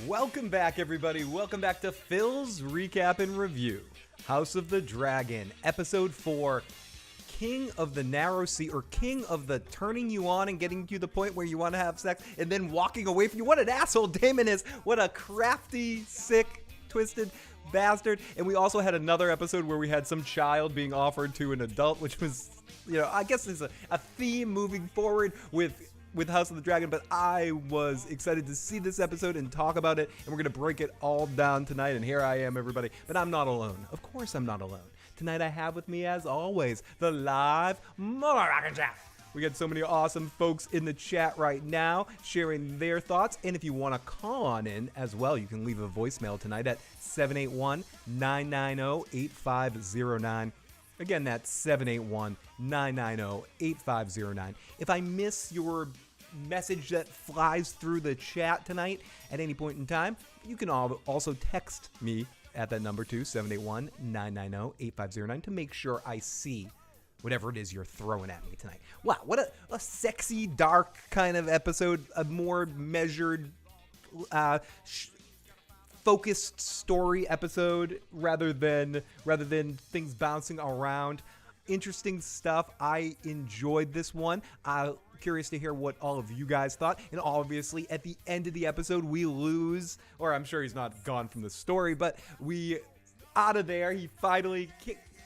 Welcome back, everybody. Welcome back to Phil's Recap and Review. House of the Dragon, Episode 4, King of the Narrow Sea, or King of the turning you on and getting you to the point where you want to have sex and then walking away from you. What an asshole Daemon is. What a crafty, sick, twisted bastard. And we also had another episode where we had some child being offered to an adult, which was, I guess is a theme moving forward with House of the Dragon, but I was excited to see this episode and talk about it, and we're going to break it all down tonight, and here I am, everybody. But I'm not alone. Of course I'm not alone. Tonight I have with me, as always, the live Moroccan chat. We got so many awesome folks in the chat right now sharing their thoughts, and if you want to call on in as well, you can leave a voicemail tonight at 781-990-8509. Again, that's 781-990-8509. If I miss your message that flies through the chat tonight at any point in time, you can also text me at that number too, 781-990-8509, to make sure I see whatever it is you're throwing at me tonight. Wow, what a sexy, dark kind of episode, a more measured, focused story episode rather than things bouncing around. Interesting stuff. I enjoyed this one. Curious to hear what all of you guys thought. And obviously, at the end of the episode, we lose, or I'm sure he's not gone from the story, but we out of there. He finally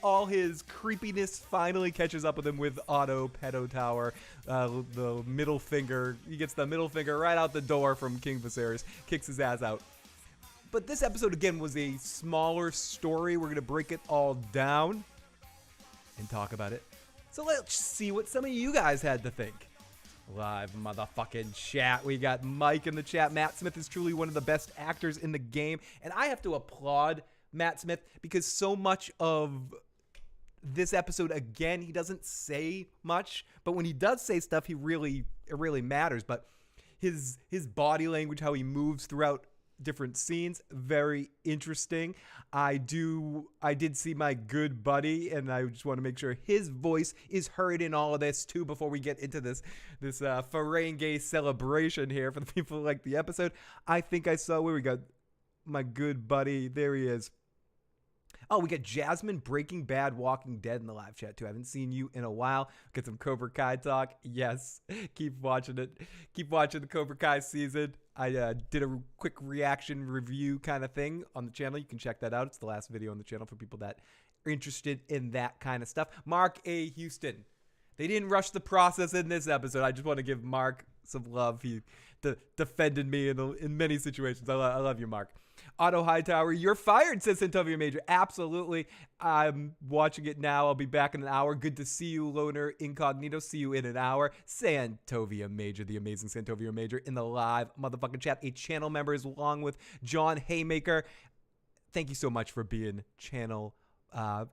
all his creepiness finally catches up with him with Otto Pedo Tower. The middle finger. He gets the middle finger right out the door from King Viserys. Kicks his ass out. But this episode, again, was a smaller story. We're going to break it all down and talk about it. So let's see what some of you guys had to think. Live motherfucking chat. We got Mike in the chat. Matt Smith is truly one of the best actors in the game. And I have to applaud Matt Smith because so much of this episode, again, he doesn't say much. But when he does say stuff, it really matters. But his body language, how he moves throughout different scenes, very interesting. I did see my good buddy, and I just want to make sure his voice is heard in all of this too before we get into this Ferengi celebration here for the people who like the episode. I think I saw where we got my good buddy. There he is. Oh, we got Jasmine, Breaking Bad, Walking Dead in the live chat too. I haven't seen you in a while. Get some Cobra Kai talk. Yes, keep watching it. Keep watching the Cobra Kai season. I did a quick reaction review kind of thing on the channel. You can check that out. It's the last video on the channel for people that are interested in that kind of stuff. Mark A. Houston. They didn't rush the process in this episode. I just want to give Mark some love. He defended me in many situations. I love you, Mark. Otto Hightower, you're fired, says Santovia Major. Absolutely. I'm watching it now. I'll be back in an hour. Good to see you, Loner Incognito. See you in an hour. Santovia Major, the amazing Santovia Major, in the live motherfucking chat. A channel member is along with John Haymaker. Thank you so much for being channel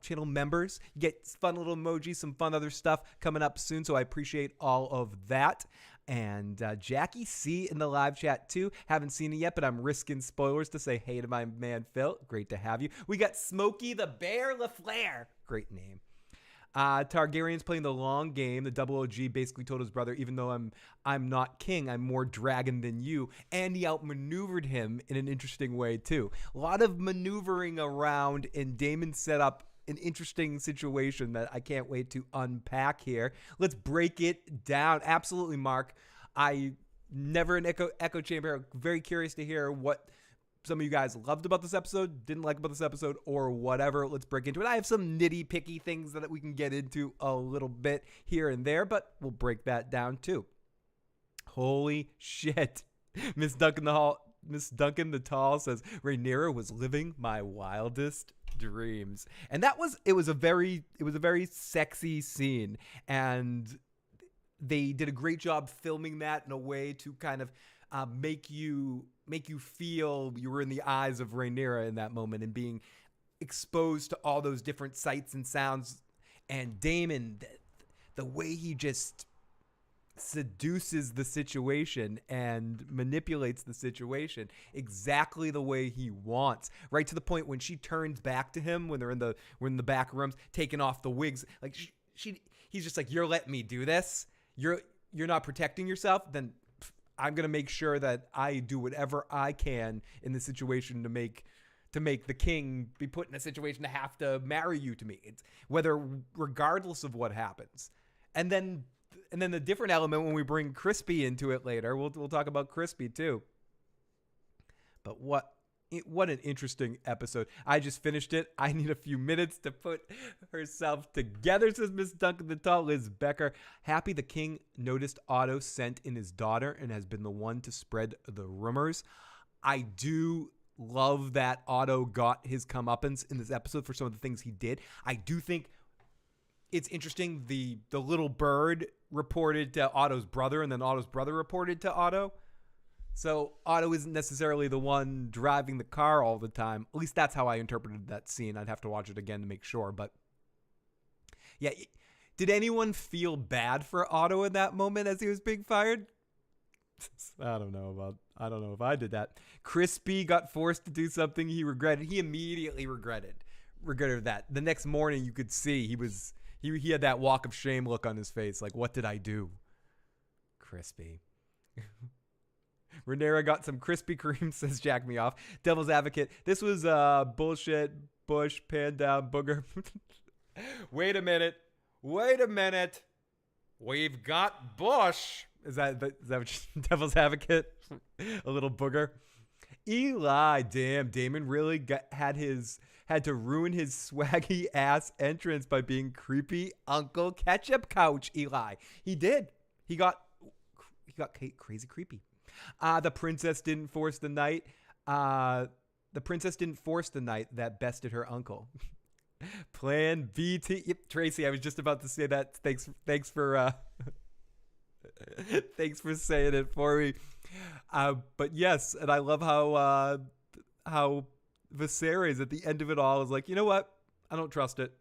members. You get fun little emojis, some fun other stuff coming up soon, so I appreciate all of that. And Jackie C in the live chat too. Haven't seen it yet, but I'm risking spoilers to say hey to my man Phil. Great to have you. We got Smokey the Bear LaFleur. Great name. Targaryen's playing the long game. The double OG basically told his brother, even though I'm not king, I'm more dragon than you. And he outmaneuvered him in an interesting way too. A lot of maneuvering around, and Daemon set up an interesting situation that I can't wait to unpack here. Let's break it down. Absolutely, Mark. I never an echo chamber. Very curious to hear what some of you guys loved about this episode, didn't like about this episode, or whatever. Let's break into it. I have some nitty-picky things that we can get into a little bit here and there, but we'll break that down too. Holy shit. Miss Duncan the Tall says, Rhaenyra was living my wildest dreams. And it was a very sexy scene, and they did a great job filming that in a way to kind of make you feel you were in the eyes of Rhaenyra in that moment and being exposed to all those different sights and sounds. And Daemon, the way he just seduces the situation and manipulates the situation exactly the way he wants, right to the point when she turns back to him when we're in the back rooms taking off the wigs, like he's just like, you're letting me do this, you're not protecting yourself, then I'm going to make sure that I do whatever I can in this situation to make the king be put in a situation to have to marry you to me. It's whether regardless of what happens. And then the different element when we bring Crispy into it later, we'll talk about Crispy too. But what an interesting episode. I just finished it. I need a few minutes to put herself together, says Miss Duncan the Tall, Liz Becker. Happy the king noticed Otto sent in his daughter and has been the one to spread the rumors. I do love that Otto got his comeuppance in this episode for some of the things he did. I do think it's interesting. The little bird reported to Otto's brother, and then Otto's brother reported to Otto. So Otto isn't necessarily the one driving the car all the time. At least that's how I interpreted that scene. I'd have to watch it again to make sure. But yeah, did anyone feel bad for Otto in that moment as he was being fired? I don't know if I did that. Crispy got forced to do something he regretted. He immediately regretted that. The next morning you could see he had that walk of shame look on his face. Like, what did I do? Crispy. Rhaenyra got some Krispy Kreme, says Jack Me Off. Devil's Advocate. This was bullshit, Bush, pan down, booger. Wait a minute. We've got Bush. Is that what Devil's Advocate? A little booger. Eli, damn, Damon really had to ruin his swaggy ass entrance by being creepy Uncle Ketchup Couch. Eli, he did. He got crazy creepy. The princess didn't force the night. That bested her uncle. Plan BT. Yep, Tracy, I was just about to say that. Thanks for thanks for saying it for me. But yes, and I love how Viserys at the end of it all is like, you know what? I don't trust it.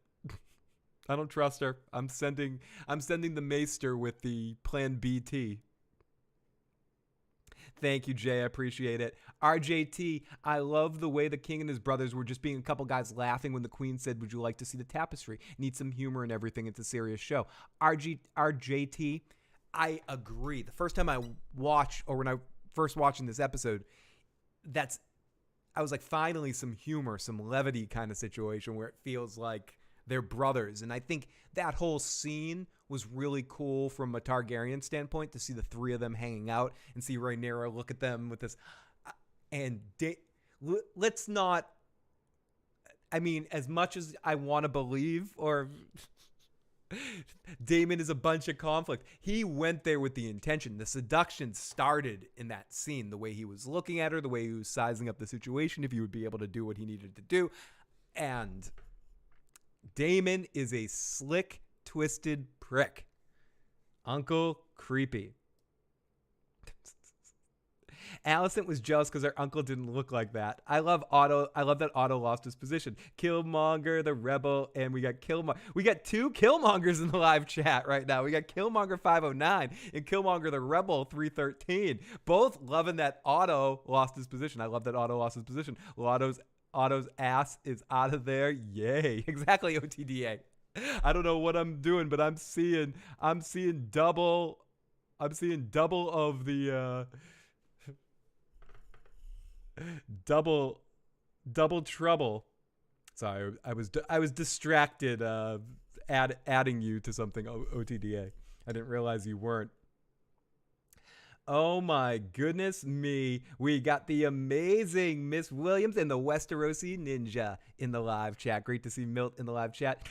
I don't trust her. I'm sending the maester with the Plan BT. Thank you, Jay. I appreciate it. RJT, I love the way the king and his brothers were just being a couple guys laughing when the queen said, would you like to see the tapestry? Need some humor and everything. It's a serious show. RJT, I agree. The first time when I first watching this episode, I was like, finally some humor, some levity kind of situation where it feels like they're brothers. And I think that whole scene was really cool from a Targaryen standpoint to see the three of them hanging out and see Rhaenyra look at them with this. And let's not, I mean, as much as I want to believe, or Daemon is a bunch of conflict, he went there with the intention. The seduction started in that scene, the way he was looking at her, the way he was sizing up the situation, if he would be able to do what he needed to do. And Daemon is a slick, twisted prick. Uncle Creepy. Alicent was jealous because her uncle didn't look like that. I love Otto. I love that Otto lost his position. Killmonger, the rebel, and we got Killmonger. We got two Killmongers in the live chat right now. We got Killmonger 509 and Killmonger the Rebel 313. Both loving that Otto lost his position. I love that Otto lost his position. Otto's ass is out of there. Yay. Exactly, OTDA. I don't know what I'm doing, but I'm seeing double of the double trouble. Sorry, I was distracted adding you to something OTDA. I didn't realize you weren't. Oh my goodness me. We got the amazing Miss Williams and the Westerosi Ninja in the live chat. Great to see Milt in the live chat.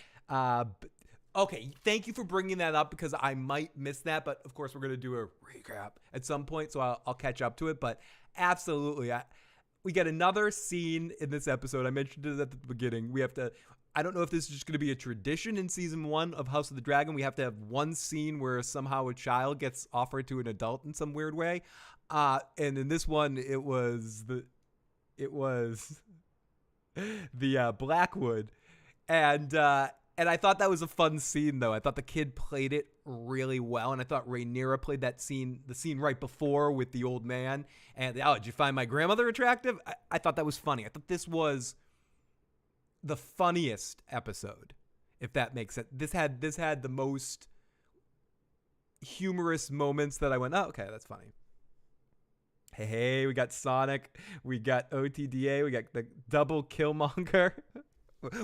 Okay, thank you for bringing that up because I might miss that, but of course we're going to do a recap at some point, so I'll catch up to it. But absolutely, we get another scene in this episode. I mentioned it at the beginning. I don't know if this is just going to be a tradition in season 1 of House of the Dragon. We have to have one scene where somehow a child gets offered to an adult in some weird way. And in this one, it was the Blackwood. And I thought that was a fun scene, though. I thought the kid played it really well, and I thought Rhaenyra played the scene right before with the old man. And, did you find my grandmother attractive? I thought that was funny. I thought this was the funniest episode, if that makes sense. This had the most humorous moments that I went, oh, okay, that's funny. Hey, we got Sonic, we got OTDA, we got the double Killmonger.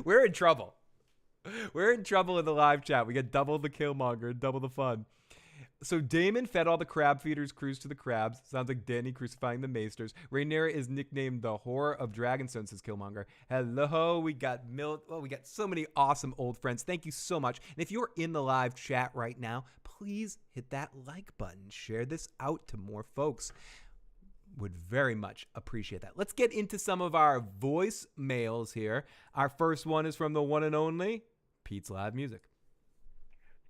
We're in trouble. We're in trouble in the live chat. We got double the Killmonger, double the fun. So Daemon fed all the crab feeders crews to the crabs. Sounds like Dany crucifying the maesters. Rhaenyra is nicknamed the Whore of Dragonstone, says Killmonger. Hello, we got we got so many awesome old friends. Thank you so much. And if you're in the live chat right now, please hit that like button. Share this out to more folks. Would very much appreciate that. Let's get into some of our voicemails here. Our first one is from the one and only Pete's Live Music.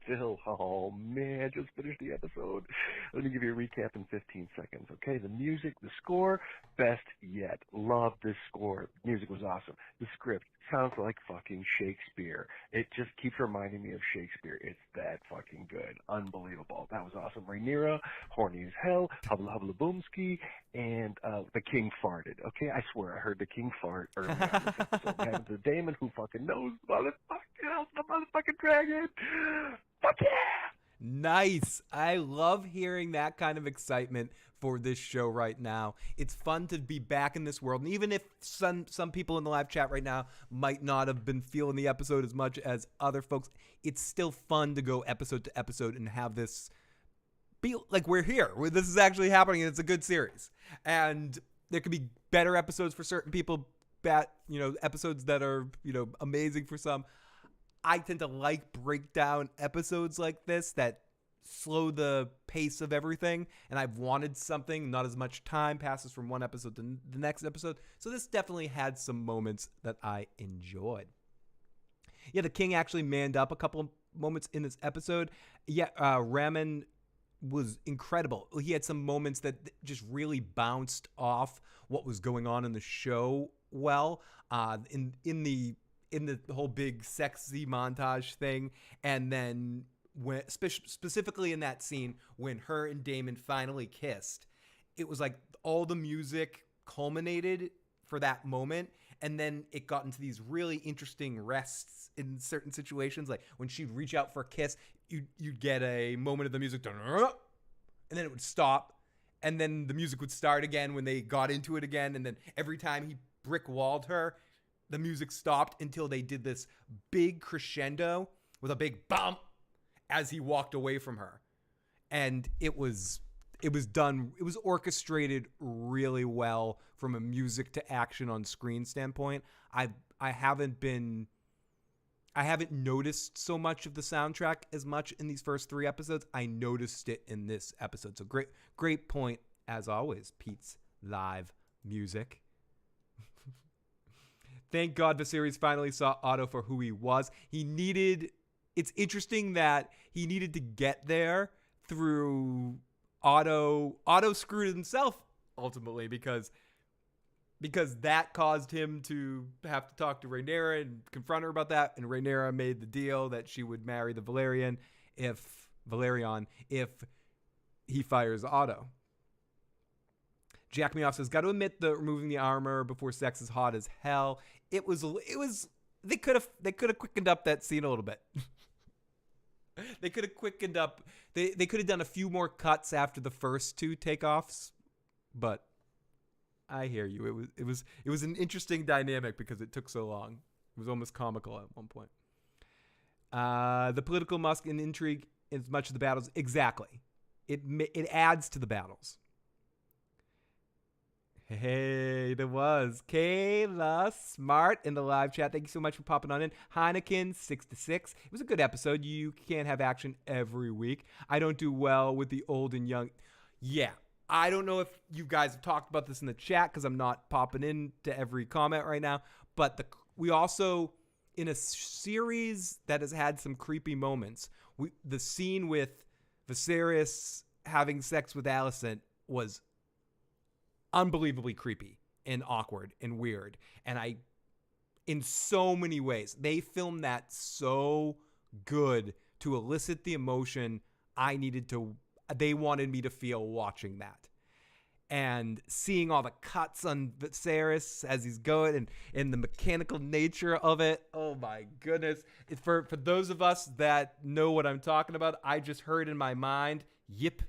Phil, oh man, just finished the episode. Let me give you a recap in 15 seconds, okay? The music, the score, best yet. Love this score. Music was awesome. The script sounds like fucking Shakespeare. It just keeps reminding me of Shakespeare. It's that fucking good. Unbelievable. That was awesome. Rhaenyra, horny as hell, hubla hubla boomski, and the king farted, okay? I swear I heard the king fart early on this episode. We have the Daemon who fucking knows the motherfucking dragon. Fuck yeah! Nice. I love hearing that kind of excitement for this show right now. It's fun to be back in this world. And even if some people in the live chat right now might not have been feeling the episode as much as other folks, it's still fun to go episode to episode and have this be like we're here. This is actually happening and it's a good series. And there could be better episodes for certain people, episodes that are, amazing for some. I tend to like breakdown episodes like this that slow the pace of everything, and I've wanted something, not as much time passes from one episode to the next episode, so this definitely had some moments that I enjoyed. Yeah, the king actually manned up a couple of moments in this episode. Yeah, Ramen was incredible. He had some moments that just really bounced off what was going on in the show well. In the whole big sexy montage thing, and then when specifically in that scene when her and Daemon finally kissed, it was like all the music culminated for that moment, and then it got into these really interesting rests in certain situations. Like when she'd reach out for a kiss, you'd get a moment of the music, and then it would stop, and then the music would start again when they got into it again, and then every time he brick walled her, the music stopped until they did this big crescendo with a big bump as he walked away from her. And it was done. It was orchestrated really well from a music to action on screen standpoint. I haven't noticed so much of the soundtrack as much in these first 3 episodes. I noticed it in this episode. So great point as always, Pete's Live Music. Thank God the series finally saw Otto for who he was. It's interesting that he needed to get there through Otto. Otto screwed himself ultimately because that caused him to have to talk to Rhaenyra and confront her about that. And Rhaenyra made the deal that she would marry the Valerian if he fires Otto. Jack Me Off says, got to admit the removing the armor before sex is hot as hell. It was they could have quickened up that scene a little bit. They could have quickened up. They could have done a few more cuts after the first 2 takeoffs, but I hear you. It was an interesting dynamic because it took so long. It was almost comical at one point. The political musk and intrigue as much as the battles. Exactly. It adds to the battles. Hey, there was Kayla Smart in the live chat. Thank you so much for popping on in. Heineken 6-6. It was a good episode. You can't have action every week. I don't do well with the old and young. Yeah, I don't know if you guys have talked about this in the chat because I'm not popping in to every comment right now. But we also, in a series that has had some creepy moments, the scene with Viserys having sex with Alicent was unbelievably creepy and awkward and weird. And in so many ways, they filmed that so good to elicit the emotion they wanted me to feel watching that. And seeing all the cuts on Viserys as he's going and the mechanical nature of it. Oh my goodness. For those of us that know what I'm talking about, I just heard in my mind, yip,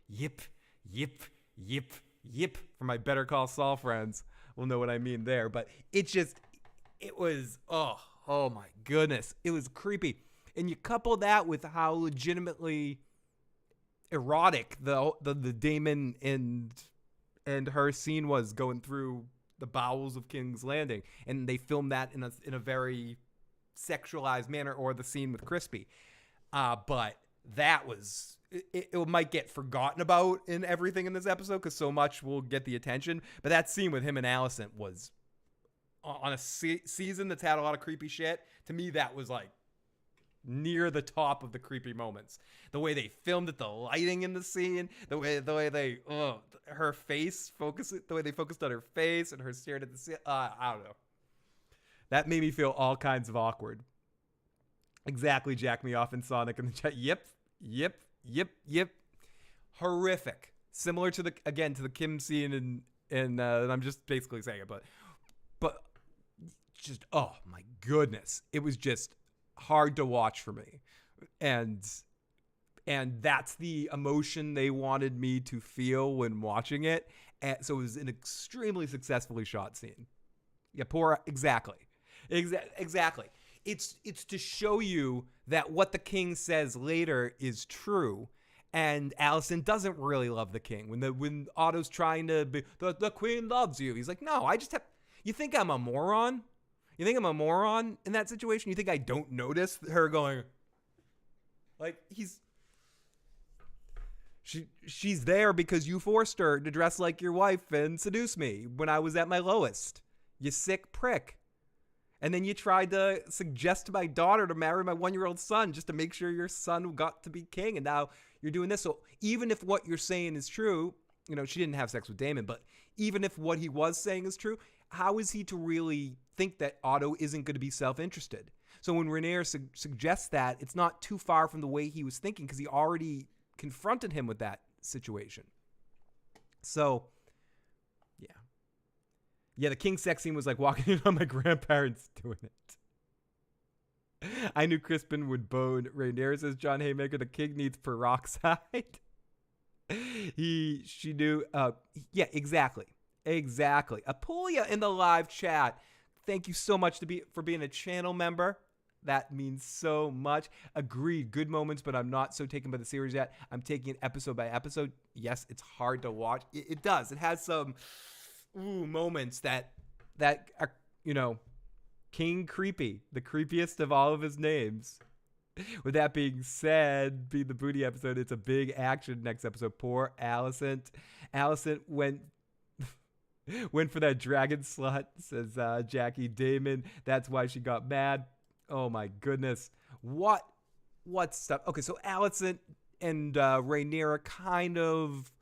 yip, yip, yip, Yip, for my Better Call Saul friends will know what I mean there. But it was, oh my goodness. It was creepy. And you couple that with how legitimately erotic the Damon and her scene was going through the bowels of King's Landing. And they filmed that in a very sexualized manner, or the scene with Crispy. But that was... It might get forgotten about in everything in this episode because so much will get the attention. But that scene with him and Alicent was on a season that's had a lot of creepy shit. To me, that was like near the top of the creepy moments. The way they filmed it, the lighting in the scene, the way they her face the way they focused on her face and her staring at the scene. I don't know. That made me feel all kinds of awkward. Exactly, Jack me off in Sonic in the chat. Yep. Horrific. Similar to the Kim scene and I'm just basically saying it, but just, oh my goodness. It was just hard to watch for me. And that's the emotion they wanted me to feel when watching it. And so it was an extremely successfully shot scene. Yeah, exactly. It's to show you that what the king says later is true, and Alicent doesn't really love the king. When Otto's trying to be, the queen loves you, he's like, no, I just have. You think I'm a moron? You think I'm a moron in that situation? You think I don't notice her going? Like she's there because you forced her to dress like your wife and seduce me when I was at my lowest. You sick prick. And then you tried to suggest to my daughter to marry my 1-year-old son just to make sure your son got to be king. And now you're doing this. So even if what you're saying is true, she didn't have sex with Damon, but even if what he was saying is true, how is he to really think that Otto isn't going to be self-interested? So when Rhaenyra suggests that, it's not too far from the way he was thinking because he already confronted him with that situation. So... Yeah, the king sex scene was like walking in on my grandparents doing it. I knew Crispin would bone. Rhaenyra says John Haymaker, the king needs peroxide. She knew. Yeah, exactly. Apulia in the live chat. Thank you so much for being a channel member. That means so much. Agreed. Good moments, but I'm not so taken by the series yet. I'm taking it episode by episode. Yes, it's hard to watch. It does. It has some... moments that are, King Creepy, the creepiest of all of his names. With that being said, being the booty episode, it's a big action next episode. Poor Alicent. Alicent went for that dragon slut, says Jackie Damon. That's why she got mad. Oh my goodness. What stuff? Okay, so Alicent and Rhaenyra kind of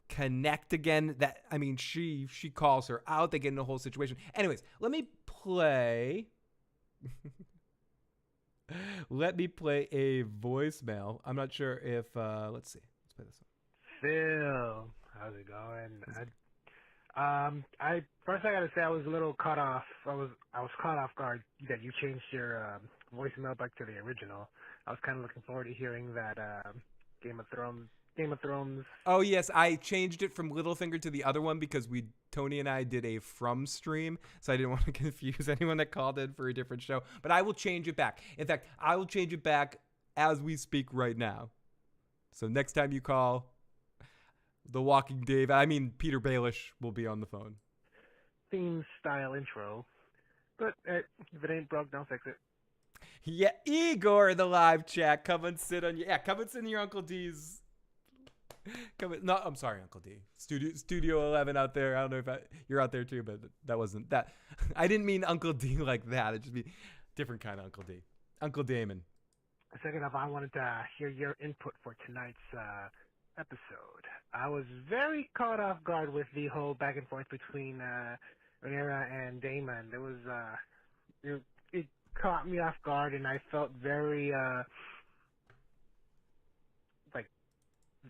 connect again. She calls her out. They get in a whole situation. Anyways, let me play a voicemail. I'm not sure if let's see. Let's play this one. Phil, how's it going? I gotta say I was a little caught off. I was caught off guard that you changed your voicemail back to the original. I was kind of looking forward to hearing that Game of Thrones. Oh yes, I changed it from Littlefinger to the other one because Tony and I did a From stream, so I didn't want to confuse anyone that called in for a different show. But I will change it back. In fact, I will change it back as we speak right now. So next time you call, the Walking Dave, Peter Baelish will be on the phone. Theme style intro, but if it ain't broke, don't fix it. Yeah, Igor in the live chat, come and sit in your Uncle D's. No, I'm sorry, Uncle D. Studio 11 out there. I don't know if you're out there too, but that wasn't that. I didn't mean Uncle D like that. It just be different kind of Uncle D. Uncle Damon. Second off, I wanted to hear your input for tonight's episode. I was very caught off guard with the whole back and forth between Rhaenyra and Damon. There was it caught me off guard, and I felt very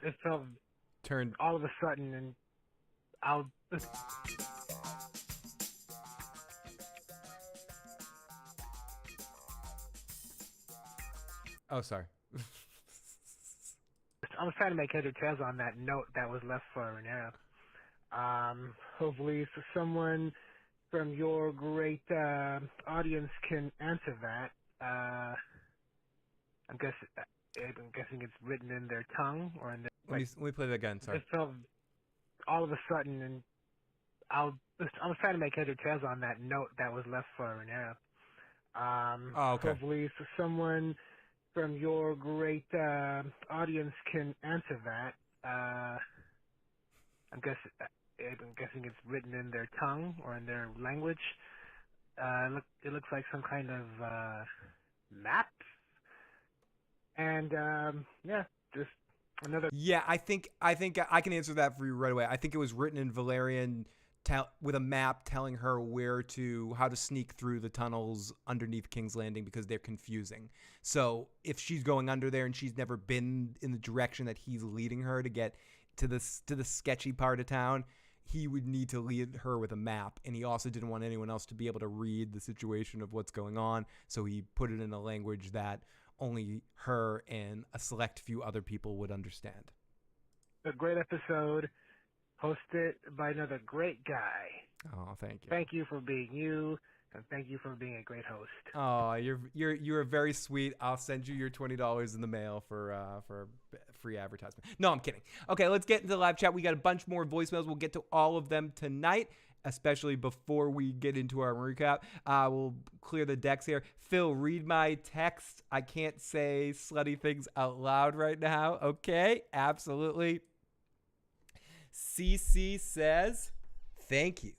it felt turned all of a sudden, and I'll. Oh, sorry. I was trying to make heads or tails on that note that was left for Rhaenyra. Hopefully someone from your great audience can answer that. I'm guessing it's written in their tongue or in their. Let me play that again. Sorry. It felt all of a sudden, and I was trying to make heads or tails on that note that was left for Rhaenyra. Oh, okay. Hopefully someone from your great audience can answer that. I'm guessing it's written in their tongue or in their language. It looks like some kind of map. And yeah, just another. Yeah, I think I can answer that for you right away. I think it was written in Valyrian with a map telling her how to sneak through the tunnels underneath King's Landing because they're confusing. So if she's going under there and she's never been in the direction that he's leading her to get to the sketchy part of town, he would need to lead her with a map. And he also didn't want anyone else to be able to read the situation of what's going on. So he put it in a language that only her and a select few other people would understand. A great episode, hosted by another great guy. Oh, thank you. Thank you for being you, and thank you for being a great host. Oh, you're very sweet. I'll send you your $20 in the mail for free advertisement. No, I'm kidding. Okay, let's get into the live chat. We got a bunch more voicemails. We'll get to all of them tonight, especially before we get into our recap. We'll clear the decks here. Phil, read my text. I can't say slutty things out loud right now. Okay, absolutely. CC says, thank you.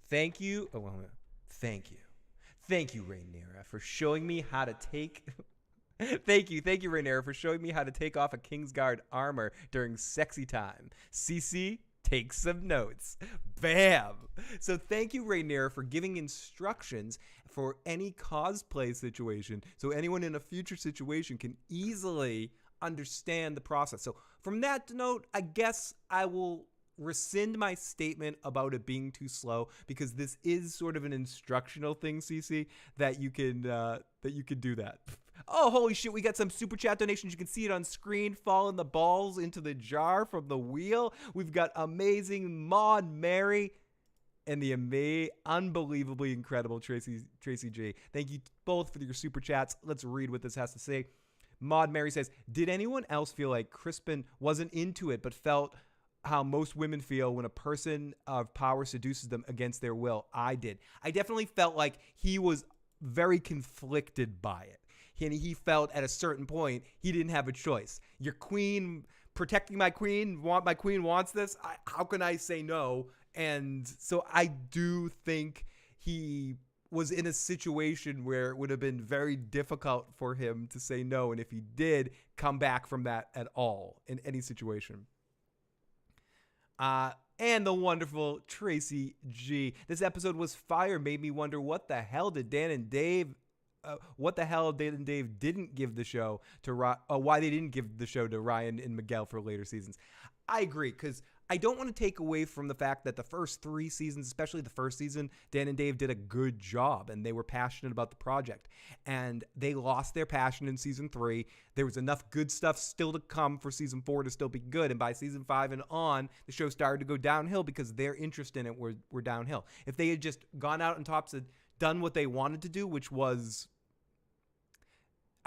Thank you. Oh, well, thank you. Thank you, Rhaenyra, for showing me how to take... Thank you, Rhaenyra, for showing me how to take off a Kingsguard armor during sexy time. CC, take some notes. Bam! So thank you, Rhaenyra, for giving instructions for any cosplay situation so anyone in a future situation can easily understand the process. So from that note, I guess I will rescind my statement about it being too slow because this is sort of an instructional thing, CC, that you can do that. Oh, holy shit, we got some super chat donations. You can see it on screen, falling the balls into the jar from the wheel. We've got amazing Maud Mary and the unbelievably incredible Tracy G. Thank you both for your super chats. Let's read what this has to say. Maud Mary says, did anyone else feel like Crispin wasn't into it but felt how most women feel when a person of power seduces them against their will? I did. I definitely felt like he was very conflicted by it. And he felt at a certain point he didn't have a choice. Your queen, protecting my queen wants this. How can I say no? And so I do think he was in a situation where it would have been very difficult for him to say no. And if he did come back from that at all in any situation. And the wonderful Tracy G. This episode was fire. Made me wonder what the hell did Dan and Dave didn't give the show to why they didn't give the show to Ryan and Miguel for later seasons. I agree, because I don't want to take away from the fact that the first 3 seasons, especially the first season, Dan and Dave did a good job and they were passionate about the project. And they lost their passion in season 3. There was enough good stuff still to come for season 4 to still be good. And by season 5 and on, the show started to go downhill because their interest in it were downhill. If they had just gone out on top and done what they wanted to do, which was...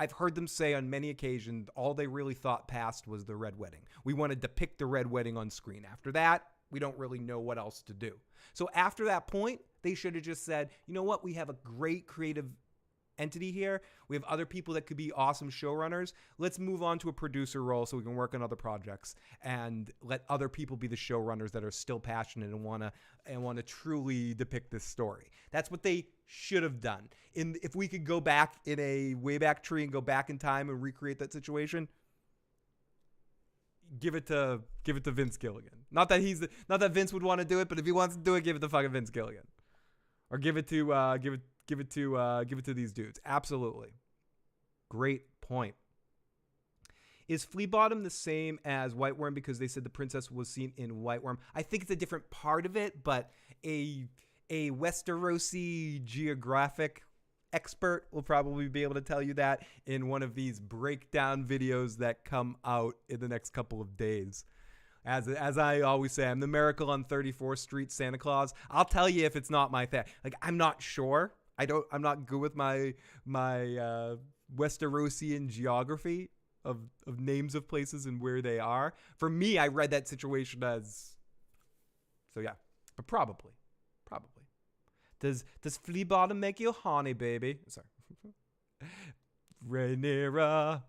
I've heard them say on many occasions, all they really thought passed was the Red Wedding. We want to depict the Red Wedding on screen. After that, we don't really know what else to do. So after that point, they should have just said, you know what? We have a great creative entity here. We have other people that could be awesome showrunners. Let's move on to a producer role so we can work on other projects and let other people be the showrunners that are still passionate and want to truly depict this story. That's what they should have done. If we could go back in a Wayback Tree and go back in time and recreate that situation, give it to Vince Gilligan. Not that Vince would want to do it, but if he wants to do it, give it to fucking Vince Gilligan, or give it to these dudes. Absolutely, great point. Is Flea Bottom the same as White Worm because they said the princess was seen in White Worm? I think it's a different part of it, but a Westerosi geographic expert will probably be able to tell you that in one of these breakdown videos that come out in the next couple of days. As I always say, I'm the Miracle on 34th Street Santa Claus. I'll tell you if it's not my thing. Like, I'm not sure. I'm not good with my Westerosian geography of names of places and where they are. For me, I read that situation as, so yeah, but probably. Does flea bottom make you horny, baby? Sorry. Rhaenyra,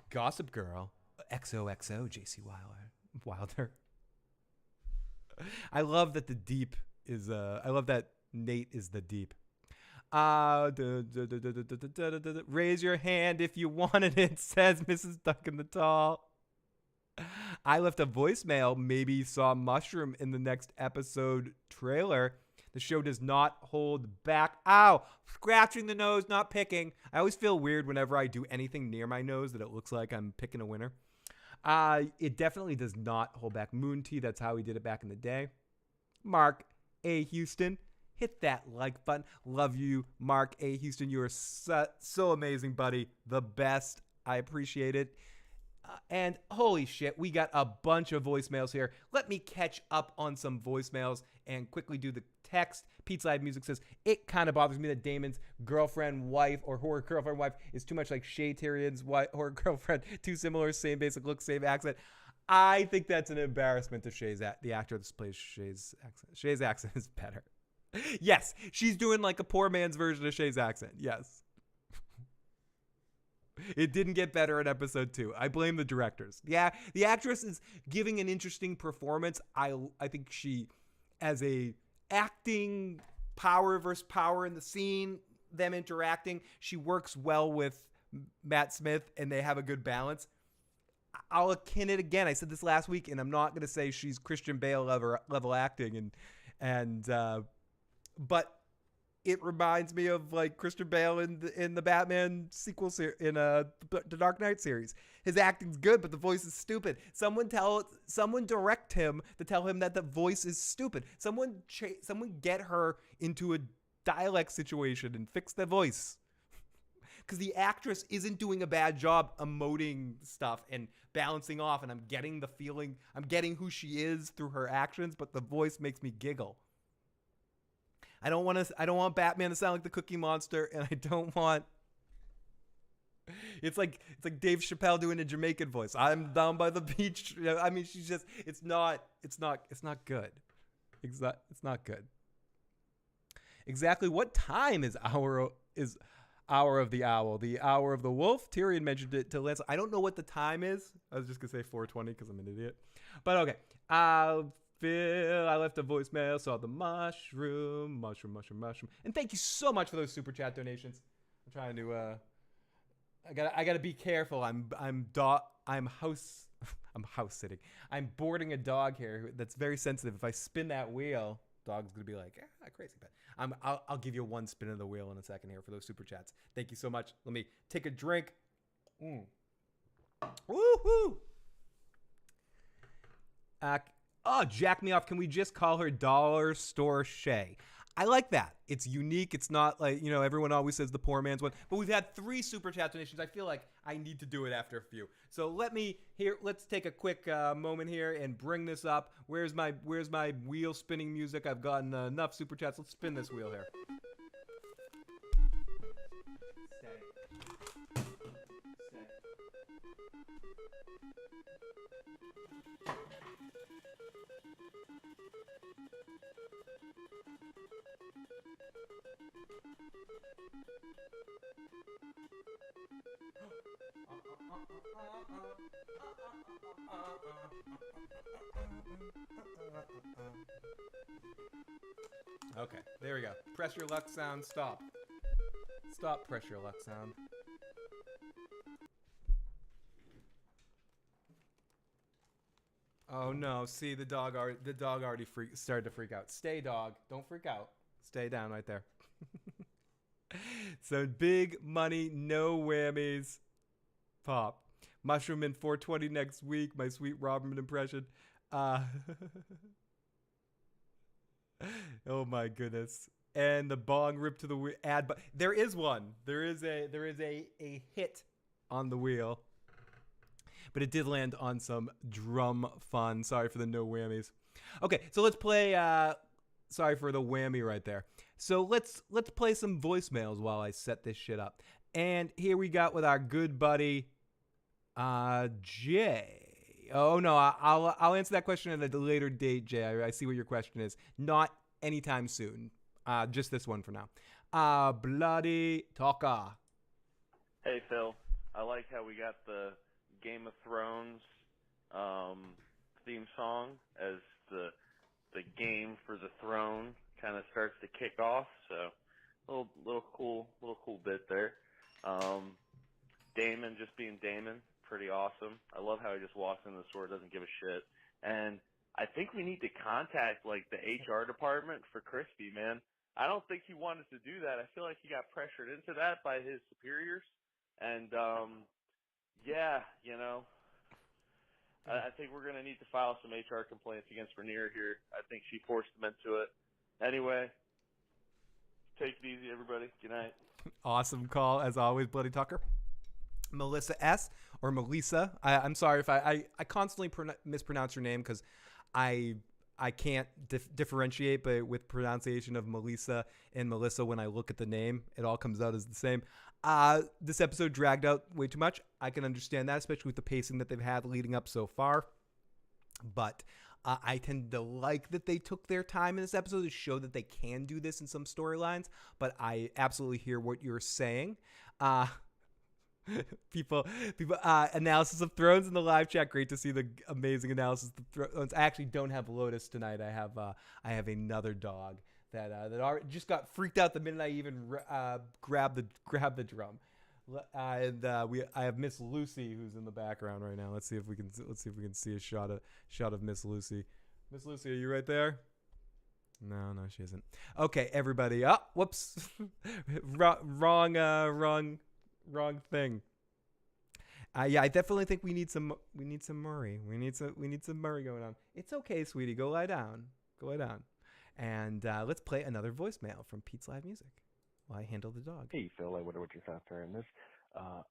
Gossip Girl, XOXO, JC Wilder. I love that the deep is. I love that Nate is the deep. Raise your hand if you wanted it, says Mrs. Duncan the Tall. I left a voicemail. Maybe saw Mushroom in the next episode trailer. The show does not hold back. Ow! Scratching the nose, not picking. I always feel weird whenever I do anything near my nose that it looks like I'm picking a winner. It definitely does not hold back. Moon Tea, that's how we did it back in the day. Mark A. Houston, hit that like button. Love you, Mark A. Houston. You are so amazing, buddy. The best. I appreciate it. And holy shit, we got a bunch of voicemails here. Let me catch up on some voicemails and quickly do the text. Pete's Live Music says, it kind of bothers me that Damon's girlfriend, wife, or horror girlfriend, wife is too much like Shay Tyrion's horror girlfriend. Too similar, same basic look, same accent. I think that's an embarrassment to the actor that plays Shay's accent. Shay's accent is better. Yes, she's doing like a poor man's version of Shay's accent. Yes. It didn't get better in episode 2. I blame the directors. Yeah, the actress is giving an interesting performance. I think she, as a acting power versus power in the scene, them interacting, she works well with Matt Smith, and they have a good balance. I'll akin it again. I said this last week, and I'm not going to say she's Christian Bale level acting, but it reminds me of like Christian Bale in the Batman sequel in the Dark Knight series. His acting's good, but the voice is stupid. Someone direct him to tell him that the voice is stupid. Someone get her into a dialect situation and fix the voice. Because the actress isn't doing a bad job emoting stuff and balancing off, and I'm getting the feeling, I'm getting who she is through her actions, but the voice makes me giggle. I don't want Batman to sound like the Cookie Monster, and I don't want. It's like Dave Chappelle doing a Jamaican voice. I'm down by the beach. I mean, she's just. It's not good. It's not good. Exactly what time is Hour of the Owl? The Hour of the Wolf? Tyrion mentioned it to Lance. I don't know what the time is. I was just gonna say 4:20 because I'm an idiot. But okay. Phil, I left a voicemail, saw the mushroom. And thank you so much for those super chat donations. I'm trying to I gotta be careful. I'm house sitting. I'm boarding a dog here that's very sensitive. If I spin that wheel, dog's gonna be like, crazy. But I'll give you one spin of the wheel in a second here for those super chats. Thank you so much. Let me take a drink. Woohoo! Jack me off. Can we just call her Dollar Store Shay? I like that. It's unique. It's not like, everyone always says the poor man's one. But we've had 3 super chat donations. I feel like I need to do it after a few. So let's take a quick moment here and bring this up. Where's my wheel spinning music? I've gotten enough super chats. Let's spin this wheel here. Okay, there we go. Press your luck sound. Stop. Press your luck sound. Oh no! See, the dog already started to freak out. Stay, dog. Don't freak out. Stay down right there. So big money, no whammies. Pop. Mushroom in 420 next week. My sweet Robin impression. Oh my goodness. And the bong rip to the ad, but there is one. There is a hit on the wheel. but it did land on some drum fun. Sorry for the no whammies. Okay, so let's play. Sorry for the whammy right there. So let's play some voicemails while I set this shit up. And here we got with our good buddy, Jay. Oh no, I'll answer that question at a later date, Jay. I see what your question is. Not anytime soon. Just this one for now. Bloody talker. Hey Phil, I like how we got the Game of Thrones theme song as the game for the throne kind of starts to kick off. So little cool bit there. Damon just being Damon, pretty awesome. I love how he just walks in the store, doesn't give a shit. And I think we need to contact like the HR department for Crispy, man. I don't think he wanted to do that. I feel like he got pressured into that by his superiors. And yeah, you know, I think we're going to need to file some HR complaints against Rhaenyra here. I think she forced him into it. Anyway, take it easy, everybody. Good night. Awesome call, as always, Bloody Tucker. Melissa S. or Melissa. I'm sorry if I constantly mispronounce your name because I can't differentiate, but with pronunciation of Melissa and Melissa, when I look at the name, it all comes out as the same. This episode dragged out way too much. I can understand that, especially with the pacing that they've had leading up so far. But I tend to like that they took their time in this episode to show that they can do this in some storylines. But I absolutely hear what you're saying. People, analysis of Thrones in the live chat. Great to see the amazing analysis of Thrones. I actually don't have Lotus tonight. I have another dog that already just got freaked out the minute I even grabbed the drum. And I have Miss Lucy who's in the background right now. Let's see if we can see a shot of Miss Lucy. Miss Lucy, are you right there? No, she isn't. Okay, everybody. Oh, whoops, wrong thing. Yeah, I definitely think we need some Murray. We need some Murray going on. It's okay, sweetie. Go lie down. And let's play another voicemail from Pete's Live Music while I handle the dog. Hey, Phil, I wonder what your thoughts are on this.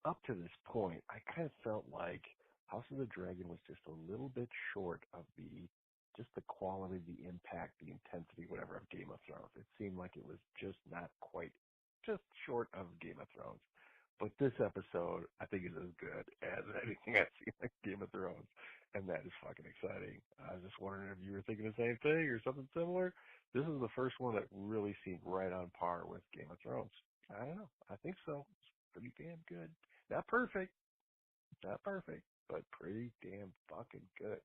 Up to this point, I kind of felt like House of the Dragon was just a little bit short of just the quality, the impact, the intensity, whatever, of Game of Thrones. It seemed like it was just not quite, just short of Game of Thrones. But this episode, I think, is as good as anything I've seen like Game of Thrones. And that is fucking exciting. I was just wondering if you were thinking the same thing or something similar. This is the first one that really seemed right on par with Game of Thrones. I don't know. I think so. It's pretty damn good. Not perfect, but pretty damn fucking good.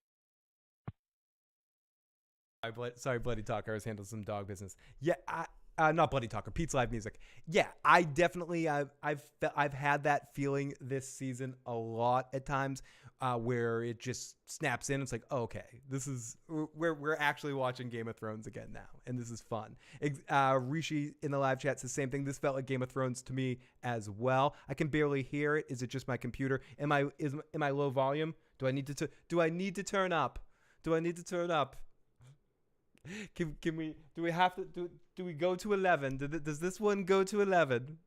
Sorry, Bloody Talker. I was handling some dog business. Yeah, not Bloody Talker. Pete's Live Music. Yeah, I definitely I've had that feeling this season a lot at times, where it just snaps in. It's like, oh, okay, this is we're actually watching Game of Thrones again now, and this is fun. Rishi in the live chat says the same thing. This felt like Game of Thrones to me as well. I can barely hear it. Is it just my computer? Am I low volume? Do I need to turn up? Can we? Do we have to? Do we go to 11? Does this one go to 11?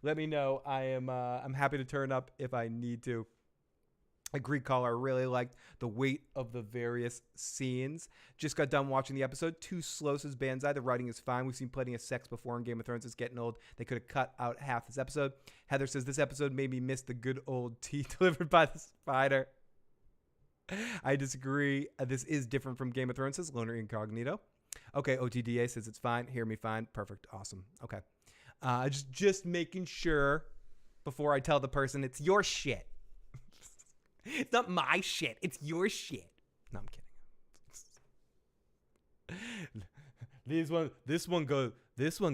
Let me know. I'm happy to turn up if I need to. A Greek caller really liked the weight of the various scenes. Just got done watching the episode. Too slow, says Banzai. The writing is fine. We've seen plenty of sex before in Game of Thrones. It's getting old. They could have cut out half this episode. Heather says this episode made me miss the good old tea delivered by the spider. I disagree. This is different from Game of Thrones, says Loner Incognito. Okay, OTDA says it's fine. Hear me fine. Perfect. Awesome. Okay. Just making sure before I tell the person it's your shit. It's not my shit. It's your shit. No, I'm kidding. This one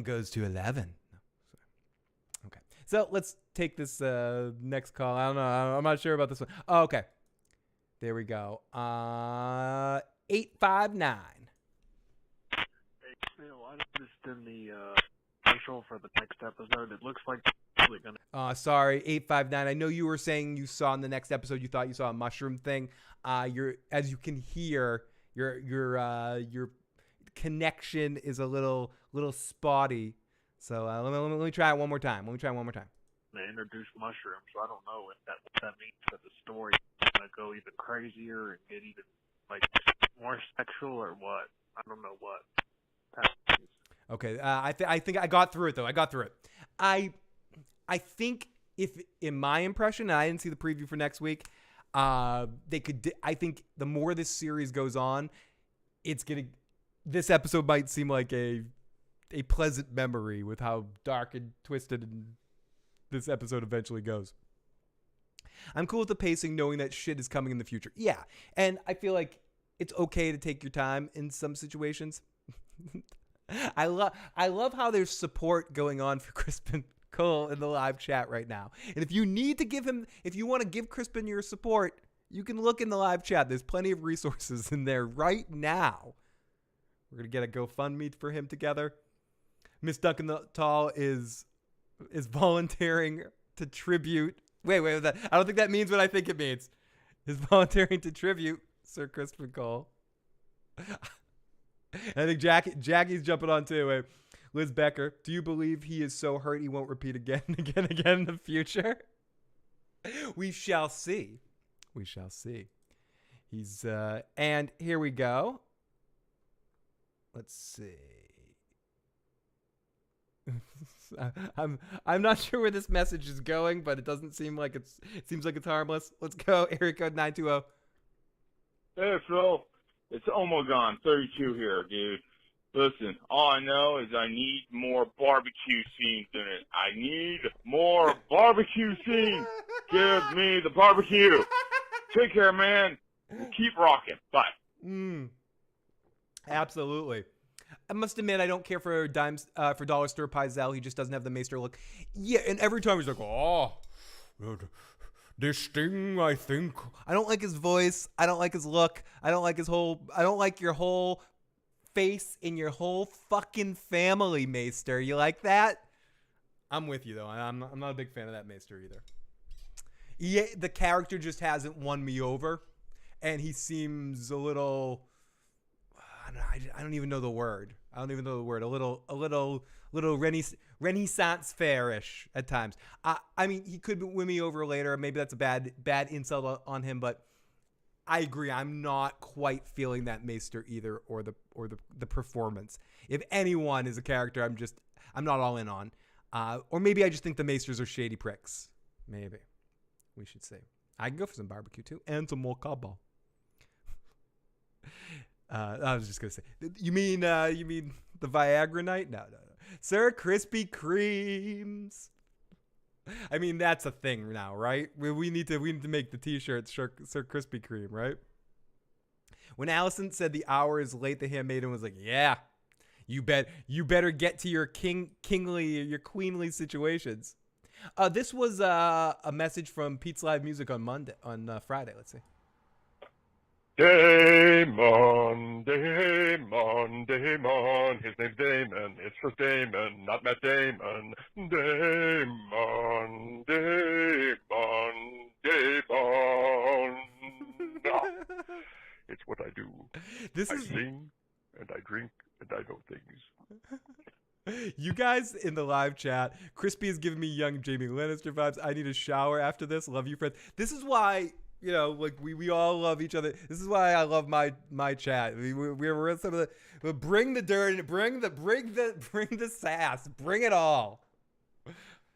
goes to 11. No, okay. So let's take this next call. I don't know. I'm not sure about this one. Oh, okay. There we go. 859. Hey, Phil, I noticed in the commercial for the next episode, it looks like they're gonna. Sorry, 859. I know you were saying you saw in the next episode you thought you saw a mushroom thing. As you can hear, your connection is a little spotty. So let me try it one more time. They introduced mushrooms, so I don't know what that means for the story. gonna go even crazier and get even like more sexual or what? I don't know what. Okay, I think I got through it though. I got through it. I think if in my impression, and I didn't see the preview for next week, they could. I think the more this series goes on, this episode might seem like a pleasant memory with how dark and twisted this episode eventually goes. I'm cool with the pacing, knowing that shit is coming in the future. Yeah, and I feel like it's okay to take your time in some situations. I love how there's support going on for Crispin Cole in the live chat right now. And if you want to give Crispin your support, you can look in the live chat. There's plenty of resources in there right now. We're gonna get a GoFundMe for him together. Miss Duncan Tall is volunteering to tribute. Wait, I don't think that means what I think it means. Is volunteering to tribute Sir Crispin Cole. I think Jackie's jumping on too. Liz Becker, do you believe he is so hurt he won't repeat again and again in the future? We shall see. We shall see. He's and here we go. Let's see. I'm not sure where this message is going, but it doesn't seem like it seems like it's harmless. Let's go. Area code 920. Hey, Phil. It's Omegon 32 here, dude. Listen, all I know is I need more barbecue scenes in it. I need more barbecue scenes. Give me the barbecue. Take care, man. Keep rocking. Bye. Absolutely. I must admit, I don't care for dollar store Pizel. He just doesn't have the Maester look. Yeah, and every time he's like, oh, this thing, I think. I don't like his voice. I don't like his look. I don't like your whole face in your whole fucking family, Maester. You like that? I'm with you, though. I'm not a big fan of that Maester either. Yeah, the character just hasn't won me over. And he seems a little... I don't even know the word. A little Renaissance fair-ish at times. I mean, he could win me over later. Maybe that's a bad insult on him, but I agree. I'm not quite feeling that Maester either, or the performance. If anyone is a character, I'm not all in on. Or maybe I just think the Maesters are shady pricks. Maybe we should say. I can go for some barbecue too, and some more cowbell. I was just gonna say, you mean the Viagra night? No. Sir Krispy Kremes. I mean, that's a thing now, right? We need to make the T-shirts Sir Krispy Kreme, right? When Allison said the hour is late, the handmaiden was like, "Yeah, you better get to your queenly situations." This was a message from Pete's Live Music on Friday. Let's see. Damon. His name's Damon. It's just Damon, not Matt Damon. Damon. It's what I do. I sing, and I drink, and I know things. You guys in the live chat, Crispy is giving me young Jamie Lannister vibes. I need a shower after this. Love you, friends. This is why... like we all love each other. This is why I love my chat. We're some of the bring the dirt, bring the sass, bring it all.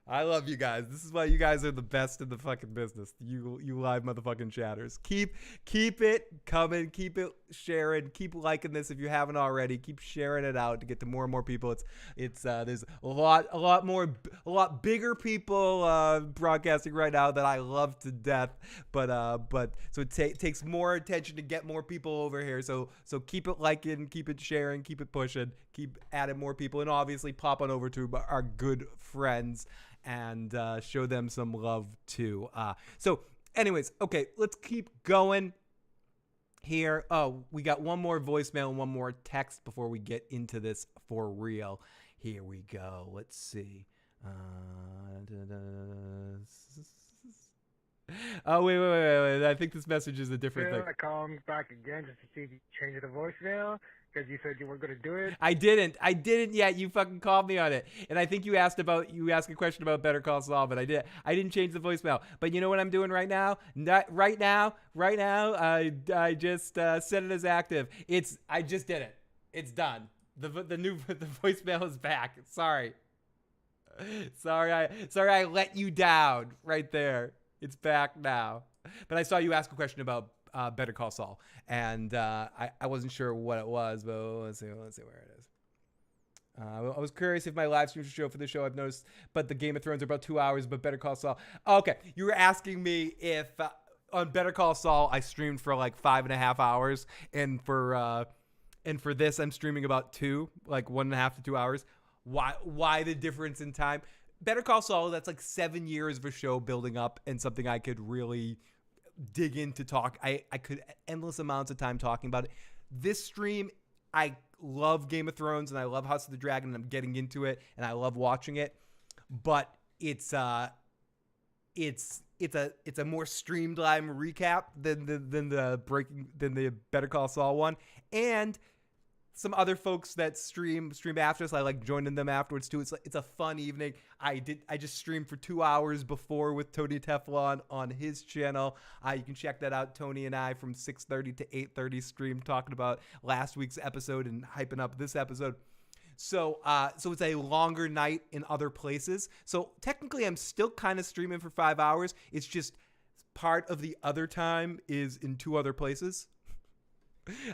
I love you guys. This is why you guys are the best in the fucking business. You live motherfucking chatters. Keep it coming. Keep it sharing. Keep liking this if you haven't already. Keep sharing it out to get to more and more people. It's there's a lot bigger people broadcasting right now that I love to death. But so it takes more attention to get more people over here. So keep it liking, keep it sharing, keep it pushing, keep adding more people, and obviously pop on over to our good friends and show them some love too. So anyways, okay, let's keep going here. Oh, we got one more voicemail and one more text before we get into this for real. Here we go. Let's see. Oh, wait. I think this message is a different thing. I call him back again just to see if you changed the voicemail because you said you weren't going to do it. I didn't yet. You fucking called me on it. And I think you asked a question about Better Call Saul, but I didn't change the voicemail. But you know what I'm doing right now? Right now, I just set it as active. I just did it. It's done. The voicemail is back. Sorry, I let you down right there. It's back now. But I saw you ask a question about Better Call Saul, and I wasn't sure what it was, but let's see where it is. I was curious if my live stream should show for the show. I've noticed, but the Game of Thrones are about 2 hours, but Better Call Saul. Okay, you were asking me if on Better Call Saul I streamed for like 5.5 hours, and for this I'm streaming about 1.5 to 2 hours. Why the difference in time? Better Call Saul, that's like 7 years of a show building up and something I could really dig into talk. I could endless amounts of time talking about it. This stream, I love Game of Thrones and I love House of the Dragon and I'm getting into it and I love watching it, but it's a more streamlined recap than the Better Call Saul one. And some other folks that stream after us, I like joining them afterwards too. It's a fun evening. I just streamed for 2 hours before with Tony Teflon on his channel. You can check that out. Tony and I from 6:30 to 8:30 stream talking about last week's episode and hyping up this episode. So it's a longer night in other places. So technically I'm still kind of streaming for 5 hours. It's just part of the other time is in 2 other places.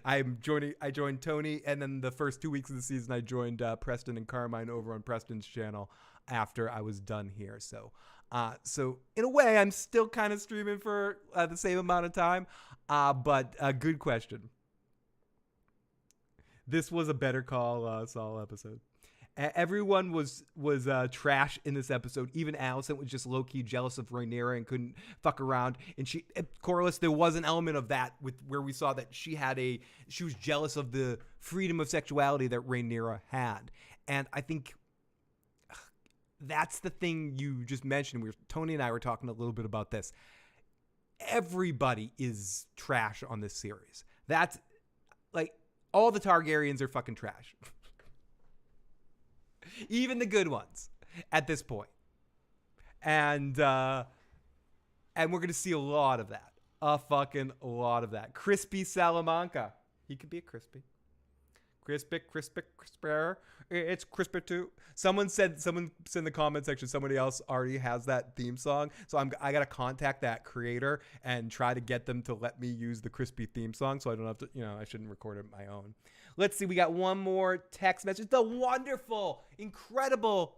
I joined Tony, and then the first 2 weeks of the season, I joined Preston and Carmine over on Preston's channel after I was done here. So in a way, I'm still kind of streaming for the same amount of time. But good question. This was a Better Call Saul episode. Everyone was trash in this episode. Even Allison was just low-key jealous of Rhaenyra and couldn't fuck around. And Corliss, there was an element of that where we saw that she was jealous of the freedom of sexuality that Rhaenyra had. And I think that's the thing you just mentioned. Tony and I were talking a little bit about this. Everybody is trash on this series. That's like all the Targaryens are fucking trash. Even the good ones at this point. And we're going to see a lot of that. A fucking lot of that. Crispy Salamanca. He could be a crispy. Crisper. It's crisper too. Someone said in the comment section, somebody else already has that theme song. So I got to contact that creator and try to get them to let me use the crispy theme song. So I don't have to, I shouldn't record it my own. Let's see. We got one more text message. The wonderful, incredible,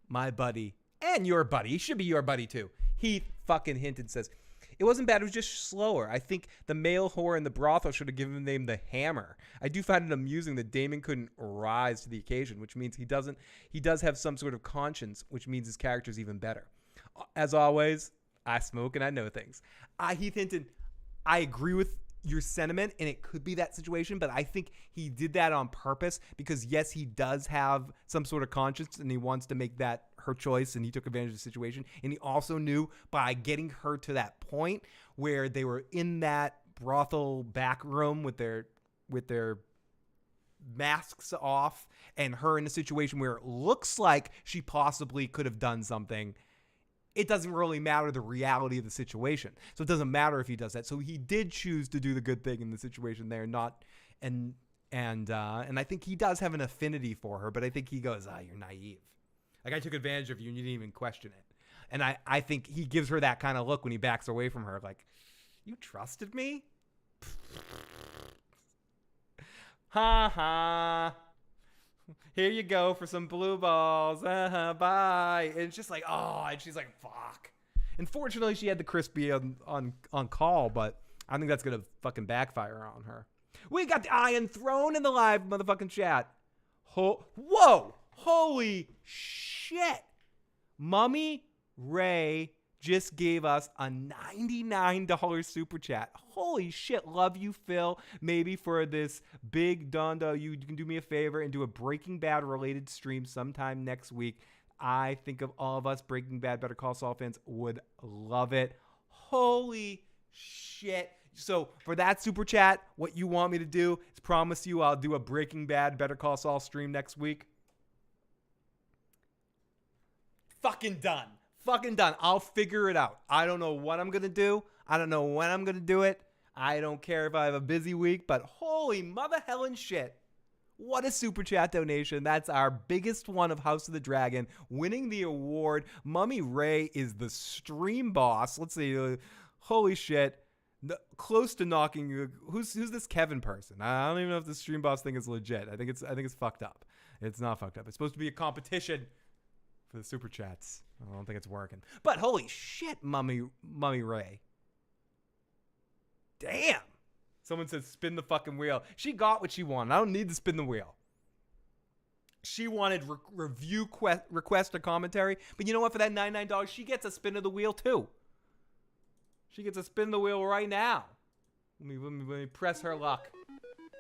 my buddy and your buddy. He should be your buddy too. Heath fucking Hinton says, it wasn't bad. It was just slower. I think the male whore in the brothel should have given the name the Hammer. I do find it amusing that Daemon couldn't rise to the occasion, which means he does have some sort of conscience, which means his character's even better. As always, I smoke and I know things. Heath Hinton, I agree with your sentiment, and it could be that situation, but I think he did that on purpose because, yes, he does have some sort of conscience and he wants to make that her choice, and he took advantage of the situation. And he also knew by getting her to that point where they were in that brothel back room with their masks off and her in a situation where it looks like she possibly could have done something. It doesn't really matter the reality of the situation. So it doesn't matter if he does that. So he did choose to do the good thing in the situation there, and I think he does have an affinity for her, but I think he goes, you're naive. Like, I took advantage of you and you didn't even question it. And I think he gives her that kind of look when he backs away from her, like, you trusted me? Ha ha. Here you go for some blue balls. Bye. And it's just like, and she's like, fuck. And fortunately, she had the crispy on call, but I think that's going to fucking backfire on her. We got the Iron Throne in the live motherfucking chat. Whoa. Holy shit. Mummy Ray just gave us a $99 super chat. Holy shit. Love you, Phil. Maybe for this big Dondo, you can do me a favor and do a Breaking Bad related stream sometime next week. I think of all of us Breaking Bad Better Call Saul fans would love it. Holy shit. So for that super chat, what you want me to do is promise you I'll do a Breaking Bad Better Call Saul stream next week. Fucking done. Fucking done. I'll figure it out. I don't know what I'm going to do. I don't know when I'm going to do it. I don't care if I have a busy week, but holy mother hellin' shit. What a super chat donation. That's our biggest one of House of the Dragon, winning the award. Mummy Ray is the stream boss. Let's see. Holy shit. Close to knocking. Who's this Kevin person? I don't even know if the stream boss thing is legit. I think it's fucked up. It's not fucked up. It's supposed to be a competition for the super chats. I don't think it's working. But holy shit, Mummy Ray. Damn. Someone said spin the fucking wheel. She got what she wanted. I don't need to spin the wheel. She wanted review request or commentary. But you know what? For that $99, she gets a spin of the wheel too. She gets a spin the wheel right now. Let me press her luck.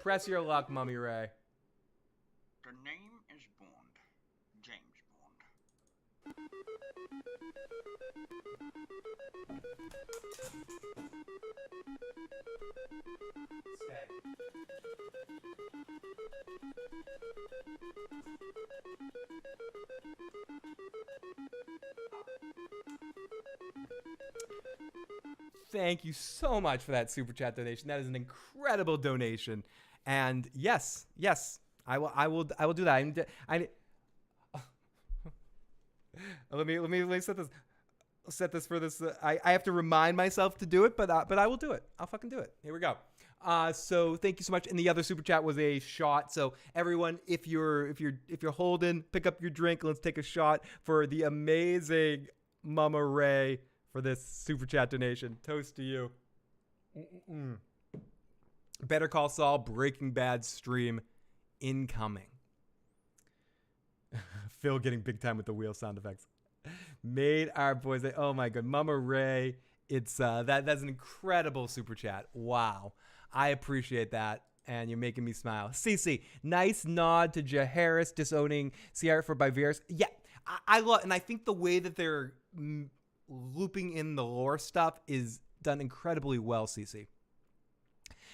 Press your luck, Mummy Ray. The name is Bond. James Bond. Thank you so much for that super chat donation. That is an incredible donation. And yes, I will do that. Let me set this for this. I have to remind myself to do it, but I will do it. I'll fucking do it. Here we go. So thank you so much. And the other super chat was a shot. So everyone, if you're holding, pick up your drink. Let's take a shot for the amazing Mama Ray for this super chat donation. Toast to you. Better Call Saul Breaking Bad stream incoming. Phil getting big time with the wheel sound effects. Made our boys say, oh my god, Mama Ray. It's that's an incredible super chat. Wow. I appreciate that. And you're making me smile. Cece, nice nod to Jaharis disowning Sierra for Viserys. Yeah, I love, and I think the way that they're looping in the lore stuff is done incredibly well, Cece.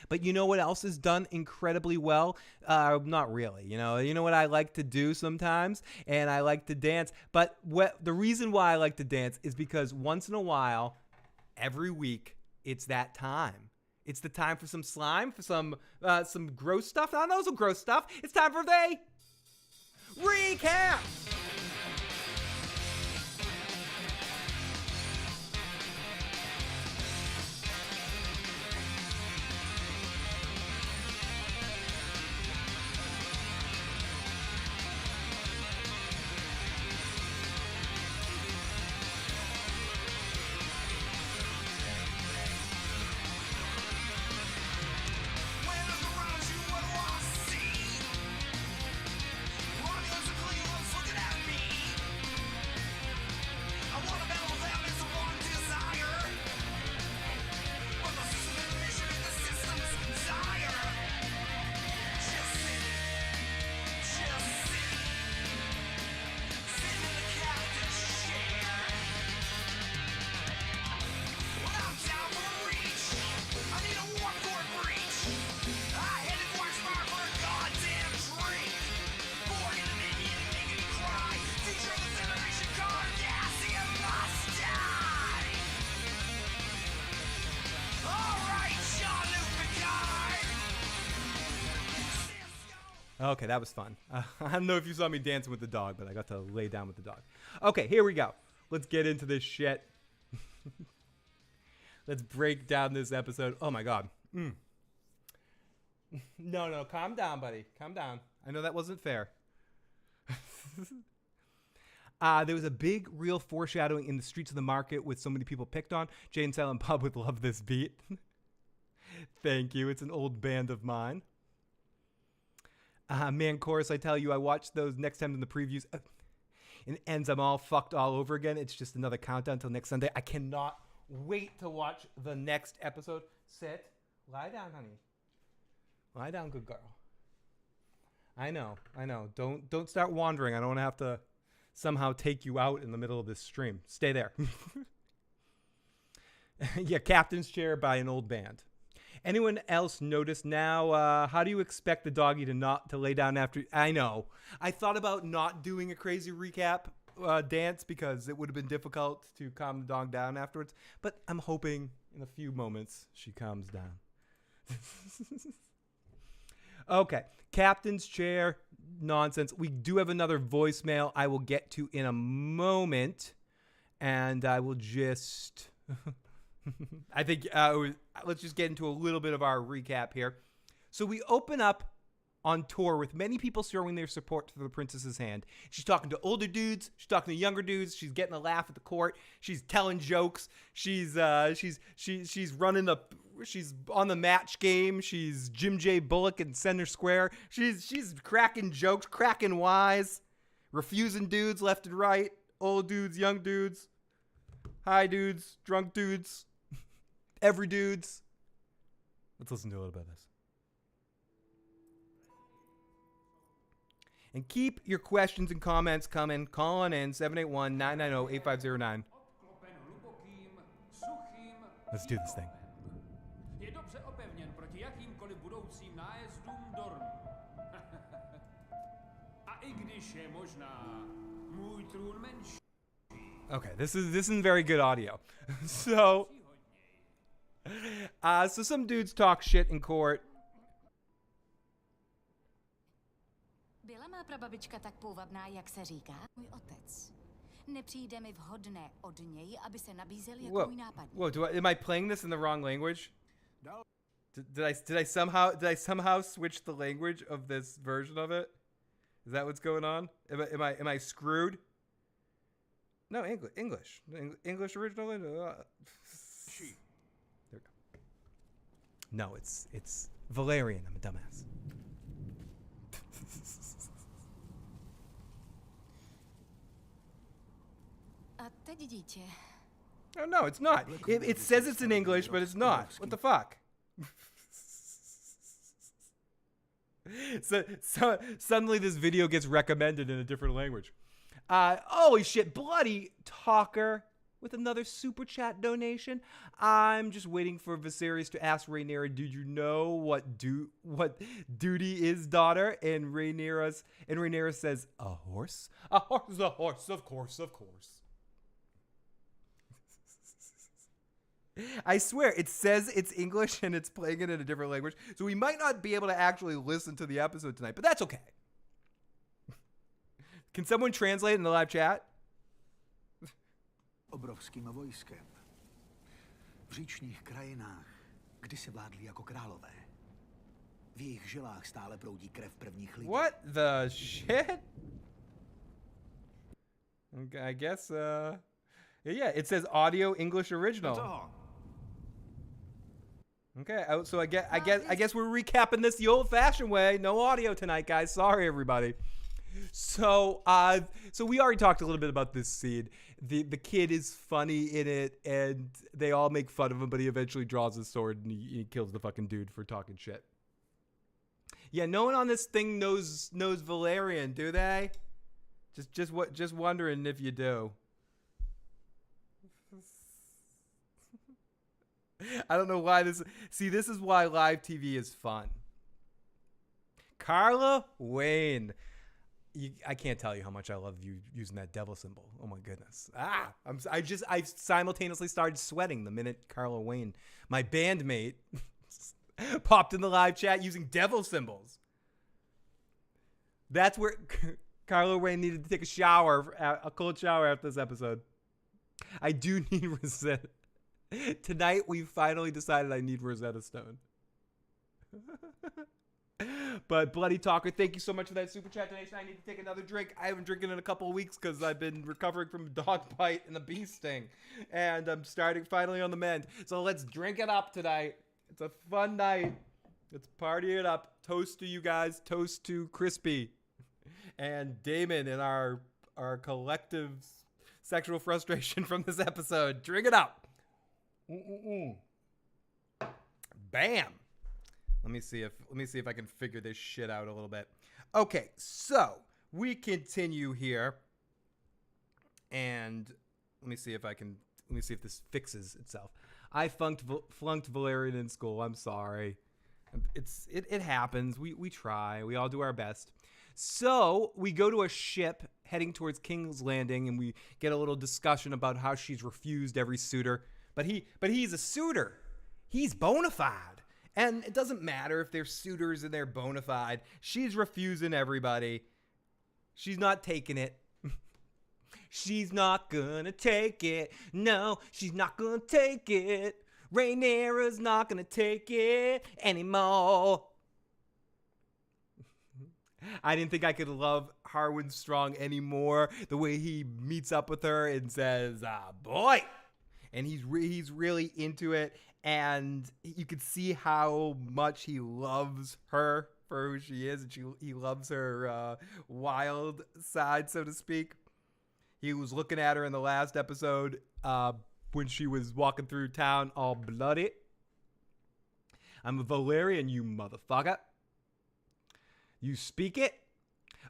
But you know what else is done incredibly well? Not really. You know what I like to do sometimes, and I like to dance. But the reason why I like to dance is because once in a while, every week, it's that time. It's the time for some slime, for some gross stuff. I know some gross stuff. It's time for the recap. Okay, that was fun. I don't know if you saw me dancing with the dog, but I got to lay down with the dog. Okay, here we go. Let's get into this shit. Let's break down this episode. Oh my god. No, calm down, buddy. Calm down. I know that wasn't fair. There was a big, real foreshadowing in the streets of the market with so many people picked on. Jay and Silent Bob would love this beat. Thank you. It's an old band of mine. Man, chorus, I tell you, I watched those next time in the previews. And it ends, I'm all fucked all over again. It's just another countdown until next Sunday. I cannot wait to watch the next episode. Sit. Lie down, honey. Lie down, good girl. I know. Don't start wandering. I don't want to have to somehow take you out in the middle of this stream. Stay there. Yeah, Captain's Chair by an old band. Anyone else notice now? How do you expect the doggy to lay down after? I know. I thought about not doing a crazy recap dance because it would have been difficult to calm the dog down afterwards. But I'm hoping in a few moments she calms down. Okay, Captain's Chair nonsense. We do have another voicemail I will get to in a moment, and I will just. I think let's just get into a little bit of our recap here. So we open up on tour with many people showing their support to the princess's hand. She's talking to older dudes. She's talking to younger dudes. She's getting a laugh at the court. She's telling jokes. She's running the. She's on the match game. She's Jim J. Bullock in center square. She's cracking jokes, cracking wise, refusing dudes left and right. Old dudes, young dudes, high dudes, drunk dudes. Every dudes. Let's listen to a little bit of this. And keep your questions and comments coming. Call on in 781-990-8509. Let's do this thing. Je dobře opevněn proti jakýmkoliv budoucím nájezdům Dornu. A i když je možná můj trůn menší. Okay, this isn't very good audio. So some dudes talk shit in court. Byla má prababička tak půvabná, jak se říká? Můj otec. Nepřijde mi vhodné od něj, aby se nabízel jako můj nápadník. Whoa, am I playing this in the wrong language? No. Did I somehow switch the language of this version of it? Is that what's going on? Am I screwed? No, English original. There we go. No, it's Valerian. I'm a dumbass. A teď dítě. Oh no, it's not. It says it's in English, but it's not. What the fuck? So suddenly this video gets recommended in a different language. Holy shit, Bloody Talker with another super chat donation. I'm just waiting for Viserys to ask Rhaenyra, "Did you know what duty is, daughter?" And Rhaenyra says, "A horse? A horse, a horse, of course, of course." I swear, it says it's English and it's playing it in a different language. So we might not be able to actually listen to the episode tonight, but that's okay. Can someone translate in the live chat? Obrovským vojskem. V říčních krajinách kdysi vládli jako králové. V jejich žilách stále proudí krev prvních lidí. What the shit? Okay, I guess, yeah, it says audio English original. Okay, so I guess we're recapping this the old-fashioned way. No audio tonight, guys. Sorry, everybody. So we already talked a little bit about this scene. The kid is funny in it, and they all make fun of him, but he eventually draws his sword and he kills the fucking dude for talking shit. Yeah, no one on this thing knows Valerian, do they? Just wondering if you do. I don't know why this is why live TV is fun. Carla Wayne. I can't tell you how much I love you using that devil symbol. Oh my goodness. I simultaneously started sweating the minute Carla Wayne, my bandmate, popped in the live chat using devil symbols. That's where Carla Wayne needed to take a cold shower after this episode. I do need Rosetta. Tonight we finally decided I need Rosetta Stone. But Bloody Talker, thank you so much for that super chat donation. I need to take another drink. I haven't drinking in a couple of weeks because I've been recovering from a dog bite and a bee sting, and I'm starting finally on the mend. So let's drink it up tonight. It's a fun night. Let's party it up. Toast to you guys. Toast to Crispy and Damon and our collective sexual frustration from this episode. Drink it up. Bam. Let me see if I can figure this shit out a little bit. Okay, so we continue here, and let me see if this fixes itself. I flunked Valerian in school. I'm sorry. It happens. We try. We all do our best. So we go to a ship heading towards King's Landing, and we get a little discussion about how she's refused every suitor. But he's a suitor. He's bona fide. And it doesn't matter if they're suitors and they're bona fide. She's refusing everybody. She's not taking it. She's not gonna take it. No, she's not gonna take it. Rhaenyra's not gonna take it anymore. I didn't think I could love Harwin Strong anymore. The way he meets up with her and says, boy. And he's really into it. And you could see how much he loves her for who she is. And he loves her wild side, so to speak. He was looking at her in the last episode when she was walking through town all bloody. I'm a Valyrian, you motherfucker. You speak it?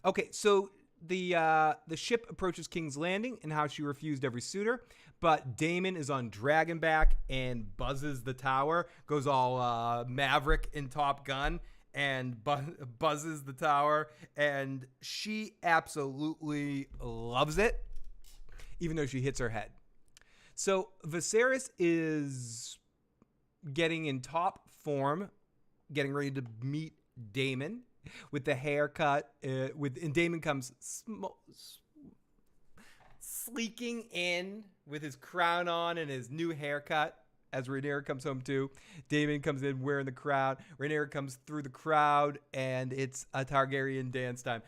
Okay, so the ship approaches King's Landing and how she refused every suitor, but Daemon is on Dragonback and buzzes the tower, goes all Maverick in Top Gun and buzzes the tower, and she absolutely loves it, even though she hits her head. So Viserys is getting in top form, getting ready to meet Daemon. With the haircut, and Daemon comes sleeking in with his crown on and his new haircut as Rhaenyra comes home too. Daemon comes in wearing the crown. Rhaenyra comes through the crowd, and it's a Targaryen dance time.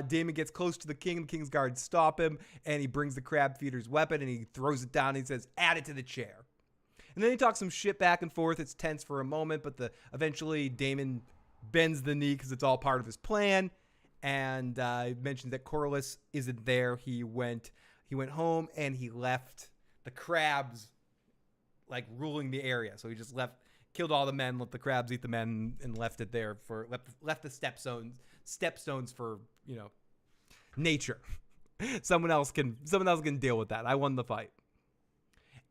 Daemon gets close to the king, and the king's guards stop him, and he brings the crab feeder's weapon, and he throws it down, and he says, add it to the chair. And then he talks some shit back and forth. It's tense for a moment, but eventually Daemon bends the knee because it's all part of his plan, and he mentioned that Corlys isn't there. He went home and he left the crabs like ruling the area. So he just killed all the men, let the crabs eat the men, and left it there left the stepstones for nature. Someone else can deal with that. I won the fight.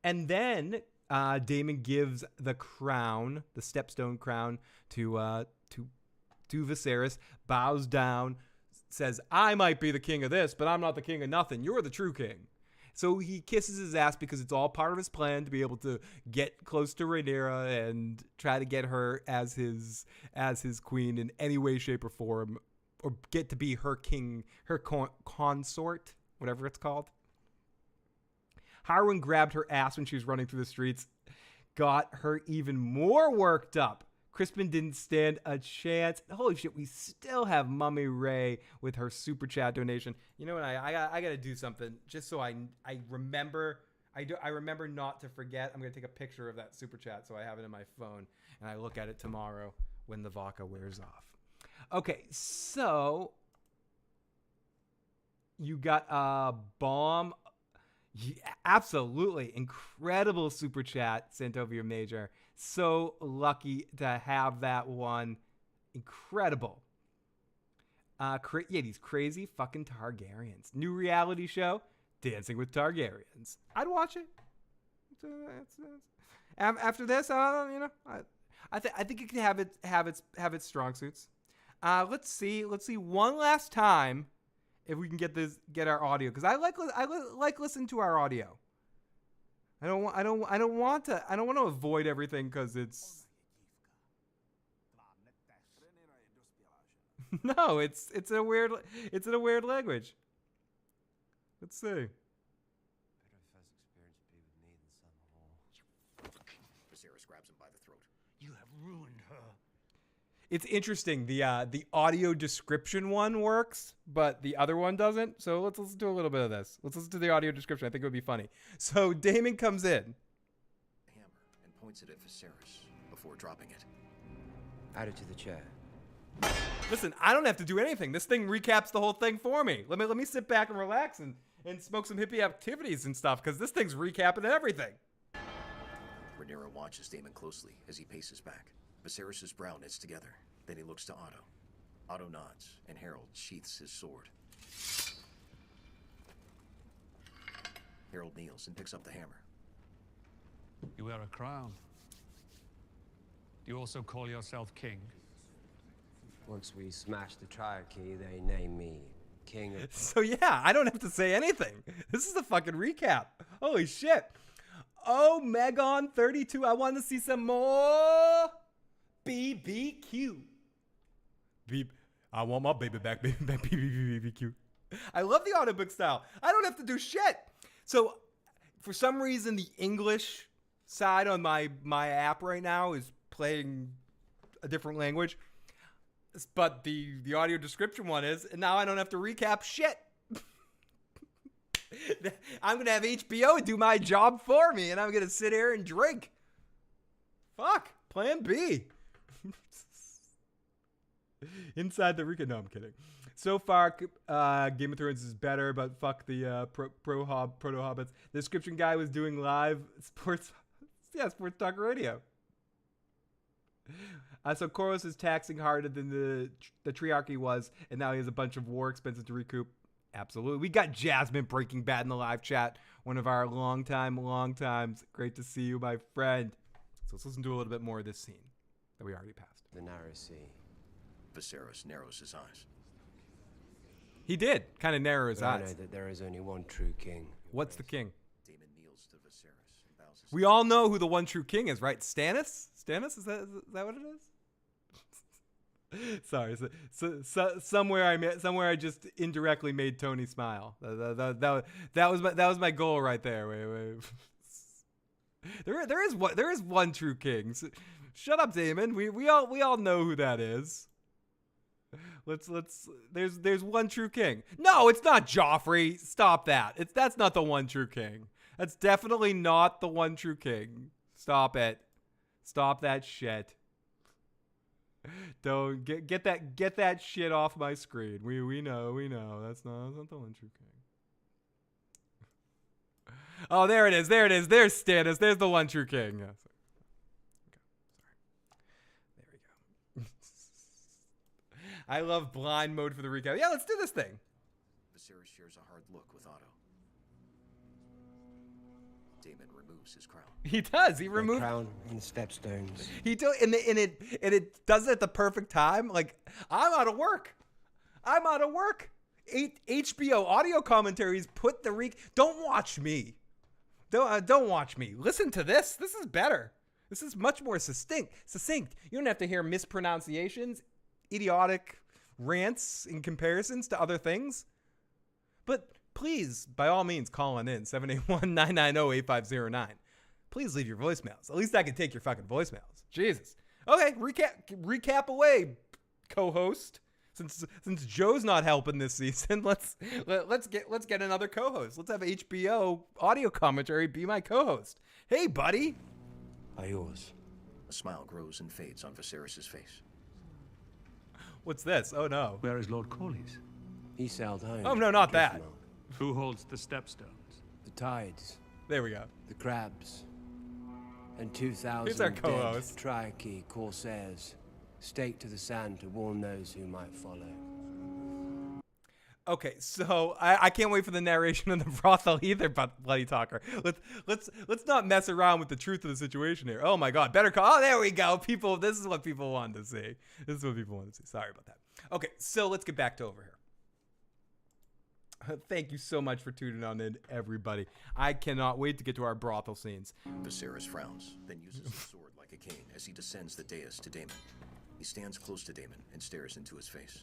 And then Daemon gives the crown, the stepstone crown, to Viserys, bows down, says, I might be the king of this, but I'm not the king of nothing. You're the true king. So he kisses his ass because it's all part of his plan to be able to get close to Rhaenyra and try to get her as his queen in any way, shape, or form, or get to be her king, her consort, whatever it's called. Harwin grabbed her ass when she was running through the streets, got her even more worked up. Crispin didn't stand a chance. Holy shit, we still have Mummy Ray with her super chat donation. You know what? I got to do something just so I remember. I remember not to forget. I'm going to take a picture of that super chat so I have it in my phone and I look at it tomorrow when the vodka wears off. Okay, so you got a bomb. Yeah, absolutely incredible super chat, Santovia Major. So lucky to have that one. Incredible. These crazy fucking Targaryens. New reality show, Dancing with Targaryens. I'd watch it. After this, I think it can have its strong suits. Let's see one last time if we can get our audio, because I like listening to our audio. I don't want to avoid everything because it's no, it's in a weird language. Let's see. Viserys grabs him by the throat. You have ruined her. It's interesting. The audio description one works, but the other one doesn't. So let's listen to a little bit of this. Let's listen to the audio description. I think it would be funny. So Daemon comes in. Hammer and points it at Viserys before dropping it. Add it to the chair. Listen, I don't have to do anything. This thing recaps the whole thing for me. Let me sit back and relax and smoke some hippie activities and stuff, because this thing's recapping everything. Rhaenyra watches Daemon closely as he paces back. Viserys' brow knits together. Then he looks to Otto. Otto nods, and Harold sheaths his sword. Harold kneels and picks up the hammer. You wear a crown. Do you also call yourself king? Once we smash the triarchy, they name me king of... So yeah, I don't have to say anything. This is a fucking recap. Holy shit. Oh, Megon 32. I want to see some more BBQ. Beep. I want my baby back, BBQ. I love the audiobook style. I don't have to do shit. So, for some reason, the English side on my app right now is playing a different language. But the audio description one is, and now I don't have to recap shit. I'm going to have HBO do my job for me, and I'm going to sit here and drink. Fuck. Plan B. Inside the recap. No, I'm kidding. So far, Game of Thrones is better, but fuck the proto-hobbits. The description guy was doing live sports talk radio. So Corlys is taxing harder than the Triarchy was, and now he has a bunch of war expenses to recoup. Absolutely. We got Jasmine Breaking Bad in the live chat. One of our long times. Great to see you, my friend. So let's listen to a little bit more of this scene that we already passed. The narrow sea. Viserys narrows his eyes. He did kind of narrow his I eyes. know that there is only one true king. What's the king? Daemon kneels to Viserys and bows his We all know who the one true king is, right? Stannis? Stannis? Is that what it is? Sorry. So somewhere I just indirectly made Tony smile. That was my goal right there. Wait. There is one true king. So, shut up, Damon. We all know who that is. There's one true king. No, it's not Joffrey. Stop that. That's not the one true king. That's definitely not the one true king. Stop it. Stop that shit. Don't get that shit off my screen. We know. That's not the one true king. Oh, there it is. There's Stannis. There's the one true king. Yeah, sorry. Okay, sorry. There we go. I love blind mode for the recap. Yeah, let's do this thing. Viserys shares a hard look with Otto. Daemon removes his crown. He does. He removed the crown and the stepstones. He do and it does it at the perfect time. Like, I'm out of work. HBO audio commentaries put the don't watch me. Don't watch me. Listen to this. This is better. This is much more succinct. You don't have to hear mispronunciations, idiotic rants in comparisons to other things. But please, by all means, call on in 781-990-8509. Please leave your voicemails. At least I can take your fucking voicemails. Jesus. Okay, recap away, co-host. Since Joe's not helping this season, let's get another co-host. Let's have HBO audio commentary be my co-host. Hey, buddy. Are yours. A smile grows and fades on Viserys' face. What's this? Oh no. Where is Lord Corlys? He sailed home. Oh no, not that. Who holds the stepstones? The tides. There we go. The crabs. And 2,000 Here's our dead co-host. Triarchy corsairs staked to the sand to warn those who might follow. Okay, so I can't wait for the narration of the brothel either, but Bloody Talker. Let's not mess around with the truth of the situation here. Oh my God, better call. Oh, there we go. People, this is what people wanted to see. Sorry about that. Okay, so let's get back to over here. Thank you so much for tuning on in, everybody. I cannot wait to get to our brothel scenes. Viserys frowns, then uses his sword like a king as he descends the dais to Daemon. He stands close to Daemon and stares into his face.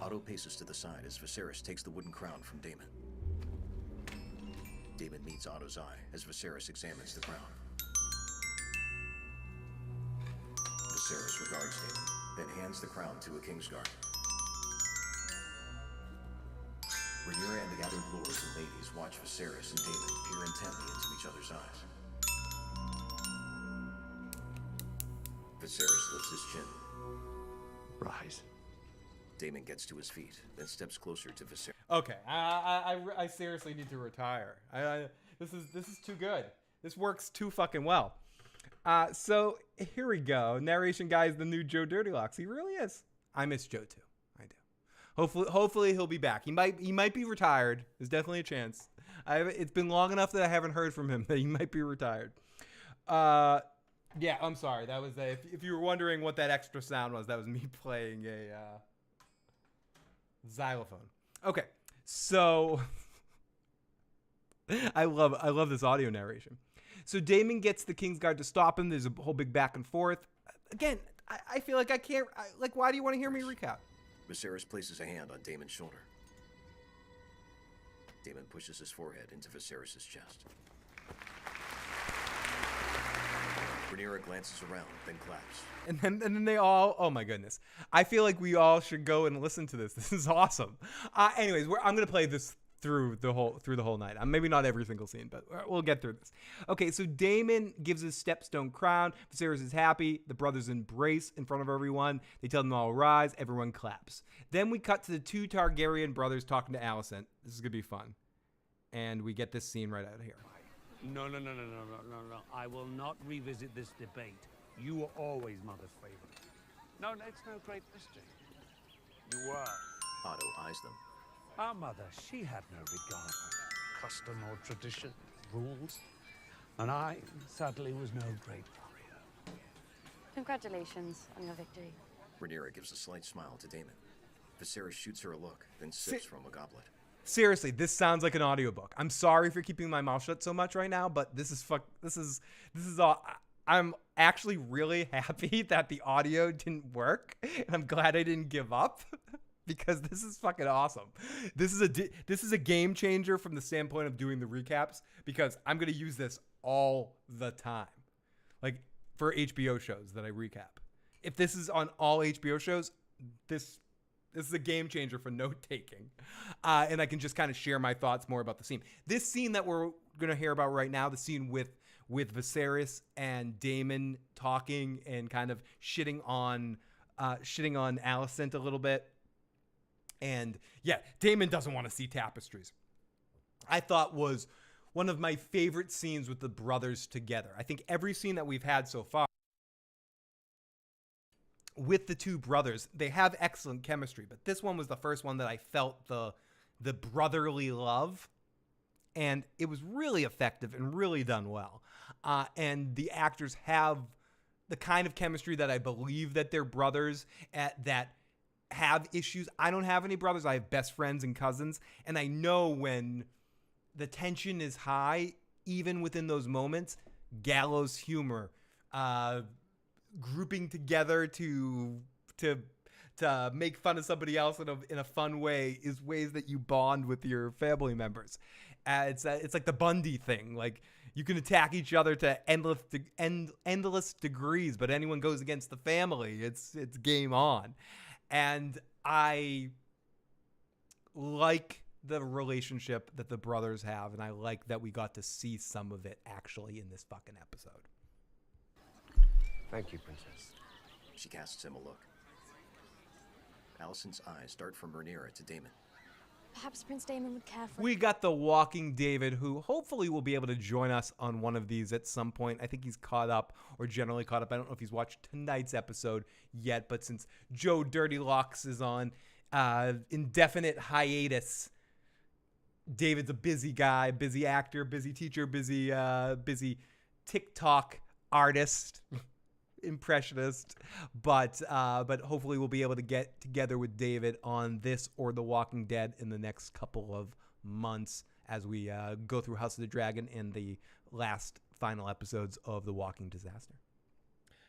Otto paces to the side as Viserys takes the wooden crown from Daemon. Daemon meets Otto's eye as Viserys examines the crown. Viserys regards Daemon, then hands the crown to a Kingsguard. Rhaenyra and the gathered lords and ladies watch Viserys and Daemon peer intently into each other's eyes. Viserys lifts his chin. Rise. Daemon gets to his feet, then steps closer to Viserys. Okay, I seriously need to retire. This is too good. This works too fucking well. So here we go. Narration guy is the new Joe Dirtylocks. He really is. I miss Joe too. I do. Hopefully he'll be back. He might be retired. There's definitely a chance. It's been long enough that I haven't heard from him that he might be retired. Yeah, I'm sorry. That was if you were wondering what that extra sound was, that was me playing a xylophone. Okay, so I love this audio narration. So Daemon gets the Kingsguard to stop him. There's a whole big back and forth. Again, I feel like I can't. Why do you want to hear me recap? Viserys places a hand on Daemon's shoulder. Daemon pushes his forehead into Viserys' chest. Rhaenyra glances around, then claps. And then they all, oh my goodness. I feel like we all should go and listen to this. This is awesome. Anyways, I'm going to play this through the whole night. Maybe not every single scene, but we'll get through this. Okay, so Daemon gives his stepstone crown. Viserys is happy. The brothers embrace in front of everyone. They tell them all rise. Everyone claps. Then we cut to the 2 Targaryen brothers talking to Alicent. This is going to be fun. And we get this scene right out of here. No. I will not revisit this debate. You were always Mother's favorite. No, it's no great mystery. You were. Otto eyes them. Our mother, she had no regard for custom or tradition, rules. And I, sadly, was no great warrior. Congratulations on your victory. Rhaenyra gives a slight smile to Daemon. Viserys shoots her a look, then sips from a goblet. Seriously, this sounds like an audiobook. I'm sorry for keeping my mouth shut so much right now, but this is all. I'm actually really happy that the audio didn't work, and I'm glad I didn't give up because this is fucking awesome. This is a game changer from the standpoint of doing the recaps because I'm gonna use this all the time, like for HBO shows that I recap. If this is on all HBO shows, this is a game changer for note-taking. And I can just kind of share my thoughts more about the scene. This scene that we're going to hear about right now, the scene with Viserys and Daemon talking and kind of shitting on Alicent a little bit. And yeah, Daemon doesn't want to see tapestries. I thought was one of my favorite scenes with the brothers together. I think every scene that we've had so far with the 2 brothers, they have excellent chemistry, but this one was the first one that I felt the brotherly love, and it was really effective and really done well. And the actors have the kind of chemistry that I believe that they're brothers that have issues. I don't have any brothers. I have best friends and cousins, and I know when the tension is high, even within those moments, gallows humor, grouping together to make fun of somebody else in a fun way is ways that you bond with your family members. It's like the Bundy thing. Like you can attack each other to endless degrees, but anyone goes against the family, it's game on. And I like the relationship that the brothers have, and I like that we got to see some of it actually in this fucking episode. Thank you, Princess. She casts him a look. Alicent's eyes dart from Rhaenyra to Daemon. Perhaps Prince Daemon would care for... We got the walking David, who hopefully will be able to join us on one of these at some point. I think he's caught up, or generally caught up. I don't know if he's watched tonight's episode yet, but since Joe Dirty Locks is on indefinite hiatus, David's a busy guy, busy actor, busy teacher, busy TikTok artist. Impressionist, but hopefully we'll be able to get together with David on this or The Walking Dead in the next couple of months as we go through House of the Dragon and the last final episodes of The Walking Disaster.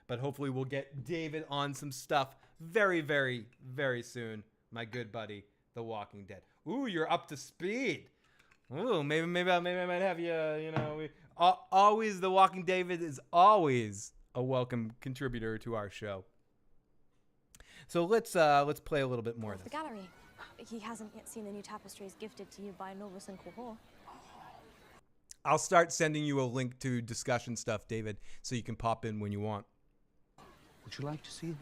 But hopefully we'll get David on some stuff very, very, very soon. My good buddy, The Walking Dead. Ooh, you're up to speed. Ooh, maybe I might have you. Always The Walking David is always a welcome contributor to our show. So let's play a little bit more of this. The gallery. He hasn't yet seen the new tapestries gifted to you by Novus and Quahor. I'll start sending you a link to discussion stuff, David, so you can pop in when you want. Would you like to see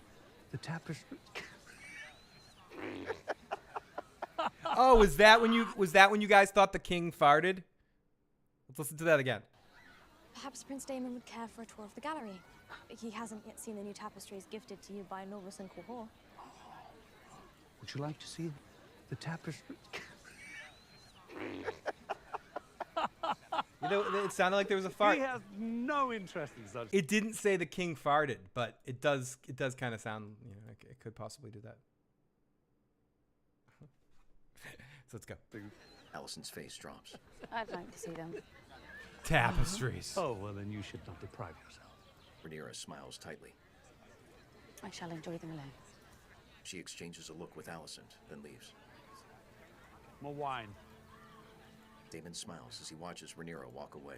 the tapestry? Oh, was that when you guys thought the king farted? Let's listen to that again. Perhaps Prince Daemon would care for a tour of the gallery. He hasn't yet seen the new tapestries gifted to you by Novus and Quahor. Would you like to see The tapestry. You know, it sounded like there was a fart. He has no interest in such. It didn't say the king farted, but it does. It does kind of sound. You know, it could possibly do that. So let's go. Allison's face drops. I'd like to see them. Tapestries. Oh, well, then you should not deprive yourself. Rhaenyra smiles tightly. I shall enjoy them alone. She exchanges a look with Alicent, then leaves. More wine. Daemon smiles as he watches Rhaenyra walk away.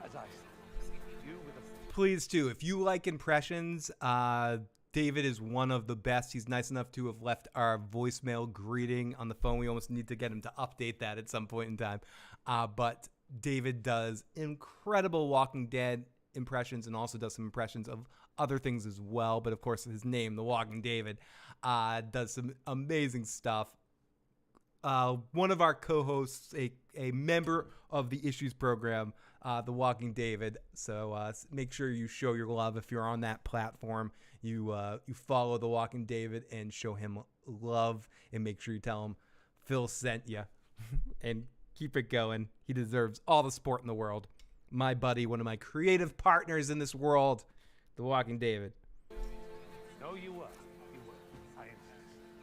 As I you with a... Please do. If you like impressions, David is one of the best. He's nice enough to have left our voicemail greeting on the phone. We almost need to get him to update that at some point in time. But David does incredible Walking Dead impressions and also does some impressions of other things as well. But of course, his name, The Walking David, does some amazing stuff. One of our co-hosts, a member of the Issues program, The Walking David. So make sure you show your love if you're on that platform. You follow The Walking David and show him love, and make sure you tell him Phil sent you, and keep it going. He deserves all the support in the world. My buddy, one of my creative partners in this world, The Walking David. No, you were.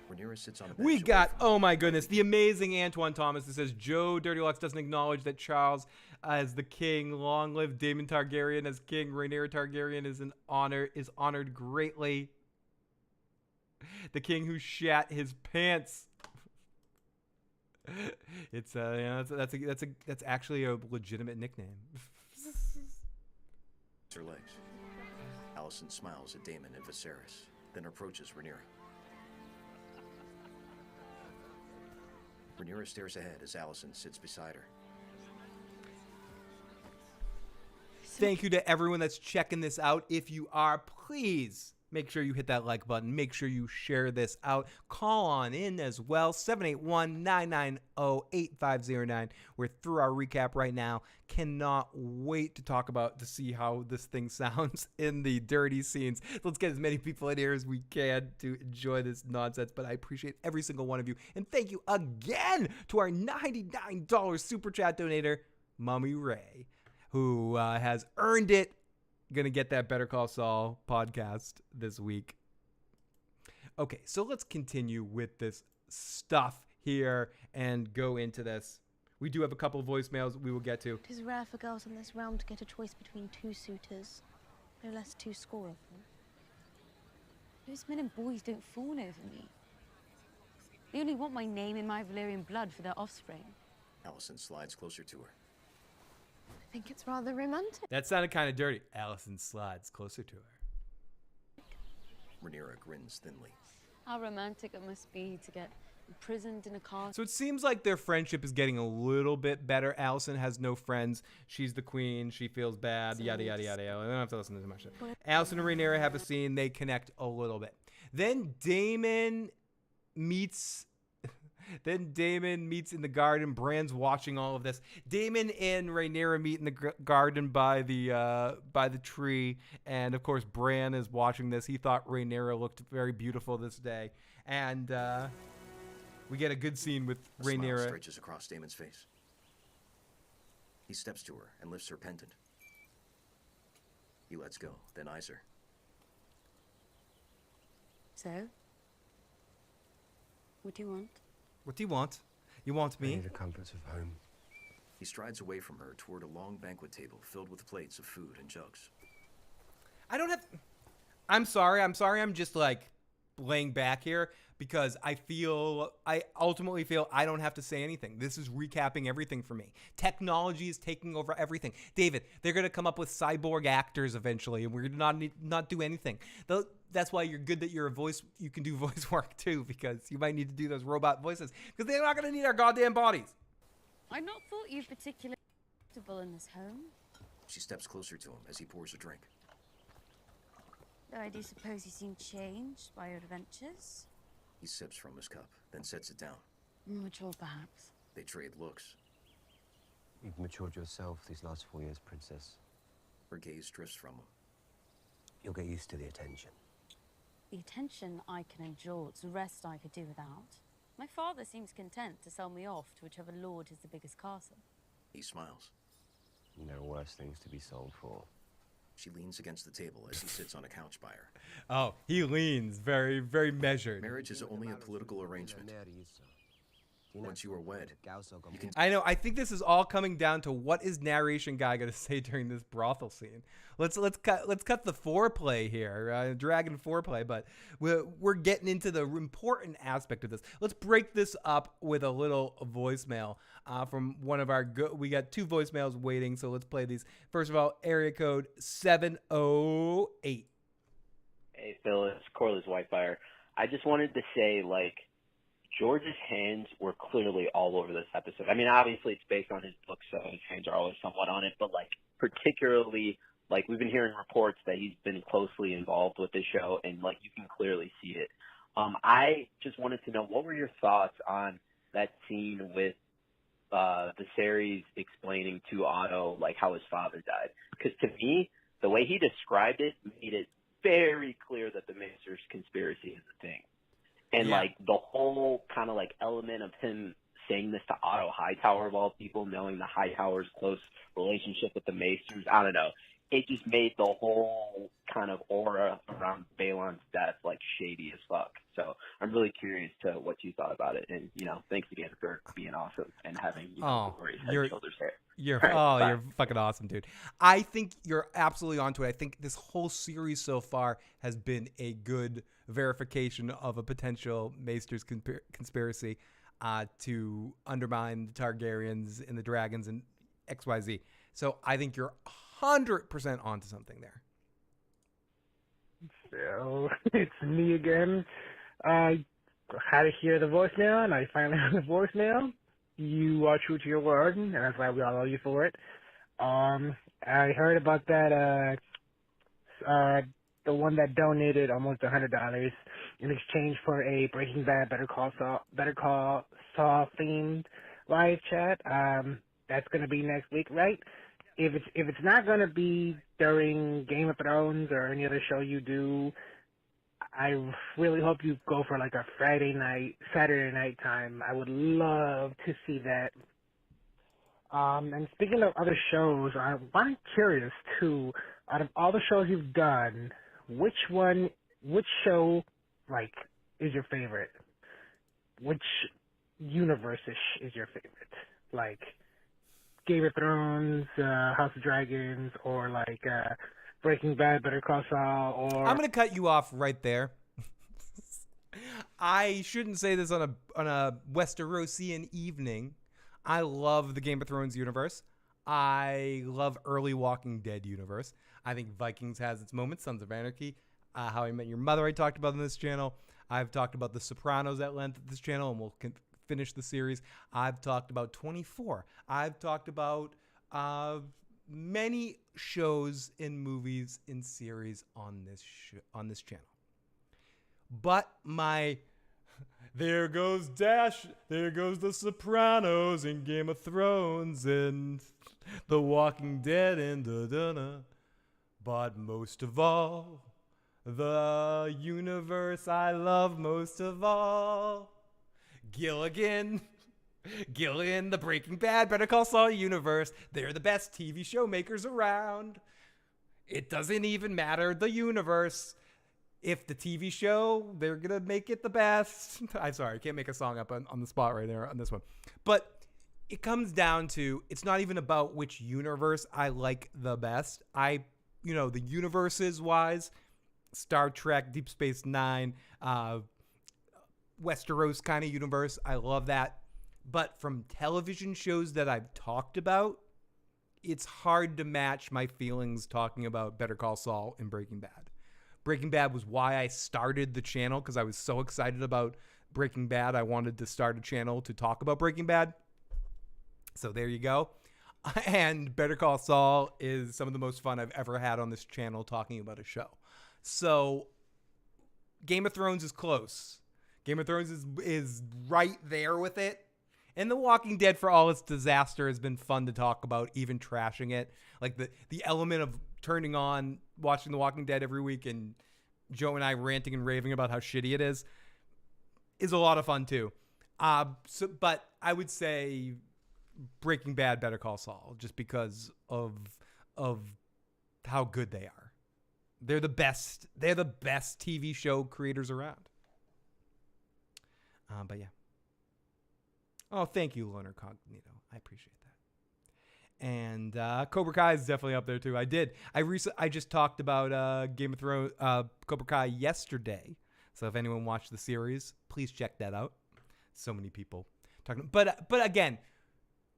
Rhaenyra sits on a bench. We got, oh my goodness, the amazing Antoine Thomas that says, Joe Dirty Lux doesn't acknowledge that Charles as the king. Long live Daemon Targaryen as king. Rhaenyra Targaryen is honored greatly. The king who shat his pants. It's that's actually a legitimate nickname. Her legs. Alicent smiles at Daemon and Viserys, then approaches Rhaenyra. Rhaenyra stares ahead as Alicent sits beside her. Thank you to everyone that's checking this out. If you are, please make sure you hit that like button. Make sure you share this out. Call on in as well. 781-990-8509. We're through our recap right now. Cannot wait to see how this thing sounds in the dirty scenes. Let's get as many people in here as we can to enjoy this nonsense. But I appreciate every single one of you. And thank you again to our $99 super chat donator, Mommy Ray, who has earned it. Gonna get that Better Call Saul podcast this week. Okay, so let's continue with this stuff here and go into this. We do have a couple of voicemails we will get to. It is rare for girls in this realm to get a choice between two suitors, no less 2 score of them. Those men and boys don't fawn over me. They only want my name and my Valyrian blood for their offspring. Alicent slides closer to her. I think it's rather romantic. That sounded kind of dirty. Alicent slides closer to her. Rhaenyra grins thinly. How romantic it must be to get imprisoned in a castle. So it seems like their friendship is getting a little bit better. Alicent has no friends. She's the queen. She feels bad. Yada, yada, yada, yada. I don't have to listen to too much. Alicent and Rhaenyra have a scene. They connect a little bit. Then Daemon meets in the garden. Bran's watching all of this. Daemon and Rhaenyra meet in the garden by the tree, and of course Bran is watching this. He thought Rhaenyra looked very beautiful this day, and we get a good scene with Rhaenyra. A smile stretches across Daemon's face. He steps to her and lifts her pendant. He lets go, then eyes her. So, what do you want? What do you want? You want me? I need the comforts of home. He strides away from her toward a long banquet table filled with plates of food and jugs. I'm sorry. I'm just like laying back here because I ultimately feel I don't have to say anything. This is recapping everything for me. Technology is taking over everything. David, they're going to come up with cyborg actors eventually, and we're going to not do anything. That's why you're good that you can do voice work too, because you might need to do those robot voices because they're not going to need our goddamn bodies. I've not thought you particularly comfortable in this home. She steps closer to him as he pours a drink. Though I do suppose you seem changed by your adventures. He sips from his cup, then sets it down. Mature, perhaps. They trade looks. You've matured yourself these last 4 years, Princess. Her gaze drifts from him. You'll get used to the attention. The attention I can endure, it's the rest I could do without. My father seems content to sell me off to whichever lord has the biggest castle. He smiles. There are worse things to be sold for. She leans against the table as he sits on a couch by her. Oh, he leans very, very measured. Marriage is only a political arrangement. Once you are wed, you can... I know. I think this is all coming down to what is narration guy going to say during this brothel scene. Let's cut the foreplay here, dragon foreplay. But we're getting into the important aspect of this. Let's break this up with a little voicemail from one of our. We got 2 voicemails waiting, so let's play these. First of all, area code 708. Hey Phil, it's Corliss Whitefire. I just wanted to say, like, George's hands were clearly all over this episode. I mean, obviously it's based on his book, so his hands are always somewhat on it, but, like, particularly, like, we've been hearing reports that he's been closely involved with this show, and, like, you can clearly see it. I just wanted to know, what were your thoughts on that scene with the series explaining to Otto, like, how his father died? Because to me, the way he described it made it very clear that the Maesters conspiracy is a thing. And, like, the whole kind of, like, element of him saying this to Otto Hightower, of all people, knowing the Hightower's close relationship with the Maesters, I don't know. It just made the whole kind of aura around Balon's death, like, shady as fuck. So I'm really curious to what you thought about it. And, you know, thanks again for being awesome and having, you know, glorious head and shoulders hair. You're Right, you're fucking awesome, dude. I think you're absolutely onto it. I think this whole series so far has been a good verification of a potential Maester's conspiracy to undermine the Targaryens and the dragons and XYZ. So I think you're 100% onto something there. So it's me again. I had to hear the voicemail, and I finally heard the voicemail. You are true to your word, and that's why we all love you for it. I heard about that, the one that donated almost $100 in exchange for a Breaking Bad Better Call Saul themed live chat. That's gonna be next week, right? If it's not gonna be during Game of Thrones or any other show you do, I really hope you go for like a Friday night, Saturday night time. I would love to see that. And speaking of other shows, I'm curious too, out of all the shows you've done, which show, like, is your favorite? Which universe-ish is your favorite? Like, Game of Thrones, House of Dragons, or like, Breaking Bad, Better Call Saul, or... I'm going to cut you off right there. I shouldn't say this on a Westerosian evening. I love the Game of Thrones universe. I love early Walking Dead universe. I think Vikings has its moments. Sons of Anarchy, How I Met Your Mother I talked about on this channel. I've talked about The Sopranos at length at this channel, and we'll finish the series. I've talked about 24. I've talked about many shows and movies and series on this channel. But there goes Dash, there goes The Sopranos and Game of Thrones and The Walking Dead and da-da-da. But most of all, the universe I love most of all, Gilligan, the Breaking Bad, Better Call Saul universe. They're the best TV show makers around. It doesn't even matter the universe. If the TV show, they're going to make it the best. I'm sorry, I can't make a song up on the spot right there on this one. But it comes down to, it's not even about which universe I like the best. The universes wise, Star Trek, Deep Space Nine, Westeros kind of universe, I love that. But from television shows that I've talked about, it's hard to match my feelings talking about Better Call Saul and Breaking Bad. Breaking Bad was why I started the channel, because I was so excited about Breaking Bad. I wanted to start a channel to talk about Breaking Bad. So there you go. And Better Call Saul is some of the most fun I've ever had on this channel talking about a show. So Game of Thrones is close. Game of Thrones is right there with it. And The Walking Dead, for all its disaster, has been fun to talk about, even trashing it. Like the element of turning on, watching The Walking Dead every week, and Joe and I ranting and raving about how shitty it is a lot of fun too. But I would say Breaking Bad, Better Call Saul, just because of how good they are. They're the best. They're the best TV show creators around. But yeah. Oh, thank you, Leonard Cognito. I appreciate that. And Cobra Kai is definitely up there too. I just talked about Game of Thrones, Cobra Kai yesterday. So if anyone watched the series, please check that out. So many people talking. But again,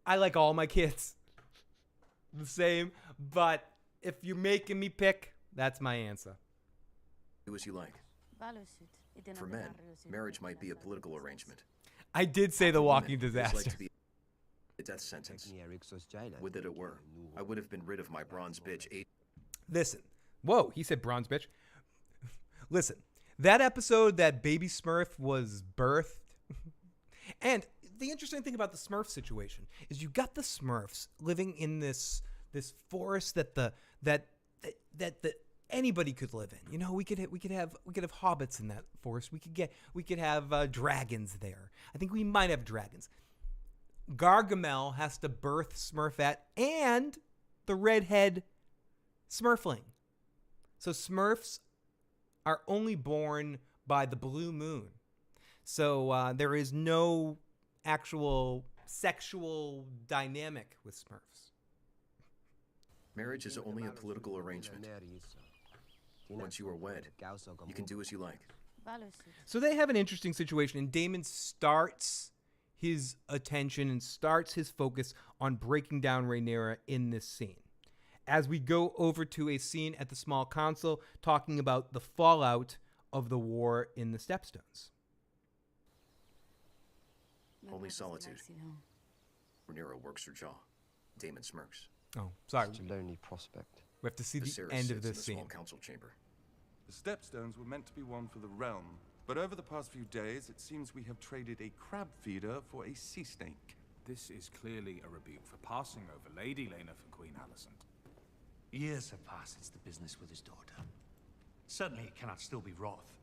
I like all my kids the same. But if you're making me pick, that's my answer. Do as you like. For men, marriage might be a political arrangement. I did say the walking Women, disaster. Like to be a death sentence. Would that it were. I would have been rid of my bronze bitch 8. Listen. Whoa, he said bronze bitch. Listen, that episode that Baby Smurf was birthed. And the interesting thing about the Smurf situation is you got the Smurfs living in this forest that anybody could live in. You know, we could have hobbits in that forest. We could have dragons there. I think we might have dragons. Gargamel has to birth Smurfette and the redhead Smurfling. So Smurfs are only born by the blue moon. So there is no actual sexual dynamic with Smurfs. Marriage is only a political arrangement. Once you are wed, you can do as you like. So they have an interesting situation, and Daemon starts his attention and starts his focus on breaking down Rhaenyra in this scene. As we go over to a scene at the small council talking about the fallout of the war in the Stepstones. Only solitude. Rhaenyra works her jaw. Daemon smirks. Oh, sorry. Such a lonely prospect. We have to see the Viserys end sits of in this the scene. small council chamber. The Stepstones were meant to be one for the realm, but over the past few days, it seems we have traded a crab feeder for a sea snake. This is clearly a rebuke for passing over Lady Lena for Queen Alicent. Years have passed since the business with his daughter. Certainly it cannot still be Roth.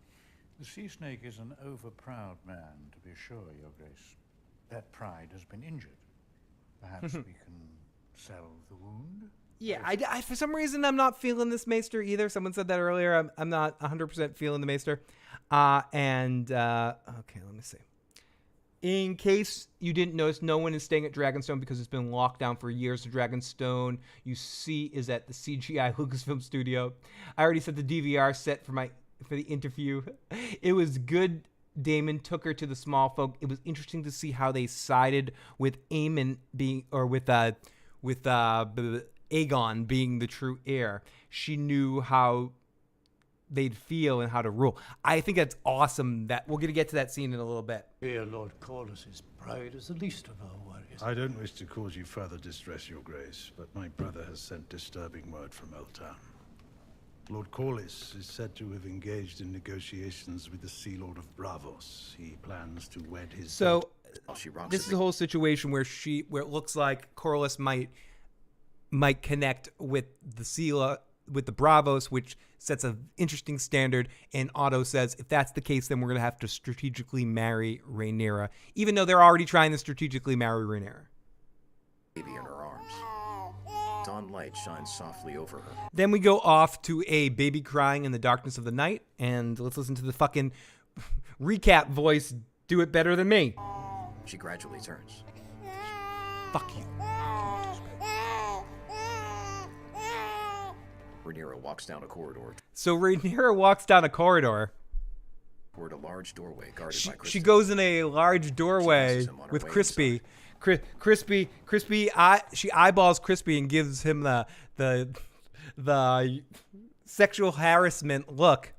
The sea snake is an overproud man, to be sure, Your Grace. That pride has been injured. Perhaps we can salve the wound? Yeah, I for some reason, I'm not feeling this Maester either. Someone said that earlier. I'm not 100% feeling the Maester. Okay, let me see. In case you didn't notice, no one is staying at Dragonstone because it's been locked down for years. The Dragonstone you see is at the CGI Lucasfilm studio. I already set the DVR set for the interview. It was good. Daemon took her to the small folk. It was interesting to see how they sided with Aemon being, or with Aegon being the true heir. She knew how they'd feel and how to rule. I think that's awesome. That we're gonna get to that scene in a little bit. Here, Lord Corlys's pride is the least of our worries. I don't wish to cause you further distress, Your Grace, but my brother has sent disturbing word from Oldtown. Lord Corlys is said to have engaged in negotiations with the Sea Lord of Bravos. He plans to wed his... So, this is a whole situation where it looks like Corlys might connect with with the Bravos, which sets an interesting standard. And Otto says, if that's the case, then we're going to have to strategically marry Rhaenyra, even though they're already trying to strategically marry Rhaenyra. Baby in her arms. Dawn light shines softly over her. Then we go off to a baby crying in the darkness of the night, and let's listen to the fucking recap voice do it better than me. She gradually turns. Fuck you. Rhaenyra walks down a corridor. So Rhaenyra walks down a corridor. Toward a large doorway guarded by Kristen. She goes in a large doorway with Crispy. Crispy, she eyeballs Crispy and gives him the sexual harassment look.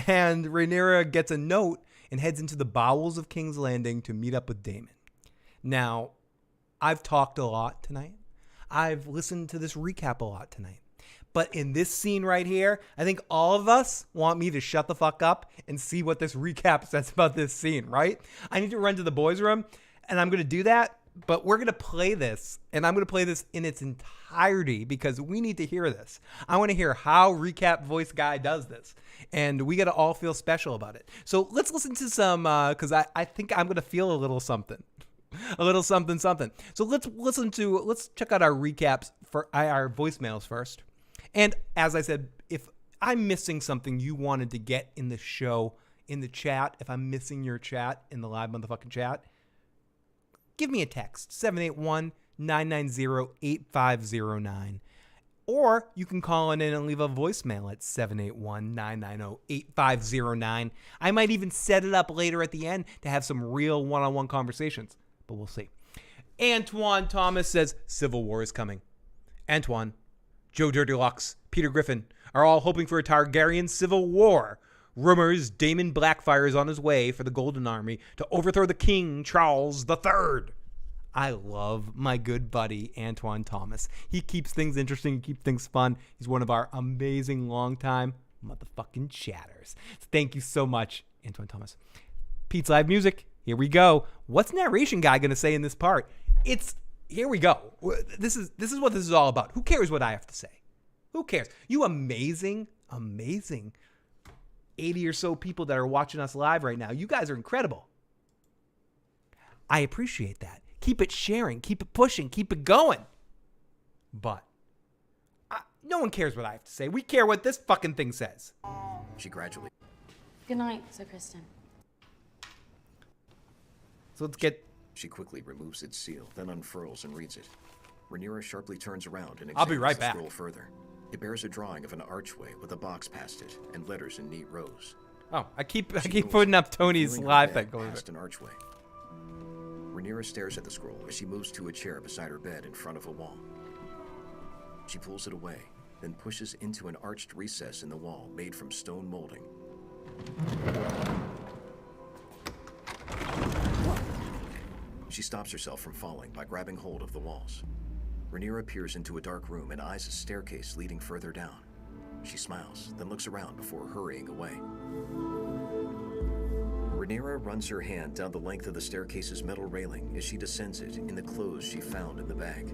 And Rhaenyra gets a note and heads into the bowels of King's Landing to meet up with Daemon. Now, I've talked a lot tonight. I've listened to this recap a lot tonight. But in this scene right here, I think all of us want me to shut the fuck up and see what this recap says about this scene, right? I need to run to the boys' room, and I'm going to do that. but we're going to play this, and I'm going to play this in its entirety because we need to hear this. I want to hear how Recap Voice Guy does this, and we got to all feel special about it. So let's listen to some, because I think I'm going to feel a little something. A little something. So let's check out our recaps for our voicemails first. And as I said, if I'm missing something you wanted to get in the show, in the chat, if I'm missing your chat in the live motherfucking chat, give me a text, 781-990-8509. Or you can call in and leave a voicemail at 781-990-8509. I might even set it up later at the end to have some real one-on-one conversations. But we'll see. Antoine Thomas says, Civil War is coming. Antoine, Joe Dirtylux, Peter Griffin are all hoping for a Targaryen civil war. Rumors Daemon Blackfire is on his way for the Golden Army to overthrow the King Charles III. I love my good buddy, Antoine Thomas. He keeps things interesting. He keeps things fun. He's one of our amazing longtime motherfucking chatters. Thank you so much, Antoine Thomas. Pete's Live Music. Here we go. What's narration guy going to say in this part? Here we go. This is what this is all about. Who cares what I have to say? Who cares? You amazing 80 or so people that are watching us live right now. You guys are incredible. I appreciate that. Keep it sharing. Keep it pushing. Keep it going. But no one cares what I have to say. We care what this fucking thing says. She gradually... Good night, Sir Kristen. So let's get... She quickly removes its seal, then unfurls and reads it. Rhaenyra sharply turns around and I'll be examines right the back. scroll further. It bears a drawing of an archway with a box past it and letters in neat rows. Oh, I keep putting up Tony's live thing going past an archway. Rhaenyra stares at the scroll as she moves to a chair beside her bed in front of a wall. She pulls it away, then pushes into an arched recess in the wall made from stone molding. She stops herself from falling by grabbing hold of the walls. Rhaenyra peers into a dark room and eyes a staircase leading further down. She smiles, then looks around before hurrying away. Rhaenyra runs her hand down the length of the staircase's metal railing as she descends it in the clothes she found in the bag.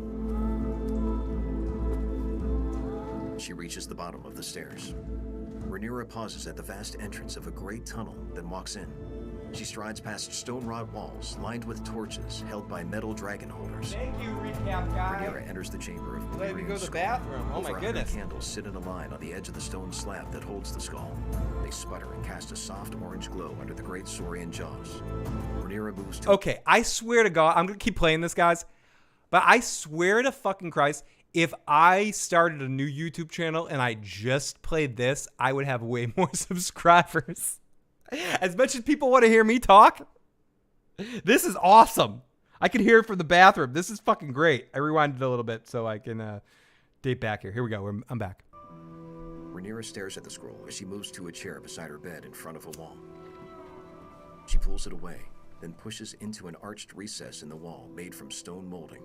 She reaches the bottom of the stairs. Rhaenyra pauses at the vast entrance of a great tunnel, then walks in. She strides past stone wrought walls lined with torches held by metal dragon holders. Thank you, recap guy. Rhaenyra enters the chamber of Let me go to the bathroom. Oh Over my 100 goodness. candles sit in a line on the edge of the stone slab that holds the skull. They sputter and cast a soft orange glow under the great Saurian jaws. Rhaenyra moves to... Okay, I swear to God, I'm going to keep playing this, guys. But I swear to fucking Christ, if I started a new YouTube channel and I just played this, I would have way more subscribers. As much as people want to hear me talk, this is awesome. I can hear it from the bathroom. This is fucking great. I rewinded a little bit so I can date back here. Here we go. I'm back. Rhaenyra stares at the scroll as she moves to a chair beside her bed in front of a wall. She pulls it away, then pushes into an arched recess in the wall made from stone molding.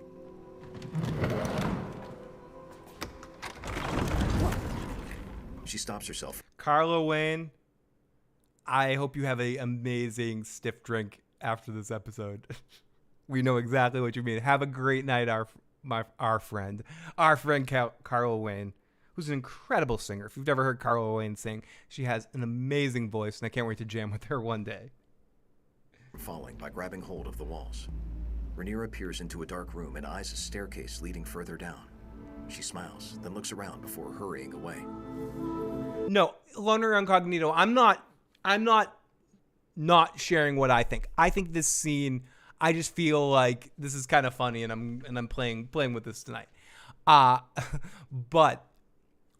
She stops herself. Carlo Wayne, I hope you have an amazing stiff drink after this episode. We know exactly what you mean. Have a great night, our friend Carlo Wayne, who's an incredible singer. If you've never heard Carlo Wayne sing, she has an amazing voice, and I can't wait to jam with her one day. Falling by grabbing hold of the walls. Rhaenyra peers into a dark room and eyes a staircase leading further down. She smiles, then looks around before hurrying away. No, Loner Incognito, I'm not sharing what I think. I think this scene, I just feel like this is kind of funny, and I'm playing with this tonight. But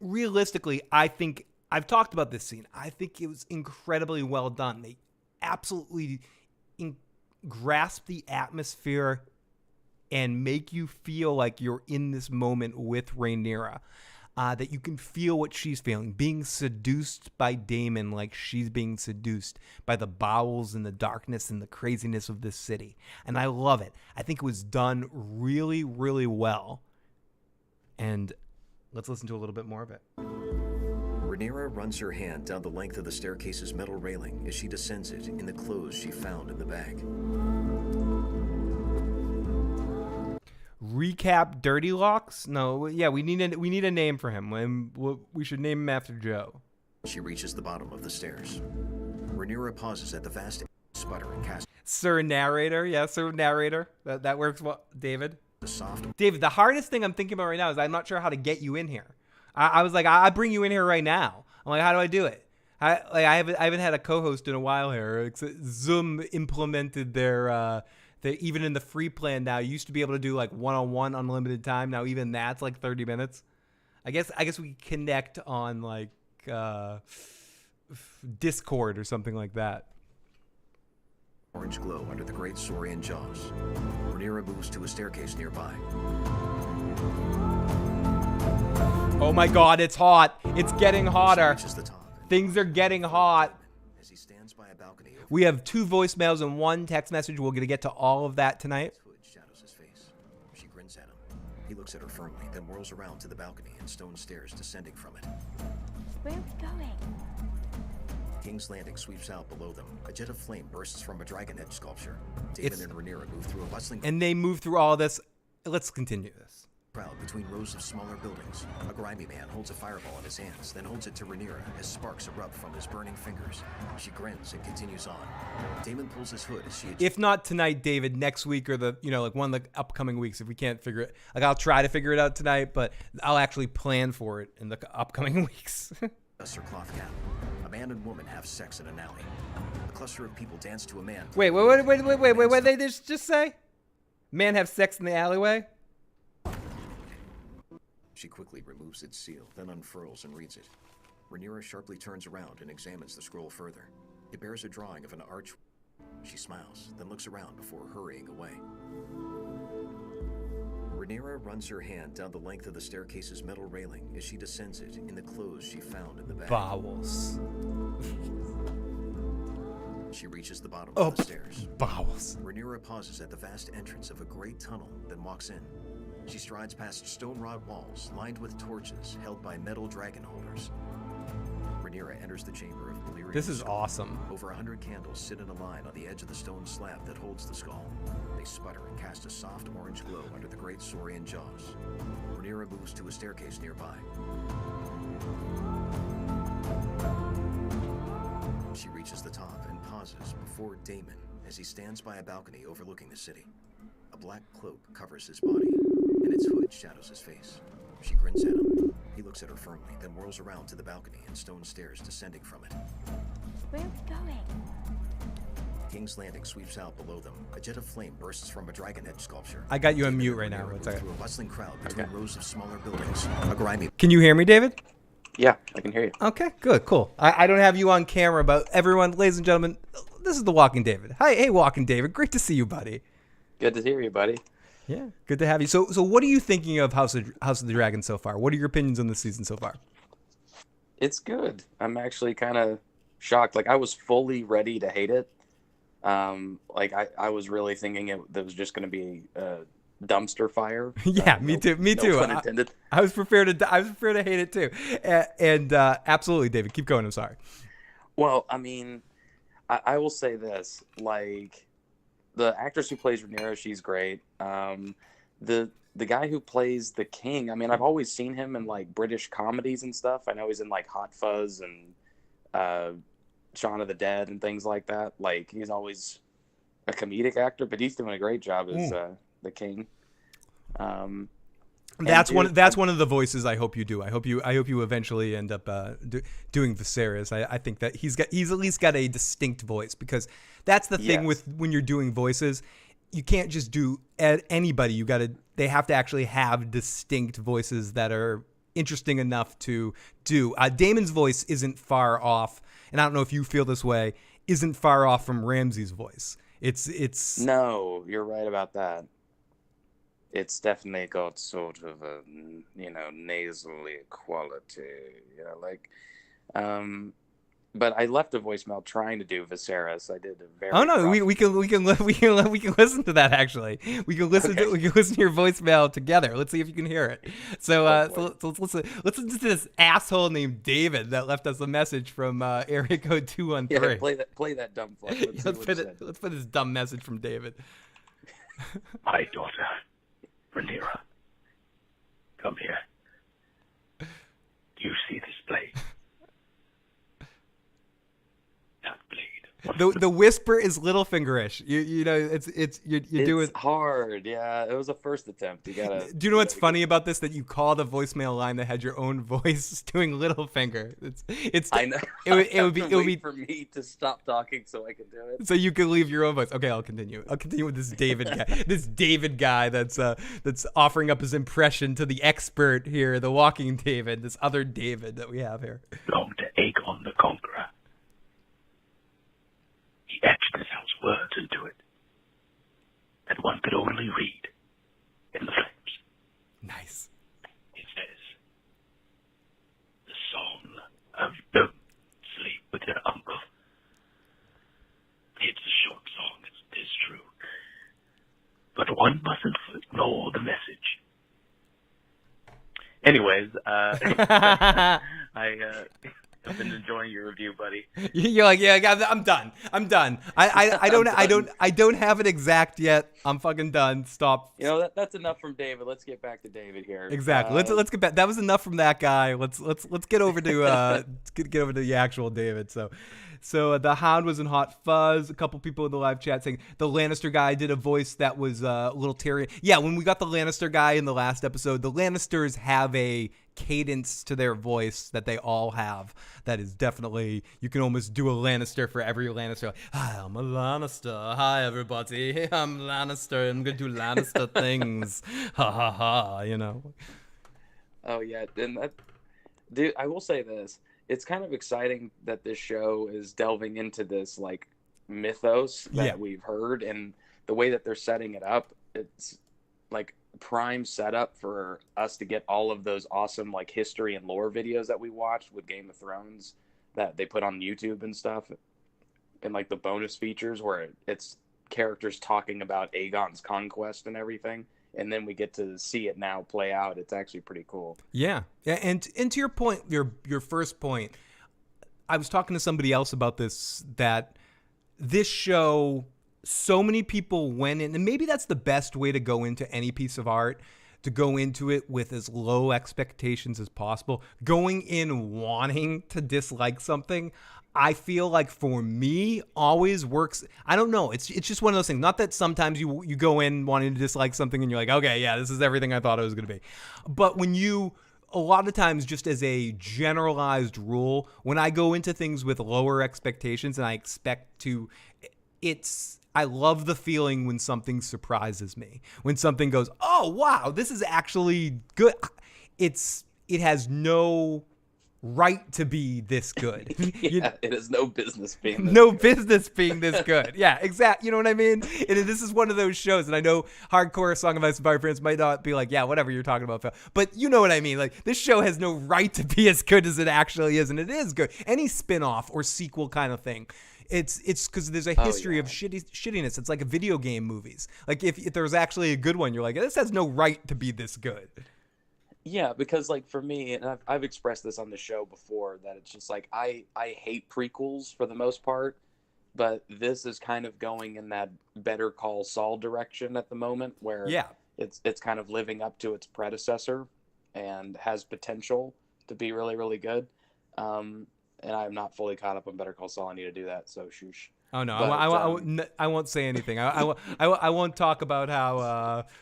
realistically, I think I've talked about this scene. I think it was incredibly well done. They absolutely grasp the atmosphere and make you feel like you're in this moment with Rhaenyra. That you can feel what she's feeling, being seduced by Daemon like she's being seduced by the bowels and the darkness and the craziness of this city. And I love it. I think it was done really, really well. And let's listen to a little bit more of it. Rhaenyra runs her hand down the length of the staircase's metal railing as she descends it in the clothes she found in the bag. Recap Dirty Locks? No, yeah, we need a name for him. We should name him after Joe. She reaches the bottom of the stairs. Rhaenyra pauses at the vast sputter and cast. Sir Narrator, yeah, Sir Narrator. That works well, David. The soft. David, the hardest thing I'm thinking about right now is I'm not sure how to get you in here. I was like, I bring you in here right now. I'm like, how do I do it? I haven't had a co-host in a while here. Zoom implemented their even in the free plan now. You used to be able to do like one-on-one unlimited time. Now even that's like 30 minutes. I guess we connect on like Discord or something like that. Orange glow under the great Saurian jaws. Rhaenyra moves to a staircase nearby. Oh my God, it's hot. It's getting hotter. She reaches the top. Things are getting hot. As he stands by a balcony. We have 2 voicemails and 1 text message. We're going to get to all of that tonight. Hood shadows his face. She grins at him. He looks at her firmly, then whirls around to the balcony and stone stairs descending from it. Where are we going? King's Landing sweeps out below them. A jet of flame bursts from a dragon head sculpture. Daemon and Rhaenyra move through a bustling. And they move through all this. Let's continue this. Crowd between rows of smaller buildings. A grimy man holds a fireball in his hands, then holds it to Rhaenyra as sparks erupt from his burning fingers. She grins and continues on. Daemon pulls his hood as she. If not tonight, David, next week or like one of the upcoming weeks, if we can't figure it, like I'll try to figure it out tonight, but I'll actually plan for it in the upcoming weeks. Dusts her cloth cap. A man and woman have sex in an alley. A cluster of people dance to a man. Wait, what they just say? Man have sex in the alleyway? She quickly removes its seal, then unfurls and reads it. Rhaenyra sharply turns around and examines the scroll further. It bears a drawing of an arch. She smiles, then looks around before hurrying away. Rhaenyra runs her hand down the length of the staircase's metal railing as she descends it in the clothes she found in the bag. Bowels. She reaches the bottom of the stairs. Bowels. Rhaenyra pauses at the vast entrance of a great tunnel, then walks in. She strides past stone rod walls lined with torches held by metal dragon holders. Rhaenyra enters the chamber of Valyrian. This is awesome. Over 100 candles sit in a line on the edge of the stone slab that holds the skull. They sputter and cast a soft orange glow under the great Saurian jaws. Rhaenyra moves to a staircase nearby. She reaches the top and pauses before Daemon as he stands by a balcony overlooking the city. A black cloak covers his body, and its hood shadows his face. She grins at him. He looks at her firmly, then whirls around to the balcony and stone stairs descending from it. Where are we going? King's Landing sweeps out below them. A jet of flame bursts from a dragon head sculpture. I got you on mute right now. Through a bustling crowd between rows of smaller buildings. A grimy. Can you hear me, David? Yeah, I can hear you. Okay, good, cool. I don't have you on camera, but everyone, ladies and gentlemen, this is the Walking David. Hi, hey, Walking David. Great to see you, buddy. Good to hear you, buddy. Yeah, good to have you. So what are you thinking of House of the Dragon so far? What are your opinions on the season so far? It's good. I'm actually kind of shocked. Like, I was fully ready to hate it. I was really thinking it was just going to be a dumpster fire. Yeah, me too. Me too. Pun intended. I was prepared to hate it too. And absolutely, David, keep going. I'm sorry. Well, I mean, I will say this, like, the actress who plays Rhaenyra, she's great. The guy who plays the king, I mean, I've always seen him in like British comedies and stuff. I know he's in like Hot Fuzz and Shaun of the Dead and things like that. Like, he's always a comedic actor, but he's doing a great job as the king. That's one of the voices I hope you do. I hope you eventually end up doing Viserys. I think that he's at least got a distinct voice, because that's the thing with when you're doing voices, you can't just do anybody. They have to actually have distinct voices that are interesting enough to do. Damon's voice isn't far off, and I don't know if you feel this way, isn't far off from Ramsay's voice. It's No, you're right about that. It's definitely got sort of a, nasally quality, but I left a voicemail trying to do Viserys. I did a very. Oh no, we can listen to that actually. We can listen to your voicemail together. Let's see if you can hear it. So let's listen to this asshole named David that left us a message from area code 213. Yeah, play that dumb fuck. Let's put this dumb message from David. My daughter, Rhaenyra, come here. Do you see this blade? That blade. The whisper is Littlefingerish. You know you're doing. It's hard. Yeah, it was a first attempt. You gotta. Do you know what's funny about this? That you called a voicemail line that had your own voice doing Littlefinger. It's. I know. It would be for me to stop talking so I can do it. So you could leave your own voice. Okay, I'll continue. I'll continue with this David guy. This David guy that's offering up his impression to the expert here, the walking David, this other David that we have here. Belonged to Aegon the Conqueror. He etched his house words into it that one could only read in the flames. Nice. It says, the song of Don't Sleep with Your Uncle. It's a short song, it is true. But one mustn't ignore the message. Anyways, I've been enjoying your review, buddy. You're like, yeah, I'm done. I don't have it exact yet. I'm fucking done. Stop. You know that's enough from David. Let's get back to David here. Exactly. Let's get back. That was enough from that guy. Let's get over to get over to the actual David. So the Hound was in hot fuzz. A couple people in the live chat saying the Lannister guy did a voice that was a little Tyrion. Yeah, when we got the Lannister guy in the last episode, the Lannisters have a cadence to their voice that they all have. That is definitely, you can almost do a Lannister for every Lannister. Like, hi, I'm a Lannister. Hi, everybody. I'm Lannister. I'm going to do Lannister things. Ha, ha, ha, you know. Oh, yeah. And that, dude, I will say this. It's kind of exciting that this show is delving into this, like, mythos that we've heard. And the way that they're setting it up, it's, like, prime setup for us to get all of those awesome like history and lore videos that we watched with Game of Thrones that they put on YouTube and stuff, and like the bonus features where it's characters talking about Aegon's conquest and everything, and then we get to see it now play out. It's actually pretty cool. Yeah, and to your point, your first point, I was talking to somebody else about this, that this show, so many people went in, and maybe that's the best way to go into any piece of art, to go into it with as low expectations as possible. Going in wanting to dislike something, I feel like for me always works. I don't know. It's just one of those things. Not that sometimes you go in wanting to dislike something and you're like, okay, yeah, this is everything I thought it was going to be. But when you, a lot of times, just as a generalized rule, when I go into things with lower expectations and I expect to, I love the feeling when something surprises me. When something goes, oh, wow, this is actually good. It has no right to be this good. It has no business being this good. Yeah, exactly. You know what I mean? And this is one of those shows, and I know hardcore Song of Ice and Fire fans might not be like, yeah, whatever you're talking about, Phil. But you know what I mean? Like, this show has no right to be as good as it actually is, and it is good. Any spin-off or sequel kind of thing. It's because there's a history of shittiness. It's like video game movies. Like if there was actually a good one, you're like, this has no right to be this good. Yeah, because like for me, and I've expressed this on the show before, that it's just like I hate prequels for the most part, but this is kind of going in that Better Call Saul direction at the moment, where it's kind of living up to its predecessor and has potential to be really, really good. And I'm not fully caught up on Better Call Saul. I need to do that, so shoosh. Oh no, I won't say anything. I won't talk about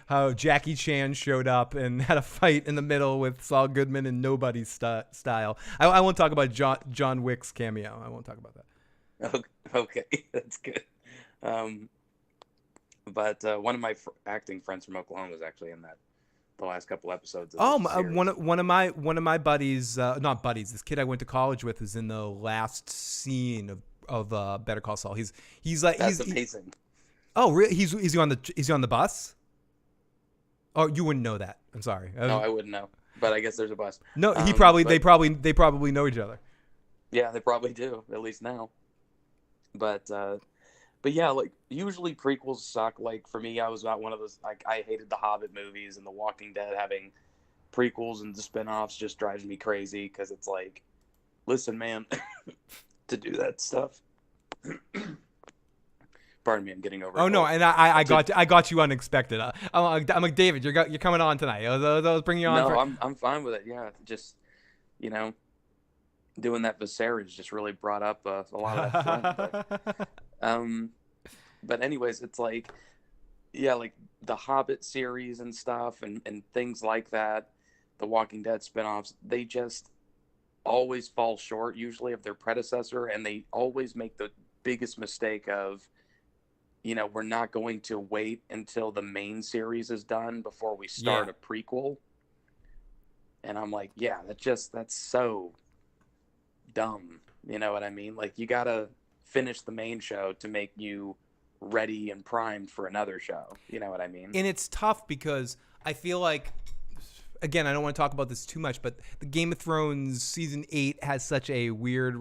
how Jackie Chan showed up and had a fight in the middle with Saul Goodman and Nobody's style. I won't talk about John Wick's cameo. I won't talk about that. Okay, that's good. But one of my acting friends from Oklahoma was actually in that. The last couple episodes. One of my buddies, not buddies, this kid I went to college with is in the last scene of Better Call Saul. He's amazing. Oh, really? Is he on the bus? Oh, you wouldn't know that. I'm sorry. No, I wouldn't know. But I guess there's a bus. No, they probably know each other. Yeah, they probably do, at least now. But yeah, like usually prequels suck. Like for me, I was not one of those. Like I hated the Hobbit movies and The Walking Dead. Having prequels and the spinoffs just drives me crazy because it's like, listen, man, to do that stuff. Pardon me, I'm getting over. Oh no, and I got you unexpected. I'm like, David, you're coming on tonight. I was bringing you on. No, I'm fine with it. Yeah, just doing that Viserys just really brought up a lot of that phlegm. But anyways, it's like, yeah, like the Hobbit series and stuff, and things like that, the Walking Dead spinoffs, they just always fall short usually of their predecessor, and they always make the biggest mistake of, we're not going to wait until the main series is done before we start a prequel. And I'm like, yeah, that's so dumb. You know what I mean? Like, you gotta finish the main show to make you ready and primed for another show. You know what I mean? And it's tough because I feel like, again, I don't want to talk about this too much, but the Game of Thrones season 8 has such a weird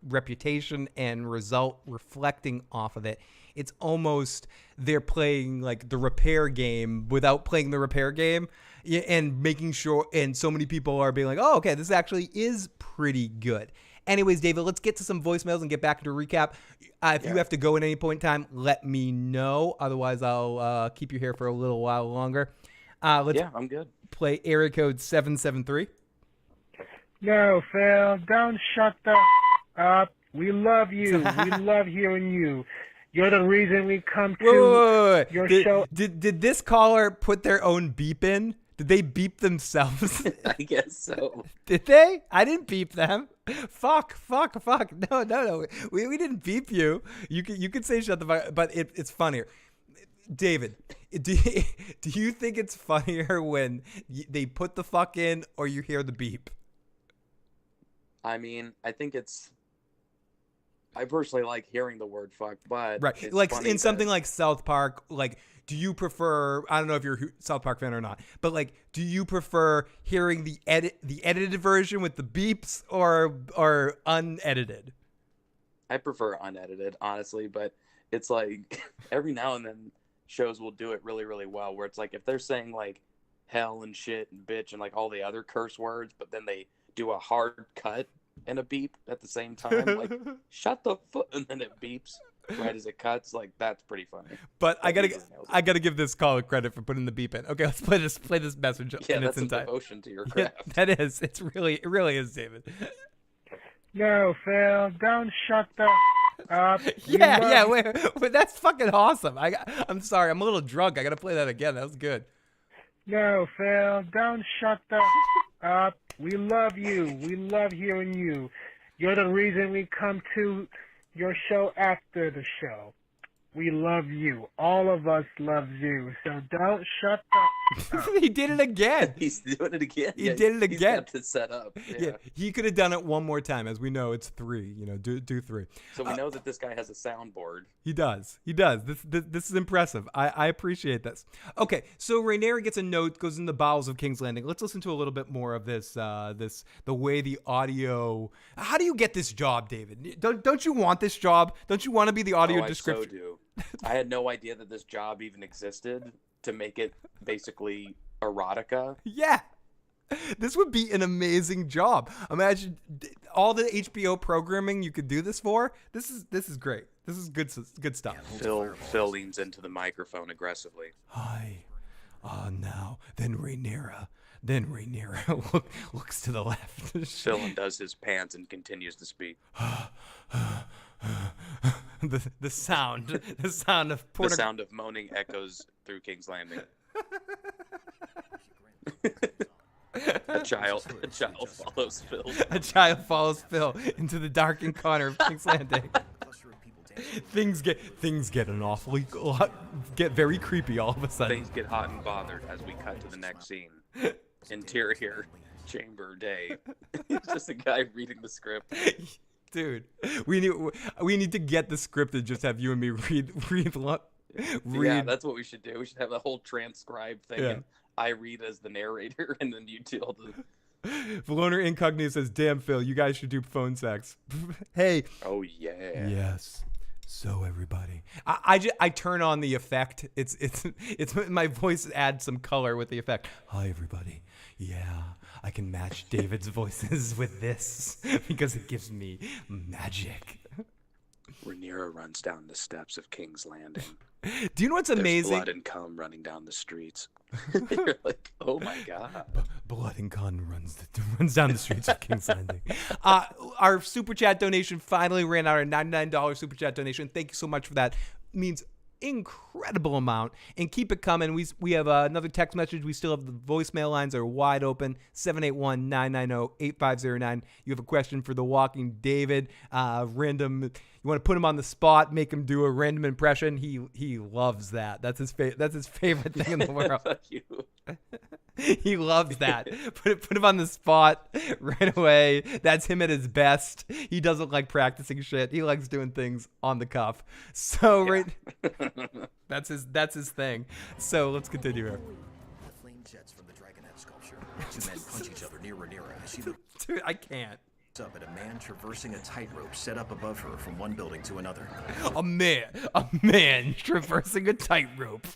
reputation and result reflecting off of it. It's almost they're playing like the repair game without playing the repair game, and making sure, and so many people are being like, oh, okay, this actually is pretty good. Anyways, David, let's get to some voicemails and get back into a recap. If you have to go at any point in time, let me know. Otherwise, I'll keep you here for a little while longer. I'm good. Play area code 773. No, Phil, don't shut the up. We love you. We love hearing you. You're the reason we come to your show. Did this caller put their own beep in? Did they beep themselves? I guess so. Did they? I didn't beep them. Fuck. No. We didn't beep you. You could say shut the fuck, but it's funnier. David, do you think it's funnier when they put the fuck in or you hear the beep? I mean, I personally like hearing the word fuck, but right, like in something like South Park, like, do you prefer, I don't know if you're a South Park fan or not, but like, do you prefer hearing the edited version with the beeps or unedited? I prefer unedited, honestly, but it's like every now and then shows will do it really, really well, where it's like if they're saying like hell and shit and bitch and like all the other curse words, but then they do a hard cut and a beep at the same time, like shut the fuck, and then it beeps right as it cuts. Like, that's pretty funny. But I gotta give this caller credit for putting the beep in. Okay, let's play this message. Yeah, that's some devotion to your craft. Yeah, that is. It really is, David. No, Phil, don't shut the up. Wait, that's fucking awesome. I'm sorry, I'm a little drunk. I gotta play that again. That was good. No, Phil, don't shut the up. We love you. We love hearing you. You're the reason we come to your show after the show. We love you. All of us love you. So don't shut the up. He did it again. He's doing it again. He did it again. He's got it set up. Yeah, he could have done it one more time. As we know, it's 3. Do 3. So we know that this guy has a soundboard. He does. This is impressive. I appreciate this. Okay, so Rhaenyra gets a note, goes in the bowels of King's Landing. Let's listen to a little bit more of this. The way the audio. How do you get this job, David? Don't you want this job? Don't you want to be the audio description? I so do. I had no idea that this job even existed to make it basically erotica. Yeah. This would be an amazing job. Imagine all the HBO programming you could do this for. This is great. This is good stuff. Phil leans into the microphone aggressively. Hi. Now. Then Rhaenyra looks to the left. Phil undoes his pants and continues to speak. The sound of moaning echoes through King's Landing. A child follows Phil. A child follows Phil into the darkened corner of King's Landing. Things get an awfully lot, get very creepy all of a sudden. Things get hot and bothered as we cut to the next scene. Interior chamber day. It's just a guy reading the script. Dude, we need to get the script and just have you and me read. Yeah, that's what we should do. We should have a whole transcribed thing. Yeah. And I read as the narrator, and then you two all the. Valoner Incognito says, "Damn, Phil, you guys should do phone sex." Hey. Oh yeah. Yes. So everybody, I turn on the effect. It's my voice adds some color with the effect. Hi everybody. Yeah, I can match David's voices with this because it gives me magic. Rhaenyra runs down the steps of King's Landing. Do you know what's There's amazing? blood and cum running down the streets. You're like, oh my god. Blood and gun runs down the streets of King's Landing. Our super chat donation finally ran out. Our $99 super chat donation. Thank you so much for that. Means incredible amount, and keep it coming. We have another text message. We still have the voicemail lines are wide open. 781-990-8509. You have a question for The Walking David. Random. You want to put him on the spot, make him do a random impression. He loves that. That's his favorite thing in the world. Fuck you. He loves that. Put him on the spot right away. That's him at his best. He doesn't like practicing shit. He likes doing things on the cuff. So that's his thing. So let's continue here. The flame jets from the dragonhead sculpture. Two men punch each other near Rhaenyra as she looks Dude, I can't. up at a man traversing a tightrope set up above her from one building to another. A man traversing a tightrope.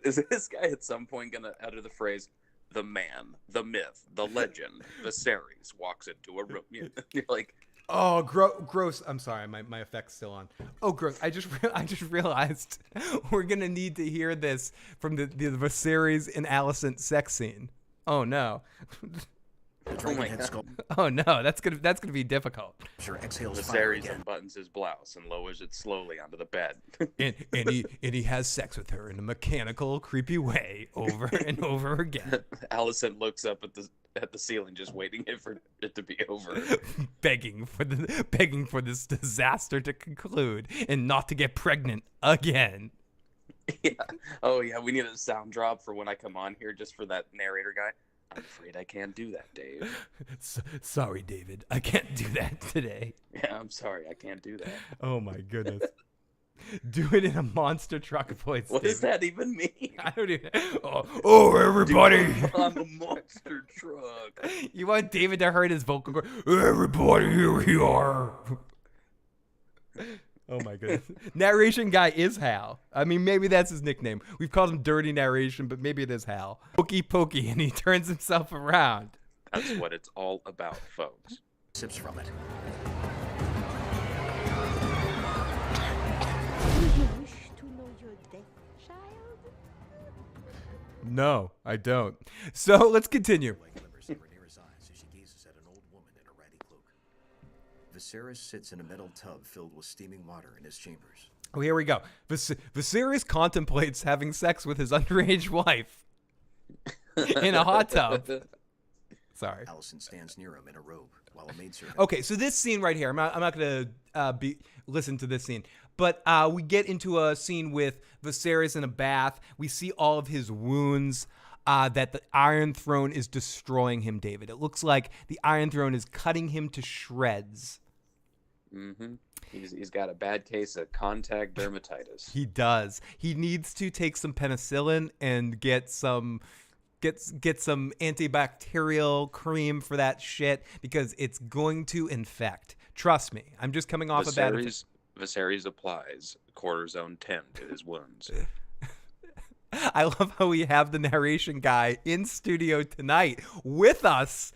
Is this guy at some point gonna utter the phrase, "The man, the myth, the legend, Viserys walks into a room"? You're like, oh, gross. I'm sorry, my effect's still on. Oh, gross. I just realized we're gonna need to hear this from the Viserys and Alicent sex scene. Oh no. oh my god. Oh no, that's gonna be difficult. Sure, exhales fire Viserys again. unbuttons his blouse and lowers it slowly onto the bed. and he has sex with her in a mechanical, creepy way over and over again. Alicent looks up at the ceiling, just waiting for it to be over, begging for this disaster to conclude and not to get pregnant again. Yeah. Oh yeah, we need a sound drop for when I come on here, just for that narrator guy. I'm afraid I can't do that, Dave. Sorry, David. I can't do that today. Yeah, I'm sorry. I can't do that. Oh, my goodness. Do it in a monster truck voice, What David. does that even mean? I don't even... Oh, everybody. On the monster truck. You want David to hurt his vocal cord? Everybody, here we are. Oh, my goodness. Narration guy is Hal. I mean, maybe that's his nickname. We've called him Dirty Narration, but maybe it is Hal. Pokey, and he turns himself around. That's what it's all about, folks. Sips from it. Do you wish to know your death, child? No, I don't. So let's continue. Glimmers in Rhaenyra's eyes as she gazes at an old woman in a ratty cloak. Viserys sits in a metal tub filled with steaming water in his chambers. Oh, here we go. Viserys contemplates having sex with his underage wife in a hot tub. Sorry. Alicent stands near him in a robe while a maidservant. Okay, so this scene right here, I'm not gonna listen to this scene, but we get into a scene with Viserys in a bath. We see all of his wounds. That the Iron Throne is destroying him, David. It looks like the Iron Throne is cutting him to shreds. Mm-hmm. He's got a bad case of contact dermatitis. He does. He needs to take some penicillin and get some antibacterial cream for that shit because it's going to infect. Trust me. I'm just coming off of that. Viserys applies cortisone 10 to his wounds. I love how we have the narration guy in studio tonight with us.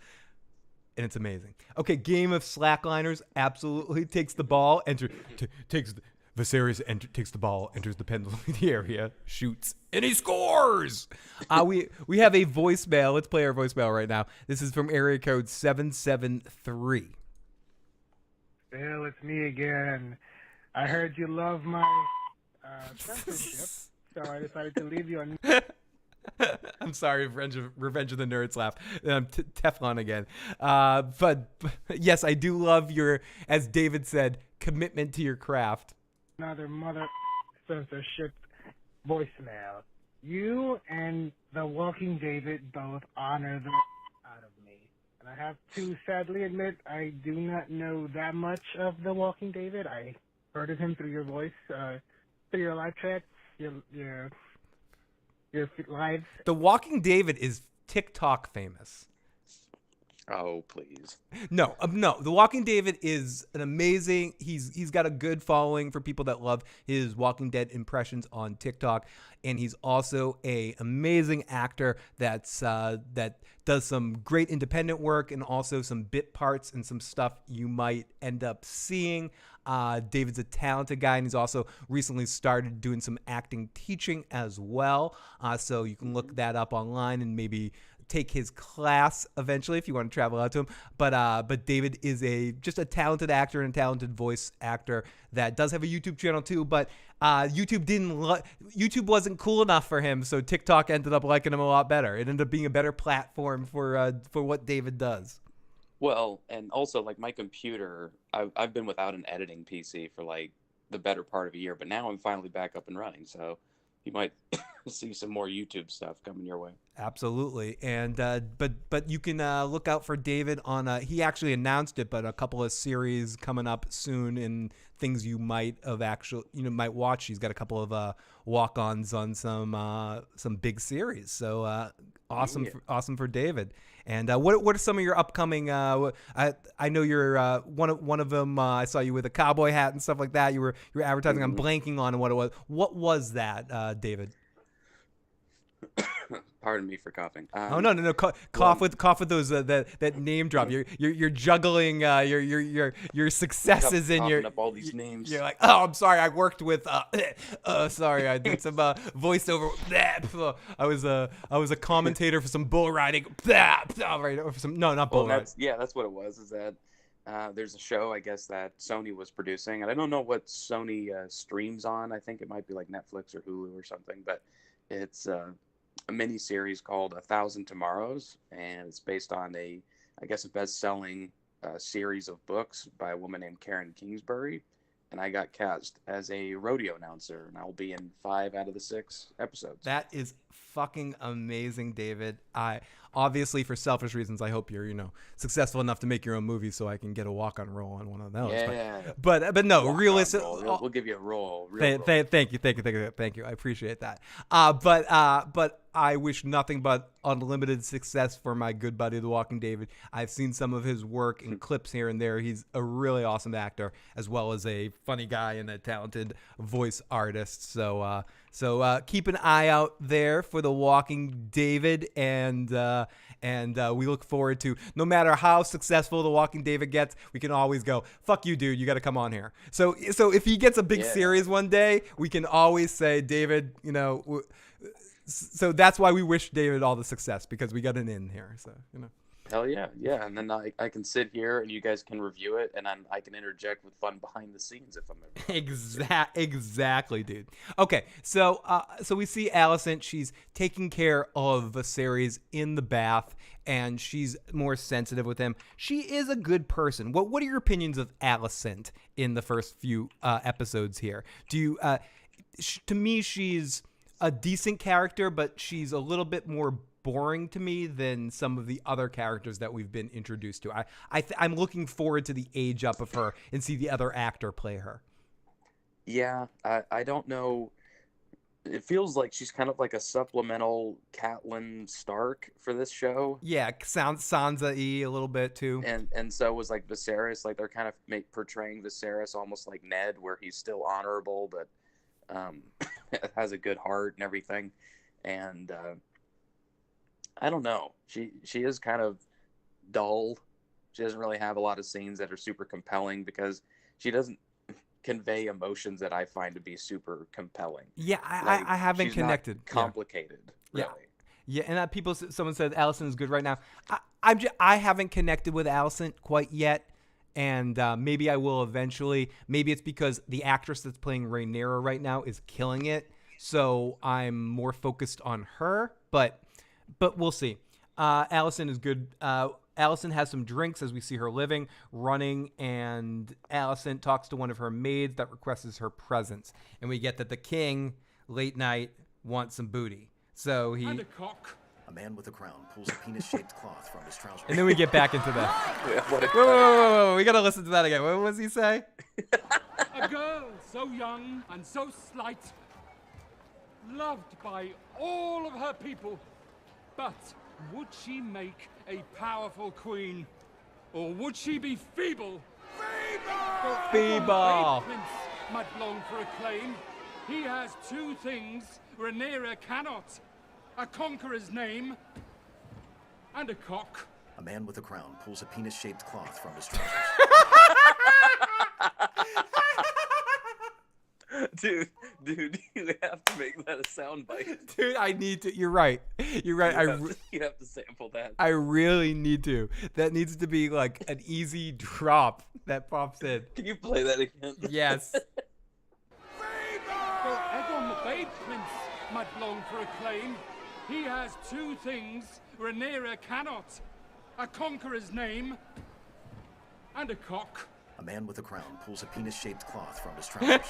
And it's amazing. Okay, game of slackliners absolutely takes the ball, Viserys takes the ball, enters the penalty area, shoots, and he scores. We have a voicemail. Let's play our voicemail right now. This is from area code 773. Bill, it's me again. I heard you love my censorship, so I decided to leave you on. I'm sorry, Revenge of the Nerds laugh. Teflon again. But yes, I do love your, as David said, commitment to your craft. Another mother censorship voicemail. You and The Walking David both honor the out of me. And I have to sadly admit, I do not know that much of The Walking David. I heard of him through your voice, through your live chats, your lives. The Walking David is TikTok famous. Oh, please. No. The Walking David is an amazing. He's got a good following for people that love his Walking Dead impressions on TikTok, and he's also a amazing actor that does some great independent work and also some bit parts and some stuff you might end up seeing. David's a talented guy, and he's also recently started doing some acting teaching as well. So you can look that up online and maybe take his class eventually if you want to travel out to him. But David is just a talented actor and a talented voice actor that does have a YouTube channel too. But YouTube wasn't cool enough for him, so TikTok ended up liking him a lot better. It ended up being a better platform for what David does. Well, and also like my computer, I've been without an editing PC for like the better part of a year, but now I'm finally back up and running. So you might see some more YouTube stuff coming your way. Absolutely. And but you can look out for David on he actually announced it, but a couple of series coming up soon and things you might have might watch. He's got a couple of walk-ons on some big series. So awesome. Yeah. Awesome for David. And what are some of your upcoming? I know you're one of them. I saw you with a cowboy hat and stuff like that. You were advertising. I'm blanking on what it was. What was that, David? Pardon me for coughing. No. Cough with those that name drop. You're juggling your successes in your. Up all these names. You're like, oh, I'm sorry. I worked with. Sorry, I did some voiceover. I was a commentator for some bull riding. Or for some not bull riding. That's what it was. Is that there's a show I guess that Sony was producing, and I don't know what Sony streams on. I think it might be like Netflix or Hulu or something, but it's a mini series called 1,000 Tomorrows, and it's based on a best-selling series of books by a woman named Karen Kingsbury. And I got cast as a rodeo announcer, and I'll be in 5 out of the 6 episodes. That is fucking amazing, David. I obviously, for selfish reasons, I hope you're successful enough to make your own movie so I can get a walk-on role on one of those. Yeah. But no, realistic. We'll give you a role. Thank you. I appreciate that. But I wish nothing but unlimited success for my good buddy, The Walking David. I've seen some of his work in clips here and there. He's a really awesome actor, as well as a funny guy and a talented voice artist. So keep an eye out there for The Walking David, and we look forward to, no matter how successful The Walking David gets, we can always go, fuck you, dude, you got to come on here. So if he gets a big series one day, we can always say, David, so that's why we wish David all the success, because we got an in here. So, Hell yeah. And then I can sit here and you guys can review it, and I can interject with fun behind the scenes if I'm ever. Exactly, dude. Okay, so we see Alicent. She's taking care of Viserys in the bath, and she's more sensitive with him. She is a good person. What are your opinions of Alicent in the first few episodes here? To me, she's a decent character, but she's a little bit more boring to me than some of the other characters that we've been introduced to. I'm looking forward to the age up of her and see the other actor play her. Yeah, I don't know. It feels like she's kind of like a supplemental Catelyn Stark for this show. Yeah, Sansa-y a little bit too. And so was like Viserys. Like they're kind of portraying Viserys almost like Ned, where he's still honorable, but has a good heart and everything. And I don't know. She is kind of dull. She doesn't really have a lot of scenes that are super compelling because she doesn't convey emotions that I find to be super compelling. Yeah, I haven't she's connected. Not complicated, really. Yeah, and someone said Alicent is good right now. I haven't connected with Alicent quite yet. And maybe I will eventually. Maybe it's because the actress that's playing Rhaenyra right now is killing it, so I'm more focused on her. But we'll see. Alicent is good. Alicent has some drinks as we see her running, and Alicent talks to one of her maids that requests her presence, and we get that the king late night wants some booty. So he. And a cock. A man with a crown pulls a penis-shaped cloth from his trousers. And then we get back into that. Whoa, we gotta listen to that again. What does he say? A girl so young and so slight, loved by all of her people, but would she make a powerful queen, or would she be feeble? Feeble! A prince might long for acclaim. He has 2 things Rhaenyra cannot. A conqueror's name, and a cock. A man with a crown pulls a penis-shaped cloth from his trousers. Dude, you have to make that a soundbite. Dude, I need to. You're right. You're right. You have to sample that. I really need to. That needs to be like an easy drop that pops in. Can you play that again? Yes. Though Aegon the Babe Prince might long for acclaim, he has two things Rhaenyra cannot: a conqueror's name and a cock. A man with a crown pulls a penis-shaped cloth from his trousers.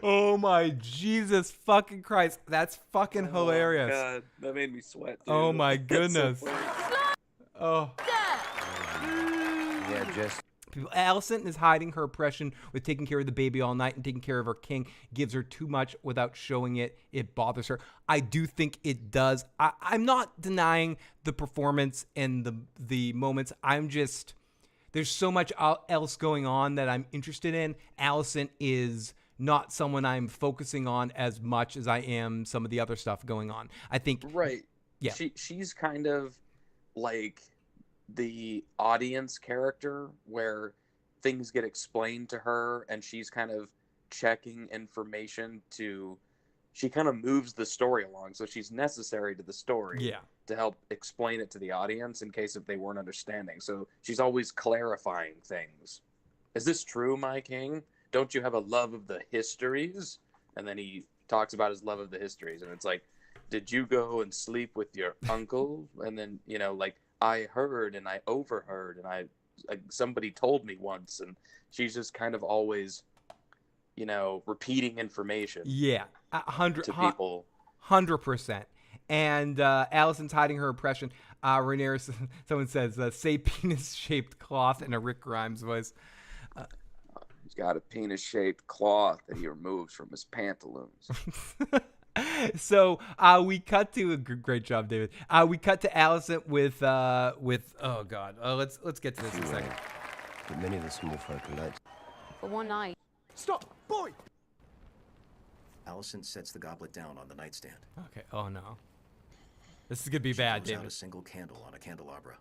Oh my Jesus fucking Christ. That's fucking hilarious. Oh God, that made me sweat, dude. Oh my That's goodness. so funny. Oh. Yeah, just Alicent is hiding her oppression with taking care of the baby all night and taking care of her king. Gives her too much without showing it. It bothers her. I do think it does. I'm not denying the performance and the moments. I'm just, there's so much else going on that I'm interested in. Alicent is not someone I'm focusing on as much as I am some of the other stuff going on. I think. Right. Yeah. She's kind of like the audience character where things get explained to her and she's kind of checking information she kind of moves the story along, so she's necessary to the story to help explain it to the audience in case if they weren't understanding. So she's always clarifying things. Is this true, my king? Don't you have a love of the histories? And then he talks about his love of the histories, and it's like, did you go and sleep with your uncle? And then, like, I heard and I overheard and somebody told me once, and she's just kind of always, repeating information. Yeah, 100 to people. 100%. And Alicent's hiding her oppression. Rhaenyra, someone says, say penis-shaped cloth in a Rick Grimes voice. He's got a penis-shaped cloth that he removes from his pantaloons. So we cut to great job, David. We cut to Alicent with oh god. Let's get to this in a second. But many of the small folk are like. For one night. Stop, boy! Alicent sets the goblet down on the nightstand. Okay. Oh no. This is gonna be bad, David. David. Out a single candle on a candelabra.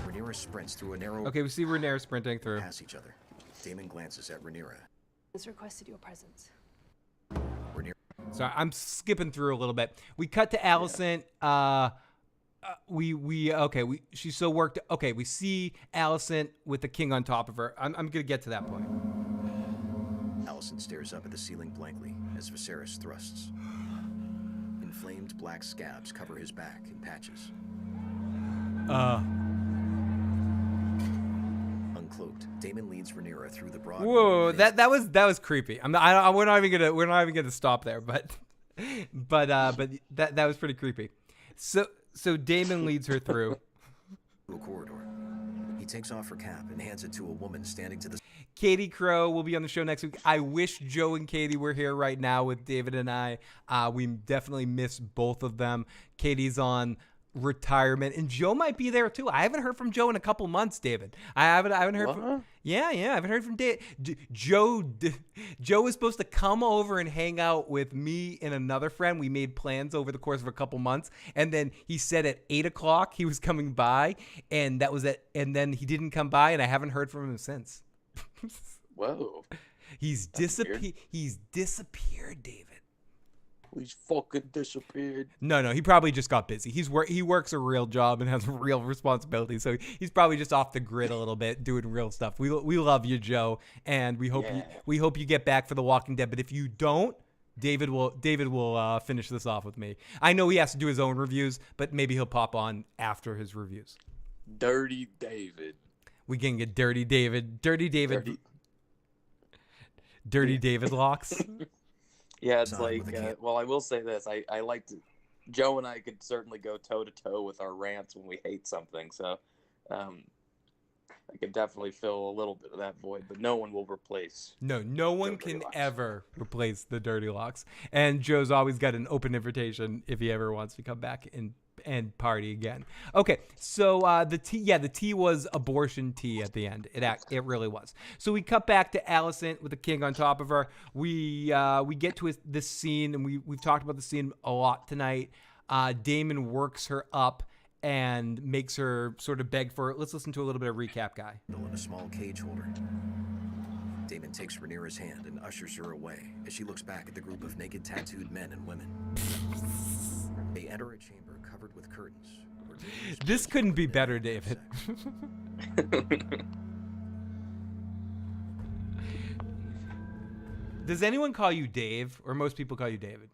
Rhaenyra sprints through a narrow. Okay, we see Rhaenyra sprinting through. Pass each other. Daemon glances at Rhaenyra. Has requested your presence. Sorry, I'm skipping through a little bit. We cut to Alicent. She's so worked. Okay, we see Alicent with the king on top of her. I'm gonna get to that point. Alicent stares up at the ceiling blankly as Viserys thrusts. Inflamed black scabs cover his back in patches. Uncloaked, Daemon leads Rhaenyra through the broad. Whoa, that was creepy. We're not even gonna stop there, but that was pretty creepy. So Daemon leads her through a corridor. He takes off her cap and hands it to a woman standing to the. Katie Crow will be on the show next week. I wish Joe and Katie were here right now with David and I. We definitely miss both of them. Katie's on retirement, and Joe might be there too. I haven't heard from Joe in a couple months, David. I haven't heard what? from. Yeah, I haven't heard from Joe. Joe was supposed to come over and hang out with me and another friend. We made plans over the course of a couple months, and then he said at 8:00 he was coming by, and that was it. And then he didn't come by, and I haven't heard from him since. Whoa. He's disappeared. He's disappeared, David. He's fucking disappeared. No, he probably just got busy. He works a real job and has real responsibilities, so he's probably just off the grid a little bit, doing real stuff. We love you, Joe, and we hope you get back for The Walking Dead. But if you don't, David will finish this off with me. I know he has to do his own reviews, but maybe he'll pop on after his reviews. Dirty David. We can get Dirty David locks. Yeah, it's like, well, I will say this. I like to, Joe and I could certainly go toe-to-toe with our rants when we hate something, so I could definitely fill a little bit of that void, but no one will replace. No one can ever replace the Dirty Locks. And Joe's always got an open invitation if he ever wants to come back and and party again. Okay, so the tea was abortion tea at the end. It really was. So we cut back to Alicent with the king on top of her. We get to this scene, and we've talked about the scene a lot tonight. Daemon works her up and makes her sort of beg for it. Let's listen to a little bit of recap, Guy. In a small cage holder. Daemon takes Rhaenyra's hand and ushers her away as she looks back at the group of naked, tattooed men and women. They enter a chamber covered with curtains. This couldn't be better, David. Does anyone call you Dave, or most people call you David?